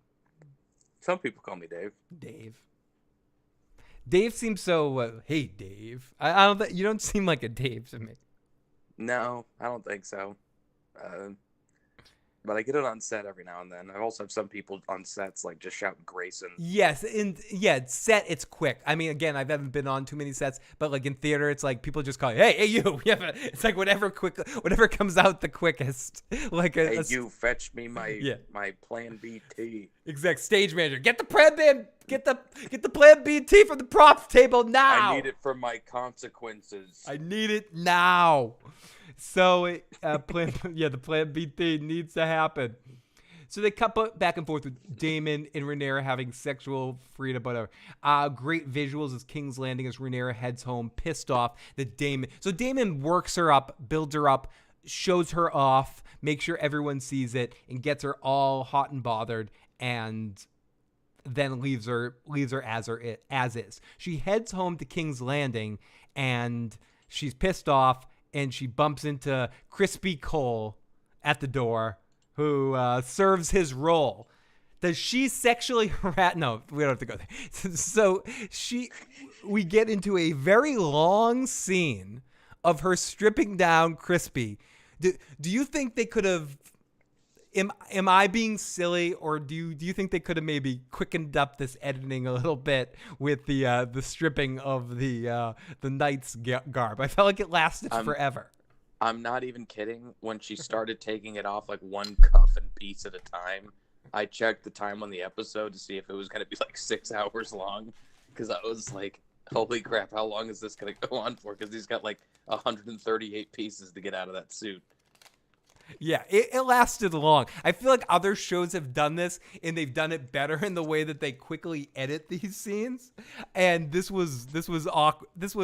Some people call me Dave. Dave seems so. Hey, Dave. I don't. You don't seem like a Dave to me. No, I don't think so. But I get it on set every now and then. I also have some people on sets like just shouting Grayson. Yes, set it's quick. I mean, again, I haven't been on too many sets, but like in theater, it's like people just call you, hey you. Yeah, it's like whatever comes out the quickest. Like you fetch me my Plan B tea. Exact stage manager, get the Plan B, get the Plan B tea from the props table now. I need it for my consequences. I need it now. So the Plan B thing needs to happen. So they cut back and forth with Daemon and Rhaenyra having sexual freedom, whatever. Great visuals as King's Landing as Rhaenyra heads home, pissed off that Daemon. So Daemon works her up, builds her up, shows her off, makes sure everyone sees it, and gets her all hot and bothered, and then leaves her as is. She heads home to King's Landing, and she's pissed off. And she bumps into Crispy Cole at the door, who serves his role. Does she sexually harass? No, we don't have to go there. So we get into a very long scene of her stripping down Crispy. Do you think they could have? Am I being silly, or do you think they could have maybe quickened up this editing a little bit with the stripping of the knight's garb? I felt like it lasted forever. I'm not even kidding. When she started taking it off like one cuff and piece at a time, I checked the time on the episode to see if it was going to be like 6 hours long, because I was like, holy crap, how long is this going to go on for? Because he's got like 138 pieces to get out of that suit. Yeah, it lasted long. I feel like other shows have done this, and they've done it better in the way that they quickly edit these scenes. And this was awkward. It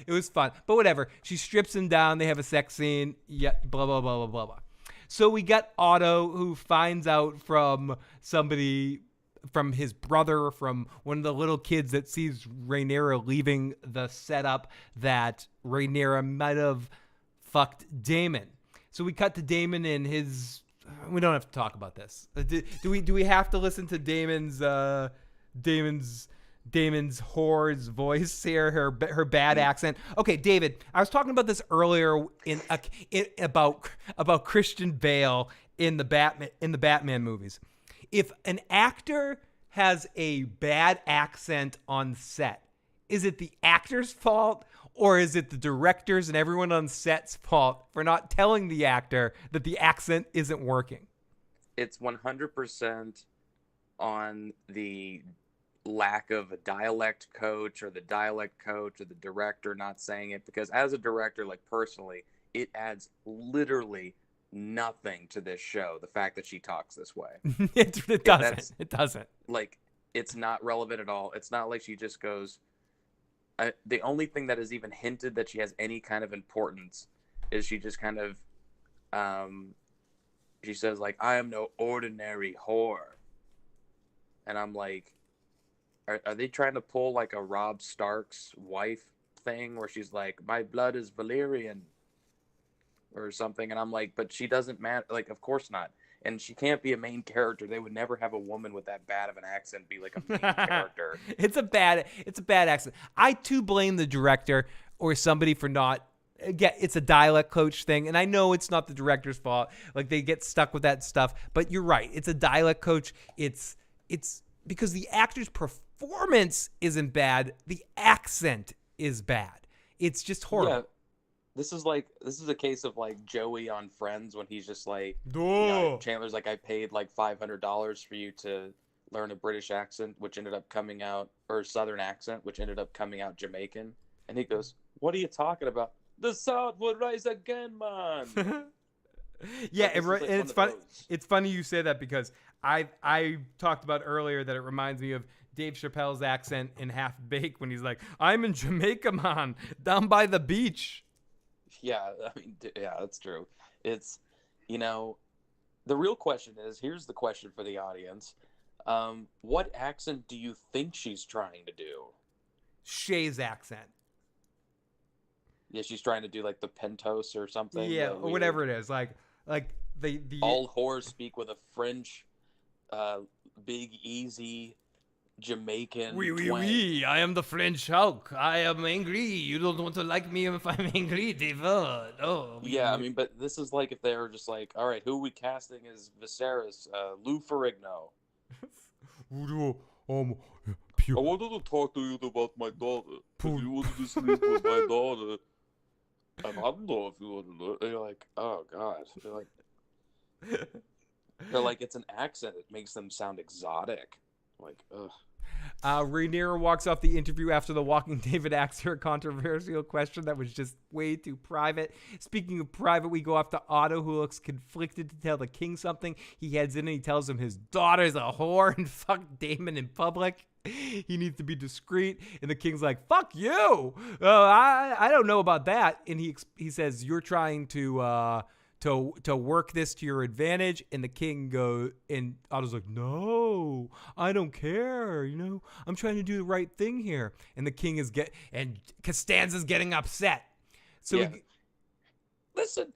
was fun, but whatever. She strips him down. They have a sex scene. Yeah, blah blah blah blah blah blah. So we got Otto, who finds out from somebody, from his brother, from one of the little kids that sees Rhaenyra leaving the setup, that Rhaenyra might have fucked Daemon. So we cut to Daemon and his. We don't have to talk about this. Do we have to listen to Daemon's whore's voice here? Her bad accent. Okay, David. I was talking about this earlier about Christian Bale in the Batman movies. If an actor has a bad accent on set, is it the actor's fault? Or is it the directors and everyone on set's fault for not telling the actor that the accent isn't working? It's 100% on the lack of a dialect coach, or the dialect coach, or the director not saying it. Because as a director, like personally, it adds literally nothing to this show, the fact that she talks this way. It doesn't. It doesn't. Like, it's not relevant at all. It's not like she just goes... the only thing that is even hinted that she has any kind of importance is she just kind of, she says, like, I am no ordinary whore. And I'm like, are they trying to pull, like, a Robb Stark's wife thing where she's like, my blood is Valyrian or something? And I'm like, but she doesn't matter. Like, of course not. And she can't be a main character. They would never have a woman with that bad of an accent be like a main character. It's a bad accent. I too blame the director or somebody for not. Again, it's a dialect coach thing, and I know it's not the director's fault. Like, they get stuck with that stuff, but you're right. It's a dialect coach. It's because the actor's performance isn't bad. The accent is bad. It's just horrible. Yeah. This is a case of like Joey on Friends when he's just like, you know, Chandler's like, I paid like $500 for you to learn a British accent, which ended up coming out, or Southern accent, which ended up coming out Jamaican. And he goes, "What are you talking about? The South will rise again, man." Yeah, Like, and it's funny. It's funny you say that because I talked about earlier that it reminds me of Dave Chappelle's accent in Half Baked when he's like, "I'm in Jamaica, man, down by the beach." Yeah, I mean, yeah, that's true. It's, the real question is, here's the question for the audience. What accent do you think she's trying to do? Shay's accent. Yeah, she's trying to do like the Pentos or something. Yeah, or whatever it is. Like the all whores speak with a French, big easy Jamaican. Oui, oui, twang. oui. I am the French Hulk. I am angry. You don't want to like me if I'm angry, David. Oh. Yeah, I mean, but this is like if they were just like, all right, who are we casting as Viserys? Lou Ferrigno. I wanted to talk to you about my daughter. You wanted to sleep with my daughter. I don't know if you want to know. And you're like, oh god. They're like, it's an accent. It makes them sound exotic. Like, ugh. Rhaenyra walks off the interview after the Walking David asks her a controversial question that was just way too private. Speaking of private, we go off to Otto, who looks conflicted to tell the king something. He heads in and he tells him his daughter's a whore and fucked Daemon in public. He needs to be discreet. And the king's like, fuck you. I don't know about that. And he says, you're trying to work this to your advantage. And the king and Otto's like, no, I don't care. I'm trying to do the right thing here. And the king and Costanza's getting upset. So yeah. Listen,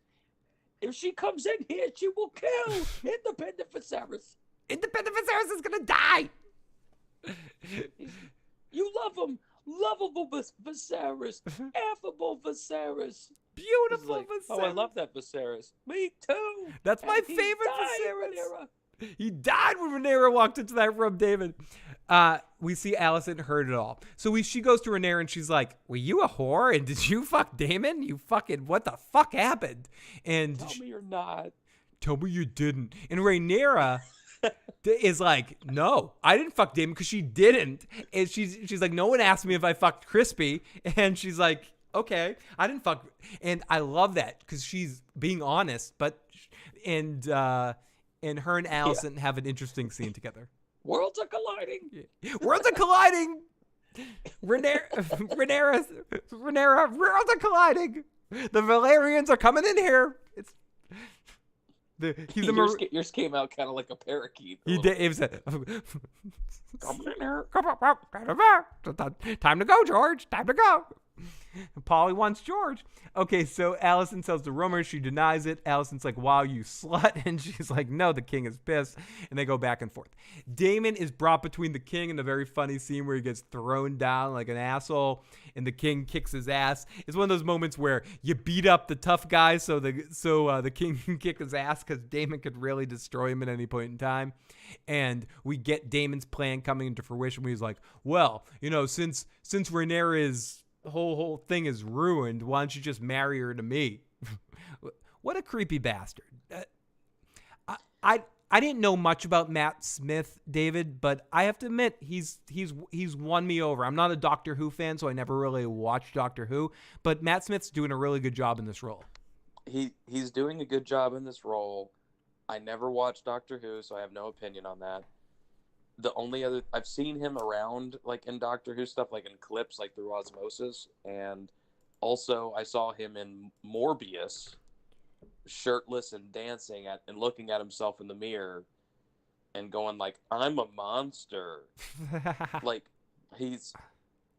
if she comes in here, she will kill Independent Viserys. Independent Viserys is gonna die. You love him. Lovable Viserys. Affable Viserys. Beautiful like, Viserys. Oh, I love that Viserys. Me too. That's my favorite Viserys. He died when Rhaenyra walked into that room, David. We see Alicent heard it all. So she goes to Rhaenyra and she's like, were you a whore? And did you fuck Daemon? You fucking, what the fuck happened? And tell me you're not. Tell me you didn't. And Rhaenyra is like, no, I didn't fuck Daemon because she didn't. And she's like, no one asked me if I fucked Crispy. And she's like, okay, I didn't fuck. And I love that because she's being honest. And her and Alicent have an interesting scene together. Worlds are colliding. Yeah. Worlds are colliding. Rhaenyra, worlds are colliding. The Valerians are coming in here. Yours came out kind of like a parakeet. He did. It was time to go, George. Time to go. Polly wants George. Okay, so Alicent tells the rumor. She denies it. Alicent's like, wow, you slut. And she's like, no, the king is pissed. And they go back and forth. Daemon is brought between the king in a very funny scene where he gets thrown down like an asshole and the king kicks his ass. It's one of those moments where you beat up the tough guy so the king can kick his ass because Daemon could really destroy him at any point in time. And we get Daemon's plan coming into fruition where he's like, well, since Rhaenyra's whole thing is ruined, why don't you just marry her to me? What a creepy bastard. I didn't know much about Matt Smith, David, but I have to admit he's won me over. I'm not a Doctor Who fan, so I never really watched Doctor Who, but Matt Smith's doing a really good job in this role. He's doing a good job in this role. I never watched Doctor Who, so I have no opinion on that. The only other I've seen him around like in Doctor Who stuff, like in clips, like through osmosis, and also I saw him in Morbius, shirtless and dancing and looking at himself in the mirror, and going like, "I'm a monster." Like here's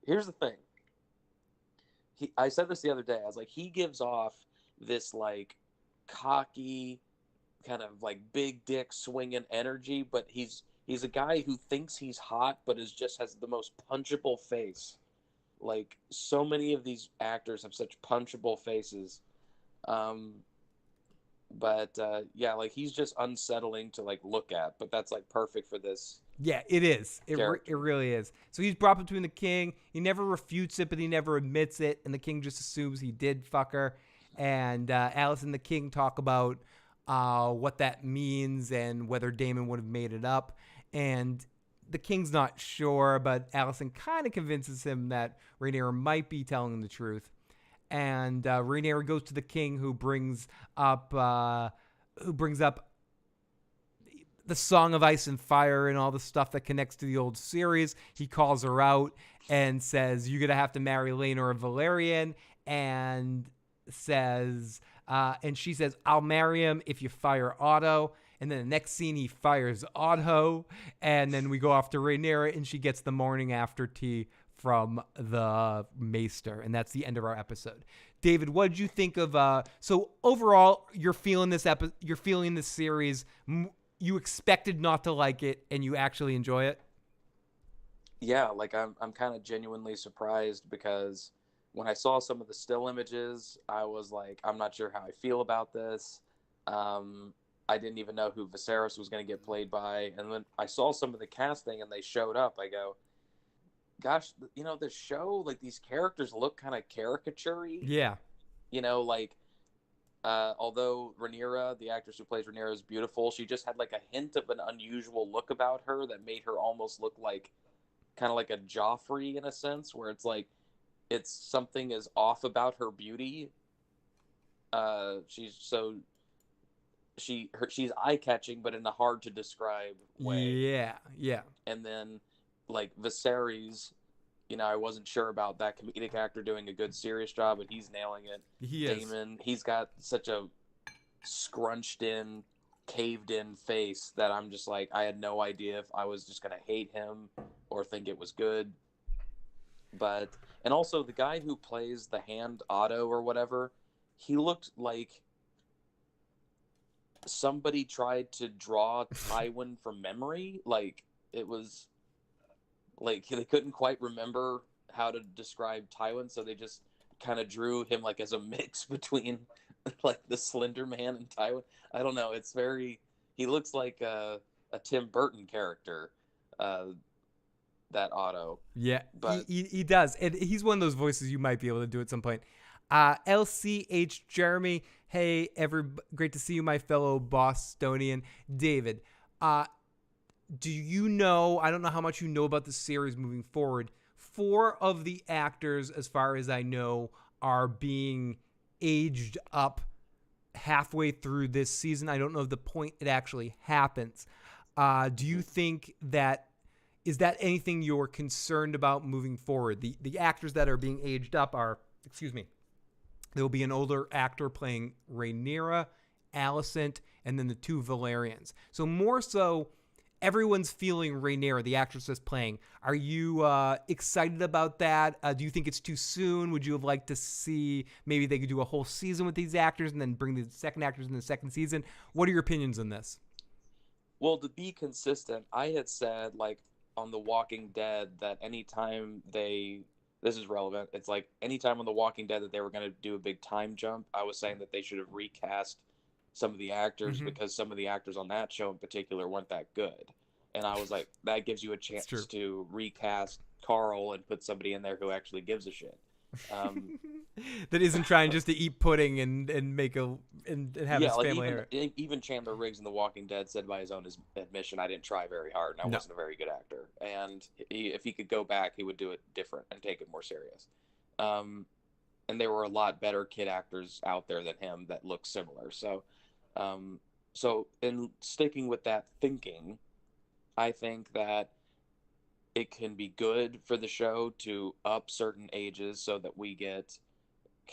the thing. I said this the other day. I was like, he gives off this like cocky, kind of like big dick swinging energy, but he's a guy who thinks he's hot, but just has the most punchable face. Like, so many of these actors have such punchable faces. Yeah, like, he's just unsettling to, like, look at. But that's, like, perfect for this. Yeah, it is. It really is. So he's brought between the king. He never refutes it, but he never admits it. And the king just assumes he did fuck her. And Alice and the king talk about what that means and whether Daemon would have made it up. And the king's not sure, but Alicent kind of convinces him that Rhaenyra might be telling the truth. And Rhaenyra goes to the king, who brings up the Song of Ice and Fire and all the stuff that connects to the old series. He calls her out and says, "You're gonna have to marry Laenor Valerian," and says, and she says, "I'll marry him if you fire Otto." And then the next scene, he fires Otto, and then we go off to Rhaenyra, and she gets the morning after tea from the maester, and that's the end of our episode. David, what did you think of? So overall, you're feeling this you're feeling this series. You expected not to like it, and you actually enjoy it. Yeah, like I'm kind of genuinely surprised, because when I saw some of the still images, I was like, I'm not sure how I feel about this. I didn't even know who Viserys was going to get played by, and when I saw some of the casting and they showed up, I go, gosh, you know, this show, like, these characters look kind of caricature-y. Yeah. You know, like, although Rhaenyra, the actress who plays Rhaenyra, is beautiful, she just had, like, a hint of an unusual look about her that made her almost look like, kind of like a Joffrey in a sense, where it's like, it's something is off about her beauty. She's eye-catching, but in a hard-to-describe way. Yeah. And then, like, Viserys, you know, I wasn't sure about that comedic actor doing a good serious job, but he's nailing it. He is. Daemon, he's got such a scrunched-in, caved-in face that I'm just like, I had no idea if I was just going to hate him or think it was good. But, and also, the guy who plays the Hand Otto or whatever, he looked like somebody tried to draw Tywin from memory. Like, it was like they couldn't quite remember how to describe Tywin, so they just kind of drew him like as a mix between like the Slender Man and Tywin. I don't know, it's very, he looks like a Tim Burton character, that Otto. Yeah, but he does, and he's one of those voices you might be able to do at some point. LCH Jeremy, hey, great to see you, my fellow Bostonian. David, do you know, I don't know how much you know about the series moving forward, 4 of the actors, as far as I know, are being aged up halfway through this season. I don't know the point it actually happens. Do you think is that anything you're concerned about moving forward? The actors that are being aged up are, there will be an older actor playing Rhaenyra, Alicent, and then the 2 Valerians. So more so, everyone's feeling Rhaenyra, the actress that's playing. Are you excited about that? Do you think it's too soon? Would you have liked to see maybe they could do a whole season with these actors and then bring the second actors in the second season? What are your opinions on this? Well, to be consistent, I had said, like, on The Walking Dead, that anytime this is relevant, it's like anytime on The Walking Dead that they were going to do a big time jump, I was saying that they should have recast some of the actors, because some of the actors on that show in particular weren't that good. And I was like, that gives you a chance to recast Carl and put somebody in there who actually gives a shit. That isn't trying just to eat pudding and have his family hair. Even Chandler Riggs in The Walking Dead said by his own admission, I didn't try very hard and I wasn't a very good actor. And if he could go back, he would do it different and take it more serious. And there were a lot better kid actors out there than him that look similar. So in sticking with that thinking, I think that it can be good for the show to up certain ages so that we get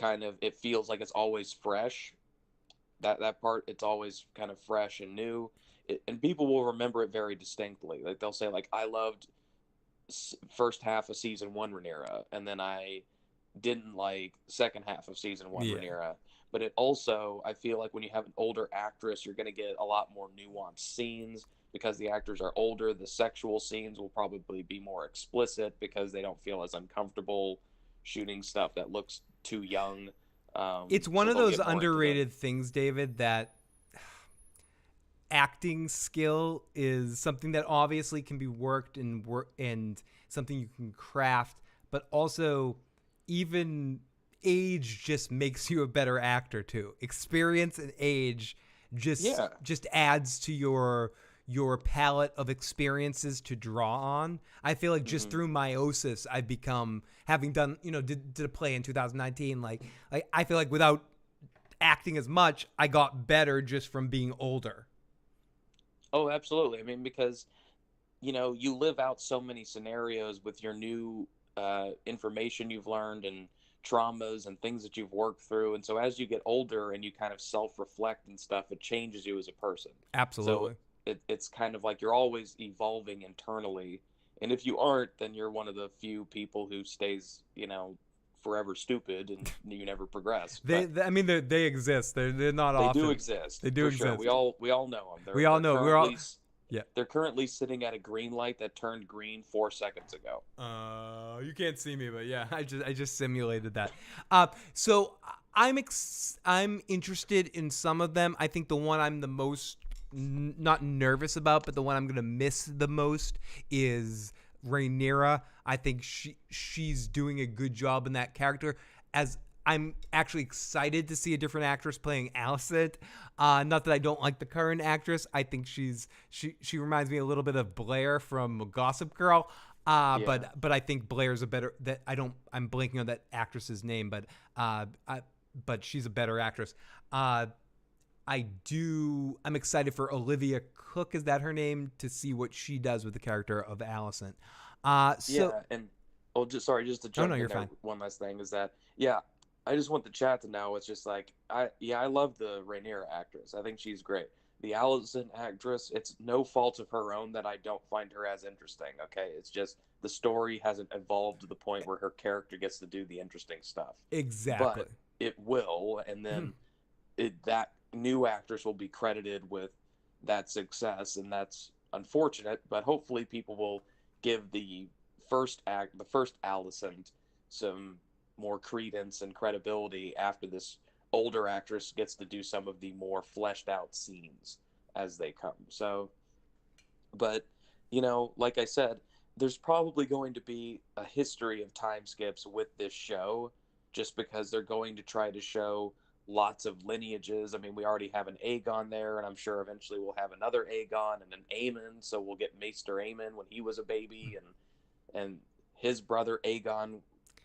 it feels like it's always fresh. That part, it's always kind of fresh and new. And people will remember it very distinctly. Like, they'll say, like, I loved first half of season 1 Rhaenyra, and then I didn't like second half of season 1 Rhaenyra. But it also, I feel like when you have an older actress, you're going to get a lot more nuanced scenes. Because the actors are older, the sexual scenes will probably be more explicit because they don't feel as uncomfortable shooting stuff that looks too young. It's one of those underrated things, David, that acting skill is something that obviously can be worked and something you can craft, but also even age just makes you a better actor too. Experience and age just adds to your your palette of experiences to draw on. I feel like just through meiosis, I've become, having done, did a play in 2019. Like I feel like without acting as much, I got better just from being older. Oh, absolutely. I mean, because, you live out so many scenarios with your new information you've learned and traumas and things that you've worked through. And so as you get older and you kind of self-reflect and stuff, it changes you as a person. Absolutely. So it's kind of like you're always evolving internally. And if you aren't, then you're one of the few people who stays, forever stupid and you never progress. They exist. They're not often. They do exist. They do exist. Sure. We all know them. We all know. Yeah. They're currently sitting at a green light that turned green 4 seconds ago. You can't see me, but yeah, I just simulated that. So I'm interested in some of them. I think the one I'm the most not nervous about, but the one I'm gonna miss the most is Rhaenyra. I think she's doing a good job in that character. As I'm actually excited to see a different actress playing Alicent. Not that I don't like the current actress. I think she reminds me a little bit of Blair from Gossip Girl. But I think Blair's a better, I'm blanking on that actress's name, but she's a better actress. I'm excited for Olivia Cook, is that her name, to see what she does with the character of Alicent. Just to jump in there, fine. One last thing is that, I just want the chat to know, it's just like, I love the Rhaenyra actress. I think she's great. The Alicent actress, it's no fault of her own that I don't find her as interesting, okay? It's just the story hasn't evolved to the point where her character gets to do the interesting stuff. Exactly. But it will, and then that new actress will be credited with that success, and that's unfortunate, but hopefully people will give the first Alicent some more credence and credibility after this older actress gets to do some of the more fleshed out scenes as they come. So, but, like I said, there's probably going to be a history of time skips with this show, just because they're going to try to show lots of lineages. I mean, we already have an Aegon there, and I'm sure eventually we'll have another Aegon and an Aemon, so we'll get Maester Aemon when he was a baby, and his brother Aegon,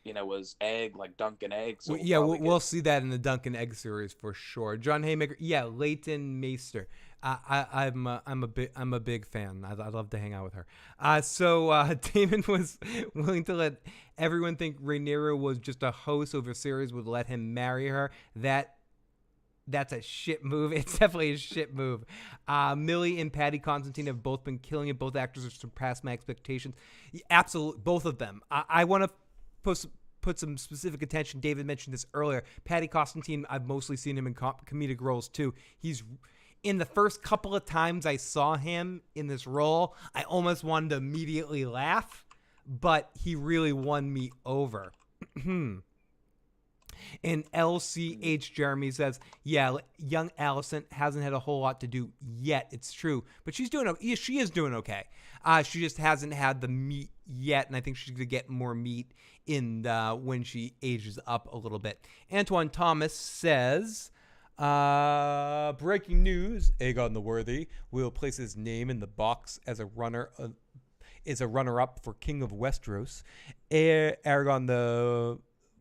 was egg, like Duncan Egg. So we'll see that in the Duncan Egg series for sure. John Haymaker, Leighton Maester. I'm a big fan. I'd love to hang out with her. So Damon was willing to let everyone think Rhaenyra was just a host, so if a series would let him marry her. That's a shit move. It's definitely a shit move. Millie and Patty Constantine have both been killing it. Both actors have surpassed my expectations. Absolutely, both of them. I want to put some specific attention. David mentioned this earlier. Patty Constantine, I've mostly seen him in comedic roles too. He's in the first couple of times I saw him in this role, I almost wanted to immediately laugh, but he really won me over. And LCH Jeremy says, young Alicent hasn't had a whole lot to do yet. It's true, but she is doing okay. She just hasn't had the meat yet, and I think she's going to get more meat in when she ages up a little bit. Antoine Thomas says, breaking news, Aegon the Worthy will place his name in the box as a runner-up for King of Westeros. Aegon the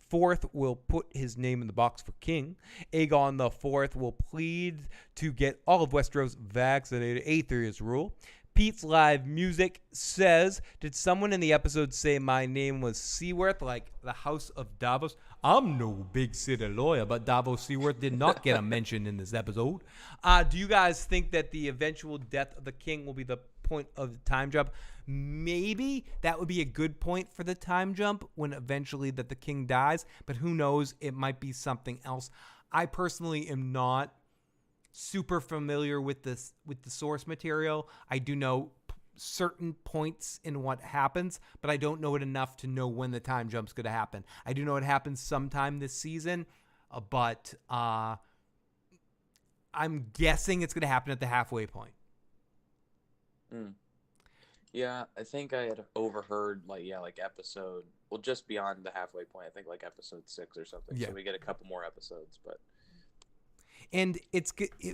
Fourth will put his name in the box for king. Aegon the Fourth will plead to get all of Westeros vaccinated. Aetherius rule. Pete's Live Music says, did someone in the episode say my name was Seaworth, like the House of Davos? I'm no big city lawyer, but Davos Seaworth did not get a mention in this episode. Do you guys think that the eventual death of the king will be the point of the time jump? Maybe that would be a good point for the time jump when eventually that the king dies, but who knows? It might be something else. I personally am not super familiar with the source material. I do know certain points in what happens, but I don't know it enough to know when the time jump's going to happen. I do know it happens sometime this season, but I'm guessing it's going to happen at the halfway point. Yeah, I think I had overheard like episode, just beyond the halfway point. I think like episode 6 or something. Yeah. So we get a couple more episodes, but. And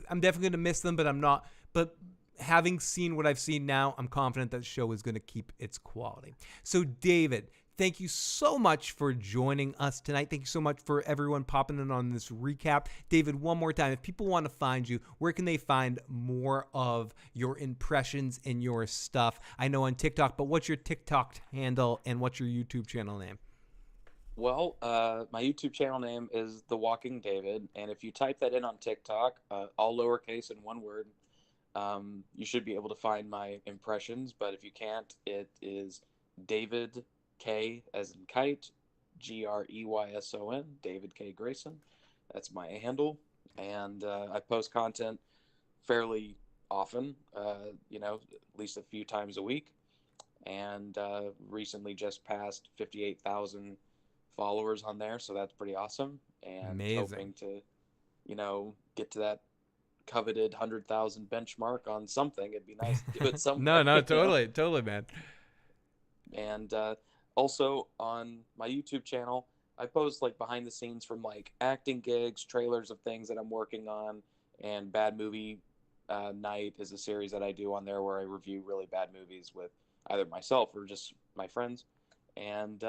I'm definitely going to miss them, but I'm not. But having seen what I've seen now, I'm confident that the show is going to keep its quality. So, David, thank you so much for joining us tonight. Thank you so much for everyone popping in on this recap. David, one more time, if people want to find you, where can they find more of your impressions and your stuff? I know on TikTok, but what's your TikTok handle and what's your YouTube channel name? Well, my YouTube channel name is The Walking David, and if you type that in on TikTok, all lowercase in one word, you should be able to find my impressions. But if you can't, it is David K as in kite, Greyson, David K. Grayson. That's my handle, and I post content fairly often, at least a few times a week, and recently just passed 58,000 followers on there, so that's pretty awesome. And amazing. Hoping to, get to that coveted 100,000 benchmark on something. It'd be nice to do it somewhere. No, totally, man. And also on my YouTube channel, I post like behind the scenes from like acting gigs, trailers of things that I'm working on, and Bad Movie Night is a series that I do on there where I review really bad movies with either myself or just my friends. And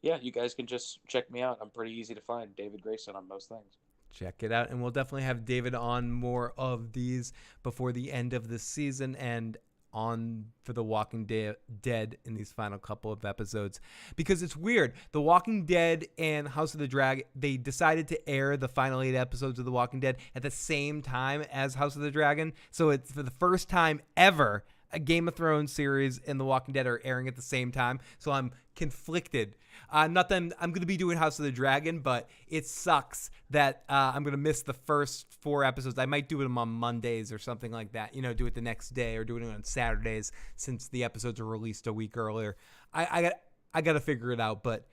yeah, you guys can just check me out. I'm pretty easy to find. David Grayson on most things. Check it out. And we'll definitely have David on more of these before the end of the season and on for The Walking Dead in these final couple of episodes. Because it's weird. The Walking Dead and House of the Dragon, they decided to air the final 8 episodes of The Walking Dead at the same time as House of the Dragon. So it's for the first time ever a Game of Thrones series and The Walking Dead are airing at the same time. So I'm conflicted. Not that I'm going to be doing House of the Dragon, but it sucks that I'm going to miss the first 4 episodes. I might do them on Mondays or something like that. Do it the next day or do it on Saturdays since the episodes are released a week earlier. I got to figure it out, but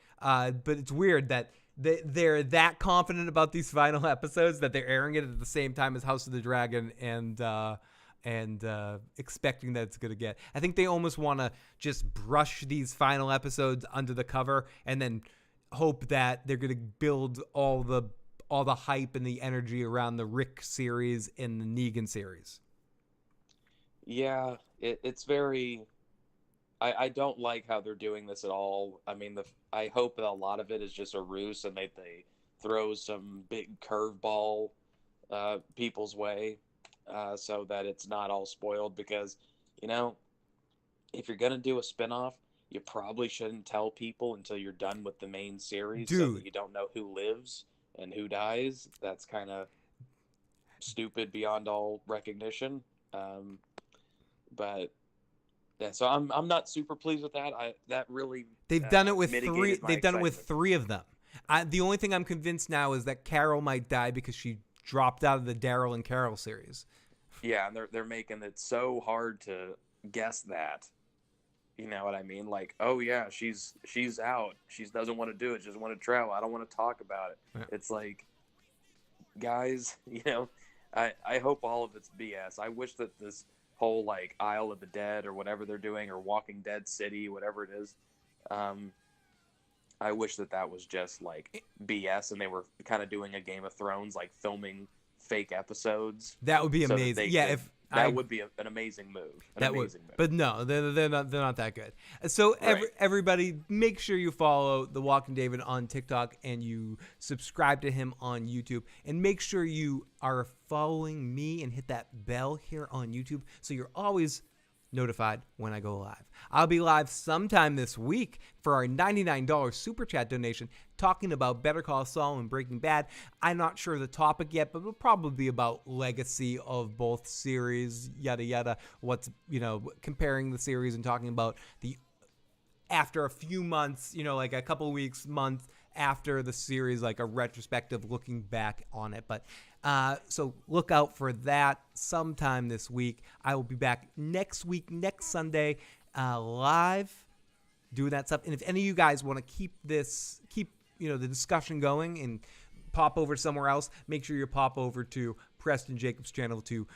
it's weird that they're that confident about these final episodes that they're airing it at the same time as House of the Dragon and expecting that it's going to get. I think they almost want to just brush these final episodes under the cover and then hope that they're going to build all the hype and the energy around the Rick series and the Negan series. Yeah, it's very... I don't like how they're doing this at all. I mean, I hope that a lot of it is just a ruse and they throw some big curveball people's way. So that it's not all spoiled, because if you're gonna do a spinoff, you probably shouldn't tell people until you're done with the main series. Dude. So that you don't know who lives and who dies. That's kind of stupid beyond all recognition. But yeah, so I'm not super pleased with that. That really they've done it with 3. my They've done it with excitement. 3 of them. The only thing I'm convinced now is that Carol might die because she dropped out of the Daryl and Carol series. Yeah, and they're making it so hard to guess that. You know what I mean? Like, oh yeah, she's out. She doesn't want to do it. She doesn't want to travel. I don't want to talk about it. Yeah. It's like, guys, I hope all of it's BS. I wish that this whole like Isle of the Dead or whatever they're doing, or Walking Dead City, whatever it is, I wish that was just like BS and they were kind of doing a Game of Thrones, like filming fake episodes. That would be amazing. Yeah, would be an amazing move. Move. But no, they're not that good. So everybody, make sure you follow The Walking David on TikTok and you subscribe to him on YouTube, and make sure you are following me and hit that bell here on YouTube so you're always notified when I go live. I'll be live sometime this week for our $99 super chat donation talking about Better Call Saul and Breaking Bad. I'm not sure of the topic yet, but it'll probably be about legacy of both series, yada yada. What's, comparing the series and talking about the after a few months, like a couple weeks, month after the series, like a retrospective looking back on it. But so look out for that sometime this week. I will be back next week, next Sunday, live doing that stuff. And if any of you guys want to keep the discussion going and pop over somewhere else, make sure you pop over to Preston Jacobs' channel to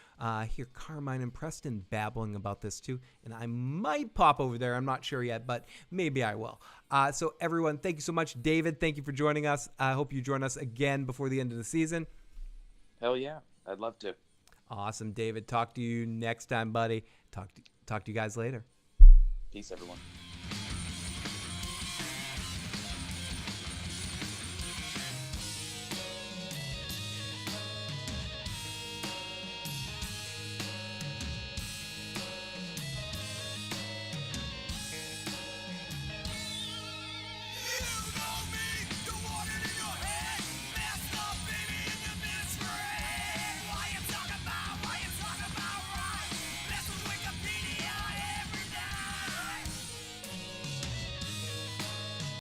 hear Carmine and Preston babbling about this too. And I might pop over there. I'm not sure yet, but maybe I will. So everyone, thank you so much. David, thank you for joining us. I hope you join us again before the end of the season. Hell yeah, I'd love to. Awesome, David. Talk to you next time, buddy. Talk to you guys later. Peace, everyone.